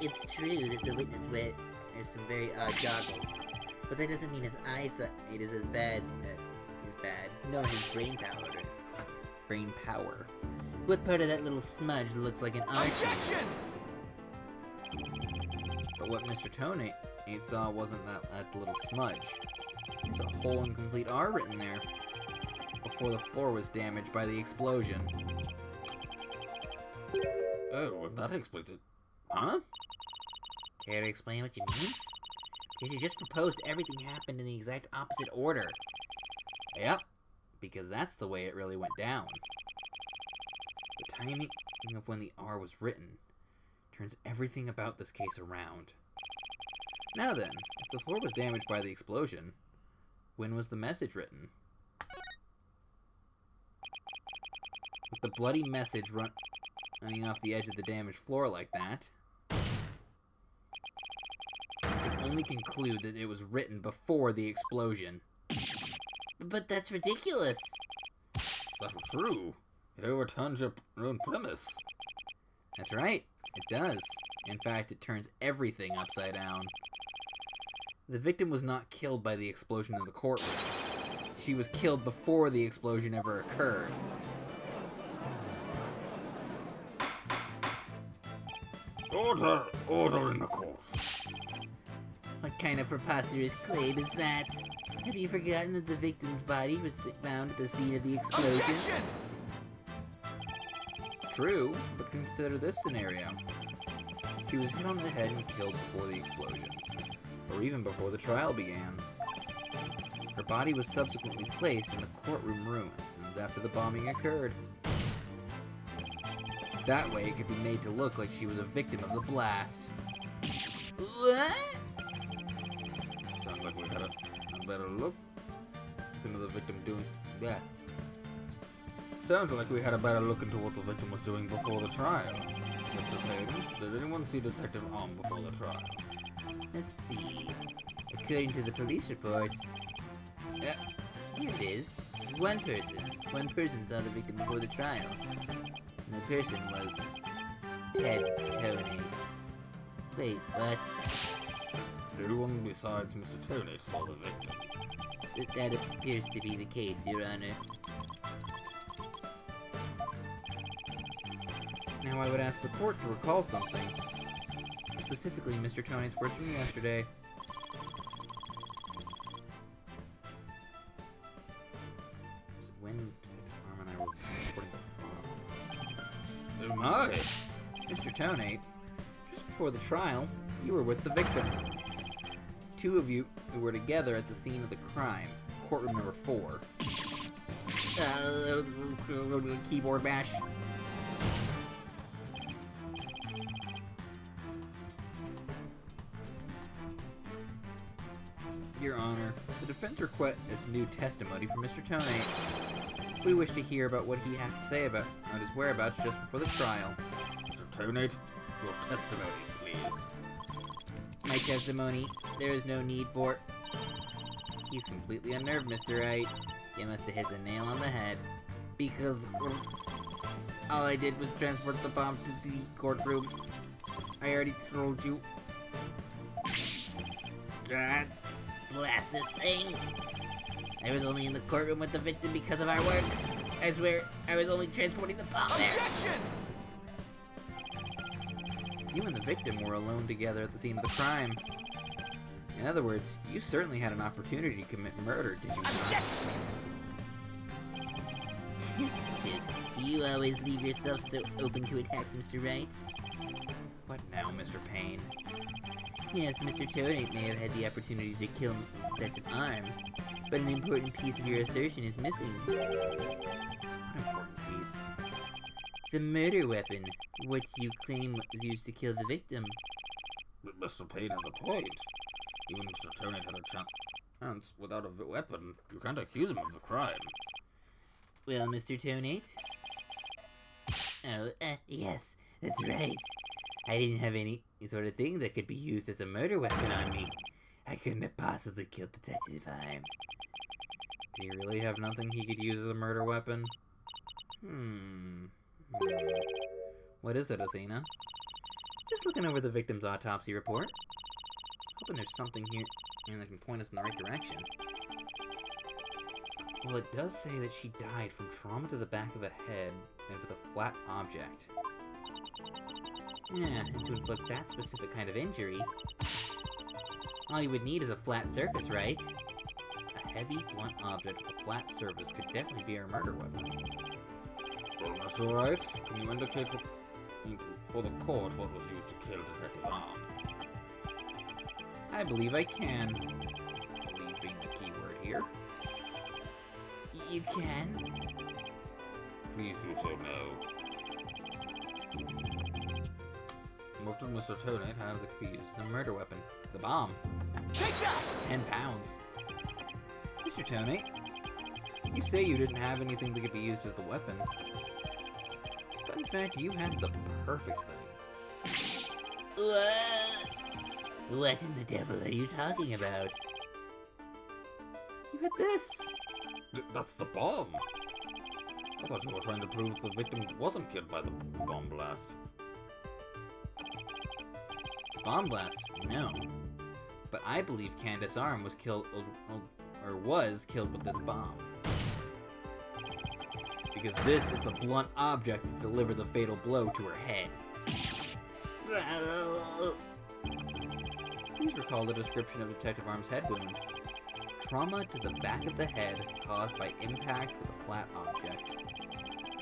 It's true that the witness wears some very odd goggles, but that doesn't mean his eyesight is as bad. No, his brain power. Brain power. What part of that little smudge looks like an R? Objection! But what Mr. Tonate saw wasn't that little smudge. There's a whole incomplete R written there before the floor was damaged by the explosion. Oh, well, that explains it. Huh? Care to explain what you mean? Because you just proposed everything happened in the exact opposite order. Yep. Because that's the way it really went down. The timing of when the R was written turns everything about this case around. Now then, if the floor was damaged by the explosion, when was the message written? With the bloody message running off the edge of the damaged floor like that, you can only conclude that it was written before the explosion. But that's ridiculous. That was true. It overturns your own premise. That's right, it does. In fact, it turns everything upside down. The victim was not killed by the explosion in the courtroom. She was killed before the explosion ever occurred. Order! Order in the court. What kind of preposterous claim is that? Have you forgotten that the victim's body was found at the scene of the explosion? Objection! True, but consider this scenario. She was hit on the head and killed before the explosion, or even before the trial began. Her body was subsequently placed in the courtroom ruins after the bombing occurred. That way it could be made to look like she was a victim of the blast. What? Sounds like we had a better look into the victim doing that. Sounds like we had a better look into what the victim was doing before the trial. Mr. Payton, did anyone see Detective Om before the trial? Let's see. According to the police reports, here it is. One person saw the victim before the trial. And the person was Ted Tonate. Wait, what? No one besides Mr. Tonate saw the victim. That appears to be the case, Your Honor. Now I would ask the court to recall something. Specifically, Mr. Tonate's words from yesterday. When Detective Arm and I were reporting the bomb. Oh my! Mr. Tonate, just before the trial, you were with the victim. Two of you who were together at the scene of the crime, courtroom number 4. Keyboard bash. Your Honor, the defense requests new testimony from Mr. Tonate. We wish to hear about what he has to say about his whereabouts just before the trial. Mr. Tonate, your testimony, please. My testimony, there is no need for... He's completely unnerved, Mr. Wright. You must have hit the nail on the head. Because all I did was transport the bomb to the courtroom. I already told you. God, blast this thing. I was only in the courtroom with the victim because of our work. I swear, I was only transporting the bomb there. Objection! You and the victim were alone together at the scene of the crime. In other words, you certainly had an opportunity to commit murder, did you not? Objection! Yes, it is. Do you always leave yourself so open to attacks, Mr. Wright? What now, Mr. Payne? Yes, Mr. Toadate may have had the opportunity to kill Detective Arm, but an important piece of your assertion is missing. What important piece? The murder weapon, what you claim was used to kill the victim. But Mr. Payne has a point. Even Mr. Tonate had a chance without a weapon. You can't accuse him of the crime. Well, Mr. Tonate? Oh, yes, that's right. I didn't have any sort of thing that could be used as a murder weapon on me. I couldn't have possibly killed Detective Arm. Do you really have nothing he could use as a murder weapon? What is it, Athena? Just looking over the victim's autopsy report. Hoping there's something here that can point us in the right direction. Well, it does say that she died from trauma to the back of the head and with a flat object. Yeah, and to inflict that specific kind of injury, all you would need is a flat surface, right? A heavy, blunt object with a flat surface could definitely be our murder weapon. Well, Mr. Wright, can you indicate for the court what was used to kill Detective Arm? I believe I can. Believe being the key word here. You can? Please do so now. What did Mr. Tonate have that could be used as a murder weapon? The bomb. Take that! 10 pounds. Mr. Tonate, you say you didn't have anything that could be used as the weapon. But in fact, you had the perfect thing. What? What in the devil are you talking about? You had this. That's the bomb! I thought you were trying to prove the victim wasn't killed by the bomb blast. Bomb blast? No. But I believe Candace Arm was killed, or was killed with this bomb. Because this is the blunt object that delivered the fatal blow to her head. Please recall the description of Detective Arm's head wound. Trauma to the back of the head caused by impact with a flat object.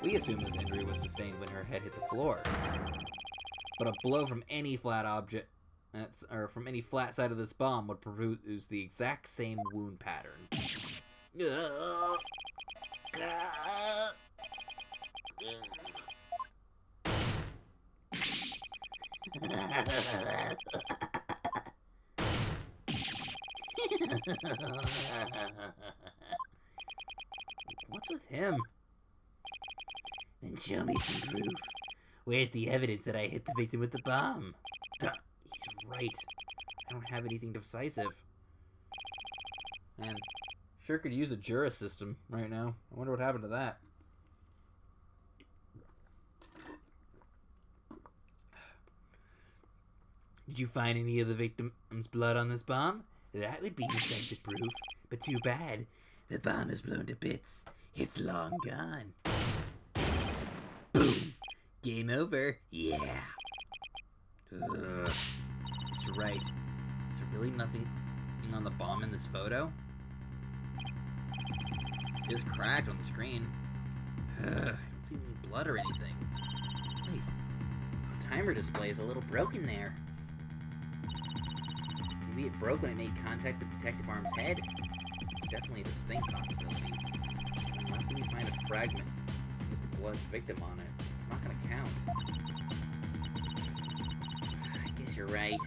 We assume this injury was sustained when her head hit the floor. But a blow from any flat object, or from any flat side of this bomb would produce the exact same wound pattern. What's with him? Then show me some proof. Where's the evidence that I hit the victim with the bomb? He's right. I don't have anything decisive. Man, sure could use a Jura system right now. I wonder what happened to that. Did you find any of the victim's blood on this bomb? That would be decisive proof. But too bad. The bomb is blown to bits. It's long gone. Boom! Game over. Yeah. Mr. Wright, is there really nothing on the bomb in this photo? It is cracked on the screen. I don't see any blood or anything. Wait, the timer display is a little broken there. Maybe it broke when it made contact with Detective Arm's head. It's definitely a distinct possibility. Unless we find a fragment with the blood victim on it, it's not gonna count. I guess you're right.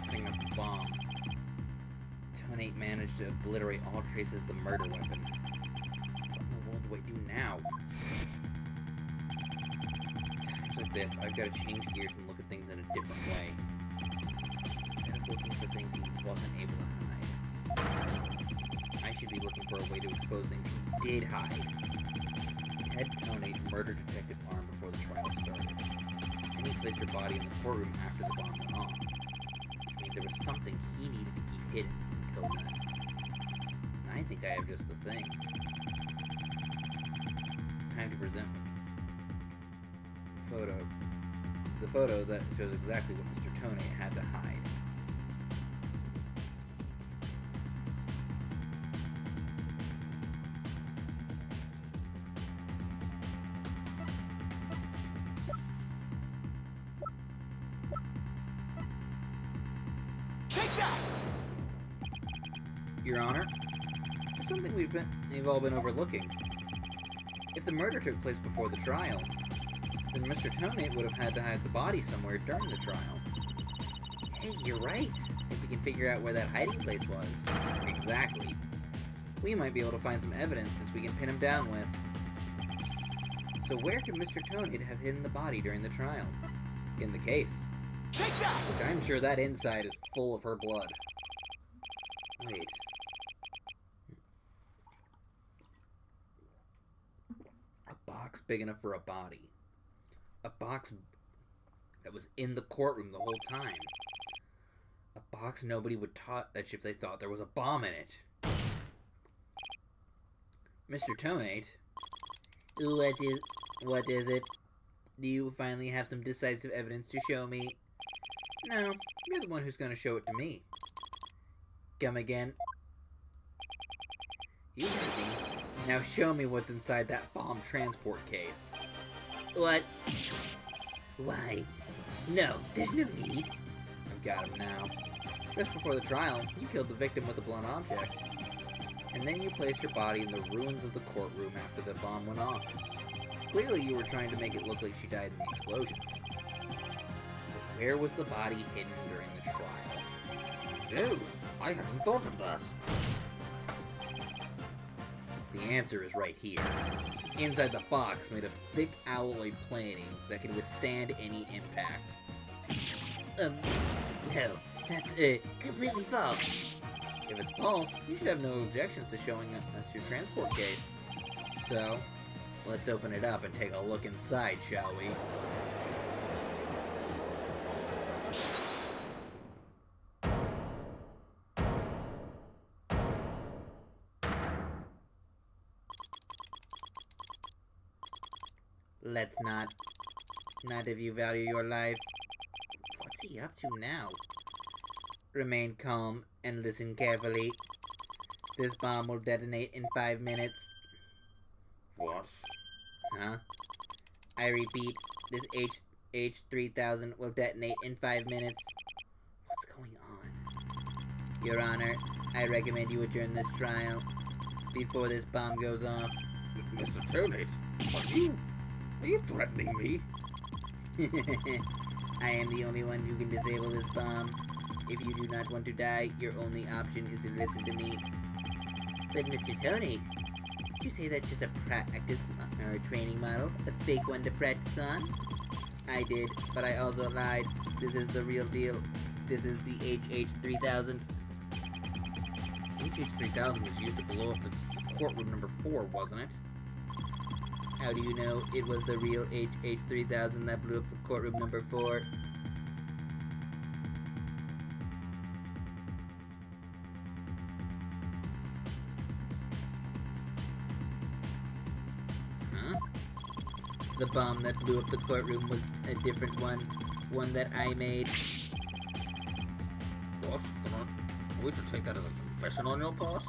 Setting up the bomb. Tonate managed to obliterate all traces of the murder weapon. What in the world do I do now? Times like this, I've got to change gears and look at things in a different way. Instead of looking for things he wasn't able to hide, I should be looking for a way to expose things he did hide. Ted Tonate murdered Detective Arm before the trial started. And he placed her body in the courtroom after the bomb went off. there was something he needed to keep hidden until then. And I think I have just the thing. Time to present the photo. The photo that shows exactly what Mr. Tony had to hide. Take that! Your Honor, there's something we've all been overlooking. If the murder took place before the trial, then Mr. Tonate would have had to hide the body somewhere during the trial. Hey, you're right. If we can figure out where that hiding place was. Exactly. We might be able to find some evidence which we can pin him down with. So where could Mr. Tonate have hidden the body during the trial? In the case. Take that! Which I'm sure that inside is full of her blood. Wait. A box big enough for a body. A box that was in the courtroom the whole time. A box nobody would touch if they thought there was a bomb in it. Mr. Tonate? What is it? Do you finally have some decisive evidence to show me? No, you're the one who's gonna show it to me. Come again? You heard me. Now show me what's inside that bomb transport case. What? Why? No, there's no need. I've got him now. Just before the trial, you killed the victim with a blunt object. And then you placed her body in the ruins of the courtroom after the bomb went off. Clearly you were trying to make it look like she died in the explosion. But where was the body hidden during the trial? No, I hadn't thought of that. The answer is right here. Inside the box made of thick alloy plating that can withstand any impact. No, that's completely false. If it's false, you should have no objections to showing us your transport case. So, let's open it up and take a look inside, shall we? Let's not. Not if you value your life. What's he up to now? Remain calm and listen carefully. This bomb will detonate in 5 minutes. What? Huh? I repeat, this H3000 will detonate in 5 minutes. What's going on? Your Honor, I recommend you adjourn this trial before this bomb goes off. Mr. Tonate, are you threatening me? I am the only one who can disable this bomb. If you do not want to die, your only option is to listen to me. But Mr. Tonate, did you say that's just a practice or a training model? A fake one to practice on? I did, but I also lied. This is the real deal. This is the HH3000. HH3000 was used to blow up the courtroom number 4, wasn't it? How do you know it was the real HH3000 that blew up the courtroom number 4? Huh? The bomb that blew up the courtroom was a different one. One that I made. What? Are we to take that as a confession on your part?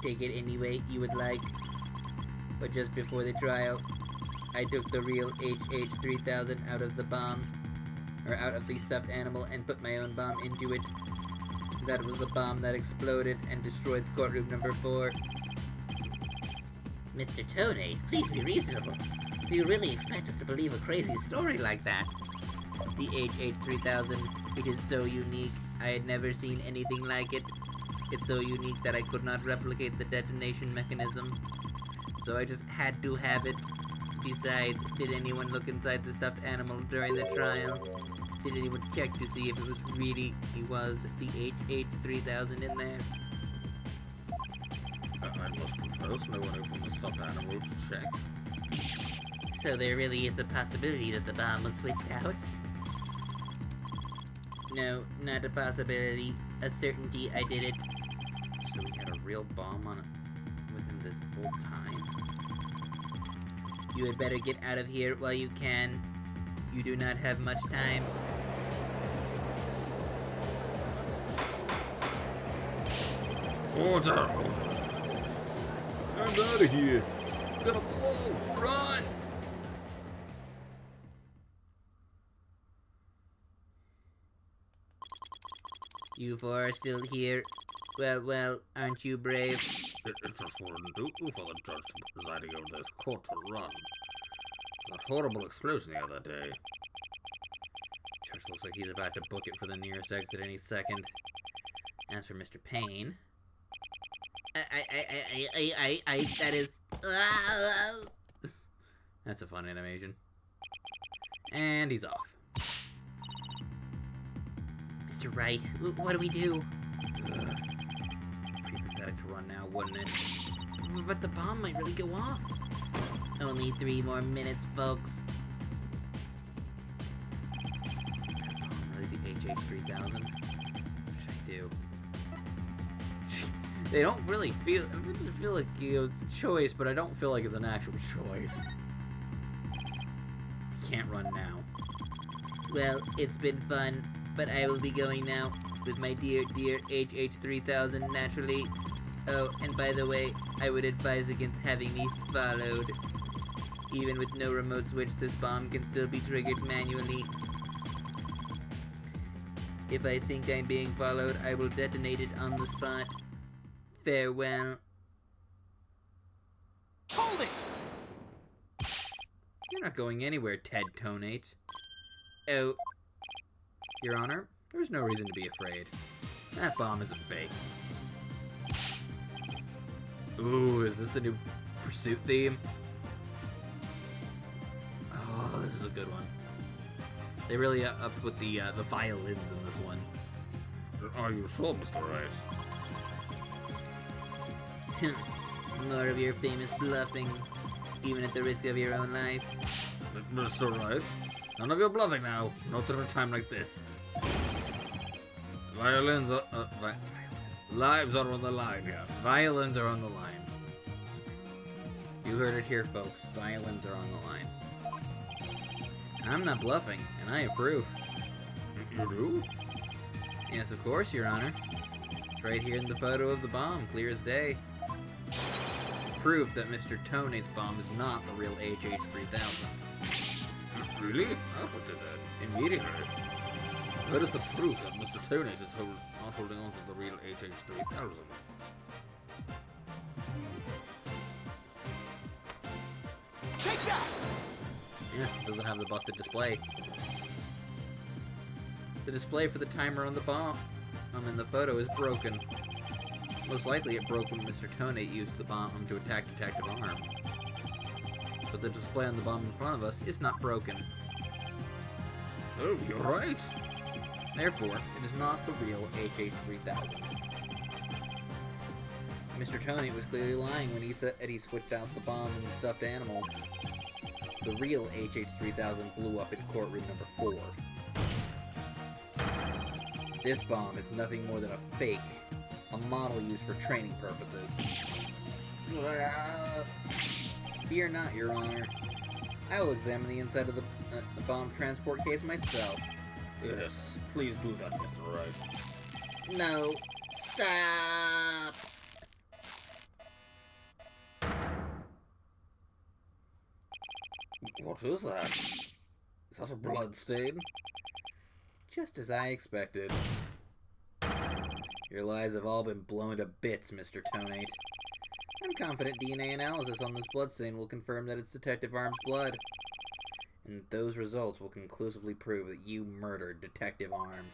Take it any way you would like. But just before the trial, I took the real HH3000 out of the bomb, or out of the stuffed animal, and put my own bomb into it. That was the bomb that exploded and destroyed courtroom number 4. Mr. Tonate, please be reasonable. Do you really expect us to believe a crazy story like that? The HH3000, it is so unique. I had never seen anything like it. It's so unique that I could not replicate the detonation mechanism. So I just had to have it. Besides, did anyone look inside the stuffed animal during the trial? Did anyone check to see if it was really, was the HH3000 in there? I must confess, no one opened the stuffed animal to check. So there really is a possibility that the bomb was switched out? No, not a possibility. A certainty I did it. So we had a real bomb on it with him this whole time? You had better get out of here while you can. You do not have much time. Order! I'm out of here. It's gonna blow. Run! You four are still here. Well, aren't you brave? It just wouldn't do for the judge to be presiding over this court to run. That horrible explosion the other day. Judge looks like he's about to book it for the nearest exit any second. As for Mr. Payne... that is... That's a fun animation. And he's off. Mr. Wright, what do we do? Pretty pathetic to run now, wouldn't it? But the bomb might really go off. Only 3 more minutes, folks. Really, the HH3000? What should I do? They don't really feel... It doesn't feel like, it's a choice, but I don't feel like it's an actual choice. Can't run now. Well, it's been fun, but I will be going now with my dear HH3000 naturally. Oh, and by the way, I would advise against having me followed. Even with no remote switch, this bomb can still be triggered manually. If I think I'm being followed, I will detonate it on the spot. Farewell. Hold it! You're not going anywhere, Ted Tonate. Oh. Your Honor, there's no reason to be afraid. That bomb is a fake. Ooh, is this the new Pursuit theme? Oh, this is a good one. They really upped with the violins in this one. Are you sure, Mr. Wright? More of your famous bluffing, even at the risk of your own life. Mr. Wright? None of your bluffing now. Not at a time like this. Violins are... lives are on the line here. Violins are on the line. You heard it here, folks. Violins are on the line. I'm not bluffing, and I approve. You do? Yes, of course, Your Honor. It's right here in the photo of the bomb, clear as day. Proof that Mr. Tonate's bomb is not the real HH3000. Really? How put it then? Immediately. Where is the proof that Mr. Tonate is not holding on to the real HH3000? Take that! Yeah, it doesn't have the busted display. The display for the timer on the bomb in the photo is broken. Most likely it broke when Mr. Tonate used the bomb to attack Detective Arm. But the display on the bomb in front of us is not broken. Oh, you're right. Therefore, it is not the real HH3000. Mr. Tonate was clearly lying when he said he switched out the bomb and the stuffed animal. The real HH3000 blew up in courtroom number 4. This bomb is nothing more than a fake, a model used for training purposes. Fear not, Your Honor. I will examine the inside of the bomb transport case myself. Yes, please do that, Mr. Wright. No, stop! What is that? Is that a blood stain? Just as I expected. Your lies have all been blown to bits, Mr. Tonate. I'm confident DNA analysis on this bloodstain will confirm that it's Detective Arm's blood. And those results will conclusively prove that you murdered Detective Arm.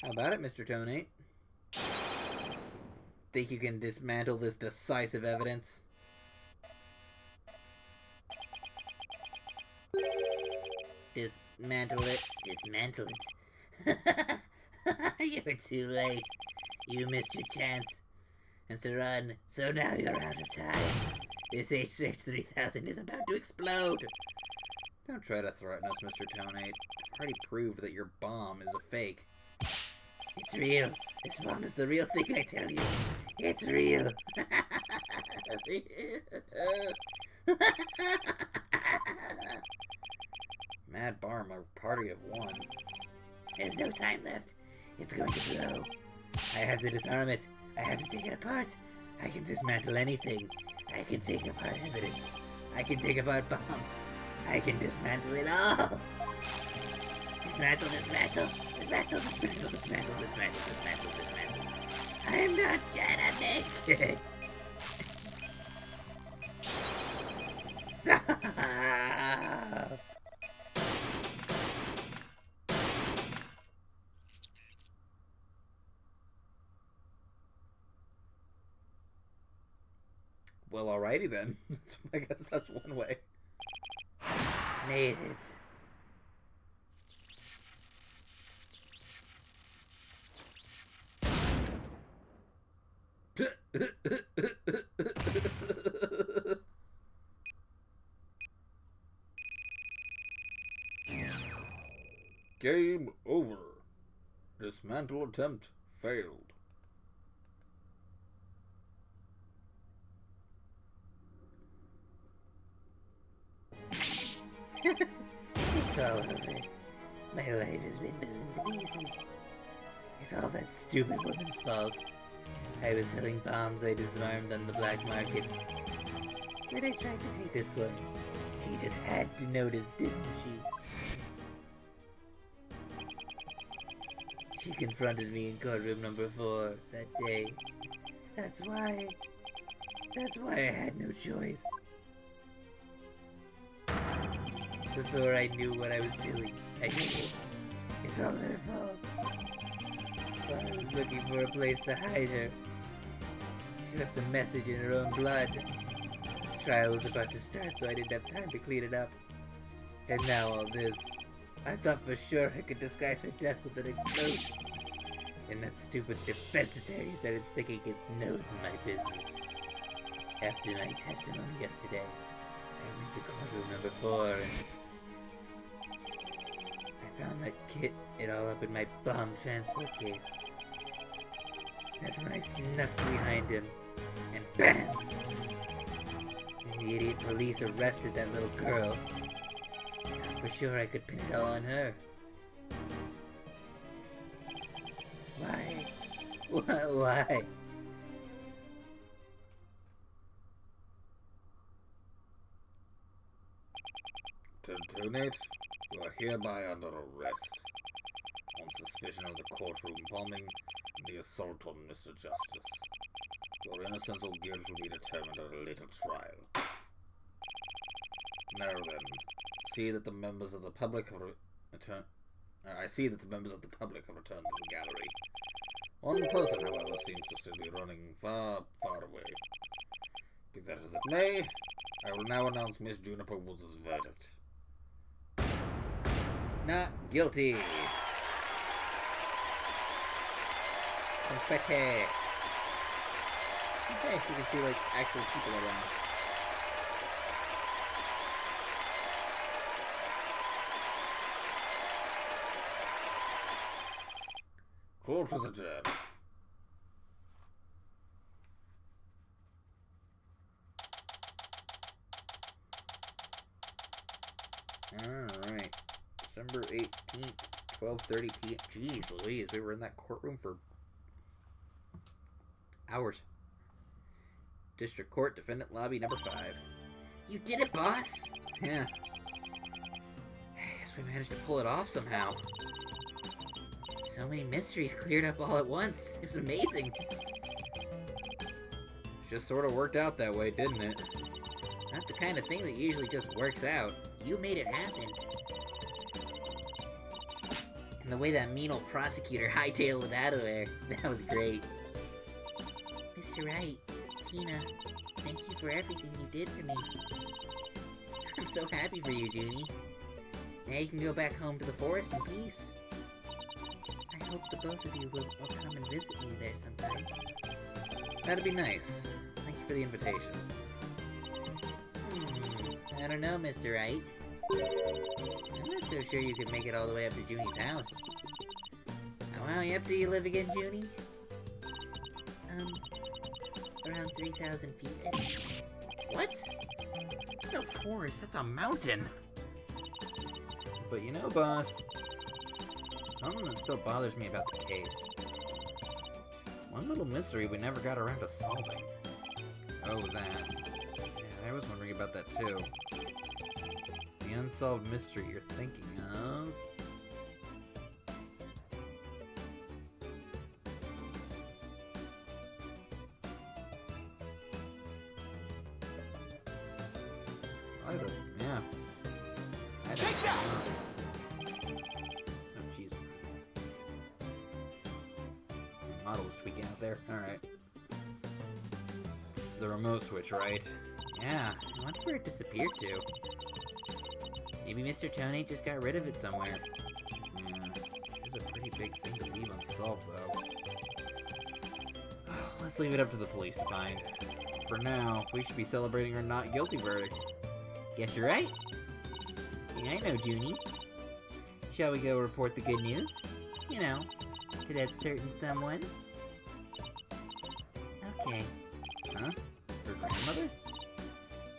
How about it, Mr. Tonate? Think you can dismantle this decisive evidence? Dismantle it. Dismantle it. You're too late. You missed your chance. And to run, so now you're out of time. This HH3000 is about to explode. Don't try to threaten us, Mr. Tonate. I've already proved that your bomb is a fake. It's real. This bomb is the real thing, I tell you. It's real. Mad Barm, a party of one. There's no time left. It's going to blow. I have to disarm it. I have to take it apart. I can dismantle anything. I can take apart evidence. I can take apart bombs. I can dismantle it all. Dismantle, dismantle, dismantle, dismantle, dismantle, dismantle, dismantle, dismantle. I'm not gonna make it. Stop. Well, alrighty then. I guess that's one way. Made it. Game over. Dismantle attempt failed. It's all over. My life has been blown to pieces. It's all that stupid woman's fault. I was selling bombs I disarmed on the black market. When I tried to take this one, she just had to notice, didn't she? She confronted me in courtroom number 4 that day. That's why I had no choice. Before I knew what I was doing, I knew it. It's all her fault. While I was looking for a place to hide her, she left a message in her own blood. The trial was about to start, so I didn't have time to clean it up. And now all this. I thought for sure I could disguise her death with an explosion. And that stupid defense attorney started sticking his nose in my business. After my testimony yesterday, I went to courtroom number 4 and I found that kit it all up in my bomb transport case. That's when I snuck behind him and BAM! And the idiot police arrested that little girl. I thought for sure I could pin it all on her. Why? Why? Tentonate, you are hereby under arrest on suspicion of the courtroom bombing and the assault on Mr. Justice. Your innocence or guilt will be determined at a later trial. Now then, see that the members of the public have returned. I see that the members of the public have returned to the gallery. One person, however, seems to still be running far, far away. Be that as it may, I will now announce Miss Juniper Woods' verdict. Not guilty. Confetti. Okay, you can see like actual people around. Court is adjourned. Alright. December 18th, 12:30 p.m. Jeez Louise, we were in that courtroom for hours. District Court, Defendant Lobby number 5. You did it, boss! Yeah. I guess we managed to pull it off somehow. So many mysteries cleared up all at once. It was amazing. Just sort of worked out that way, didn't it? Not the kind of thing that usually just works out. You made it happen. And the way that mean old prosecutor hightailed it out of there, that was great. Mr. Wright, Tina, thank you for everything you did for me. I'm so happy for you, Junie. Now you can go back home to the forest in peace. I hope the both of you will come and visit me there sometime. That'd be nice. Thank you for the invitation. I don't know, Mr. Wright. I'm not so sure you can make it all the way up to Junie's house. How high up do you live again, Junie? Around 3,000 feet, I think. What? It's no forest, that's a mountain. But you know, boss, something that still bothers me about the case. One little mystery we never got around to solving. Oh, that. Yeah, I was wondering about that too. The unsolved mystery you're thinking of... Yeah. Take that! Oh, jeez. Model was tweaking out there. Alright. The remote switch, right? Yeah, I wonder where it disappeared to. Maybe Mr. Tony just got rid of it somewhere. It's a pretty big thing to leave unsolved, though. Let's leave it up to the police to find. For now, we should be celebrating our not guilty verdict. Guess you're right. Yeah, I know, Junie. Shall we go report the good news? You know, to that certain someone? Okay. Huh? Her grandmother?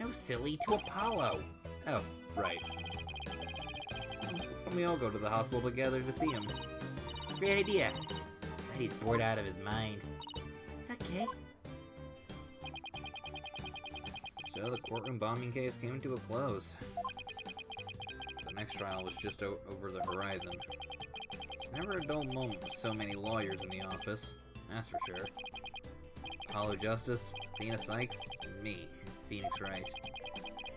No, silly, to Apollo. Oh, right. Why don't we all go to the hospital together to see him? Great idea. Bet he's bored out of his mind. Okay. So the courtroom bombing case came to a close. The next trial was just over the horizon. It's never a dull moment with so many lawyers in the office, that's for sure. Apollo Justice, Athena Sykes, and me, Phoenix Wright.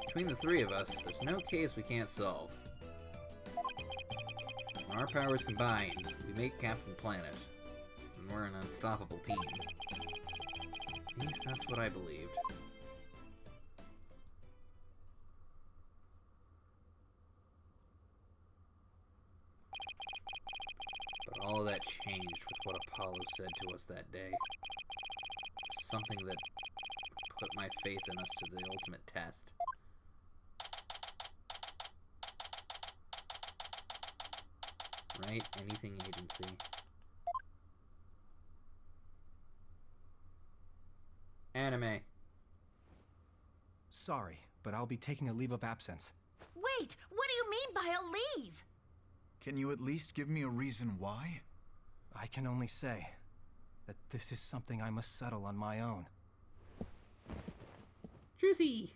Between the three of us, there's no case we can't solve. When our powers combine, we make Captain Planet, and we're an unstoppable team. At least that's what I believed. But all of that changed with what Apollo said to us that day. Something that put my faith in us to the ultimate test. Right? Anything agency. Anime. Sorry, but I'll be taking a leave of absence. Wait, what do you mean by a leave? Can you at least give me a reason why? I can only say that this is something I must settle on my own. Druzy!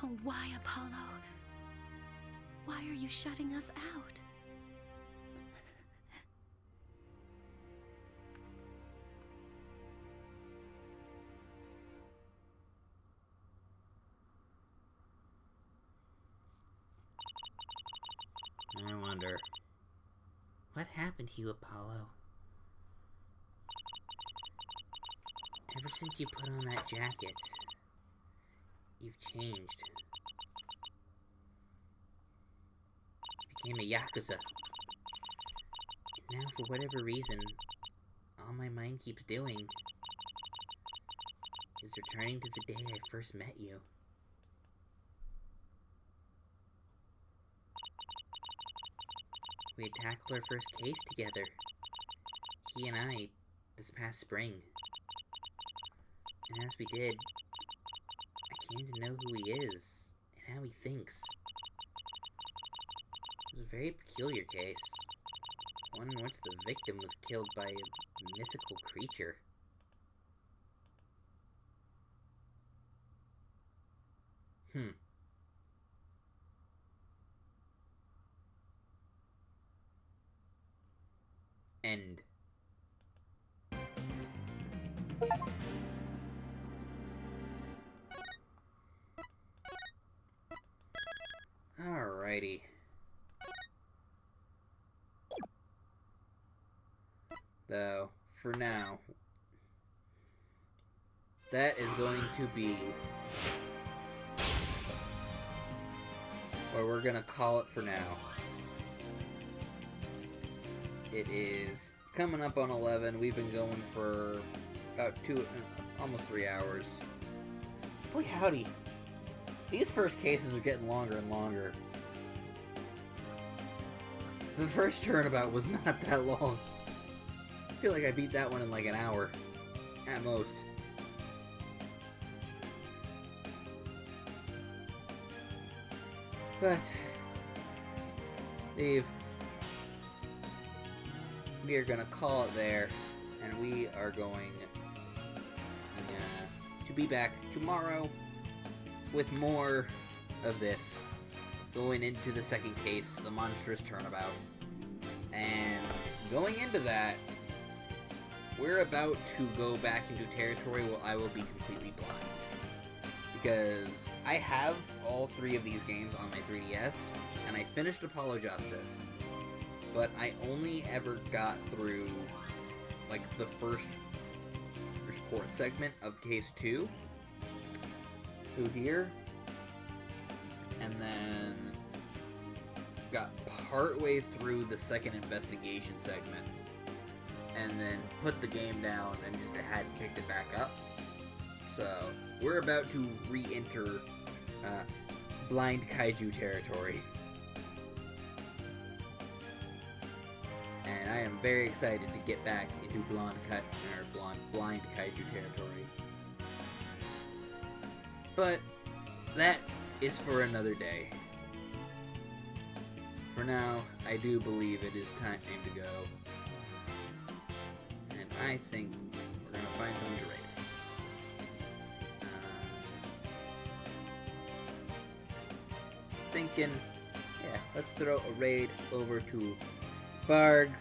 Oh, why, Apollo? Why are you shutting us out? I wonder. What happened to you, Apollo? Ever since you put on that jacket, you've changed. You became a Yakuza. And now, for whatever reason, all my mind keeps doing is returning to the day I first met you. We had tackled our first case together. He and I, this past spring. And as we did, I came to know who he is and how he thinks. It was a very peculiar case. One in which the victim was killed by a mythical creature. End. Alrighty. Though, for now, that is going to be Or we're gonna call it for now. It is coming up on 11. We've been going for about almost 3 hours. Boy howdy. These first cases are getting longer and longer. The first turnabout was not that long. I feel like I beat that one in like an hour. At most. But, Steve, we are gonna call it there, and we are going to be back tomorrow with more of this, going into the second case, the monstrous turnabout. And going into that, we're about to go back into territory where I will be completely blind. Because I have all 3 of these games on my 3DS, and I finished Apollo Justice, but I only ever got through, like, the first court segment of Case 2, through here, and then got partway through the second investigation segment, and then put the game down and just hadn't picked it back up. So, we're about to re-enter blind kaiju territory. And I am very excited to get back into blind kaiju territory. But that is for another day. For now, I do believe it is time to go. And I think we're going to find something to rate. Thinking, yeah, let's throw a raid over to Barg,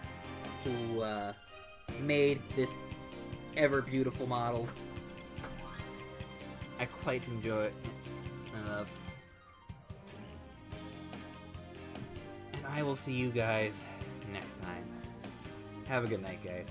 who made this ever beautiful model. I quite enjoy it. And I will see you guys next time. Have a good night, guys.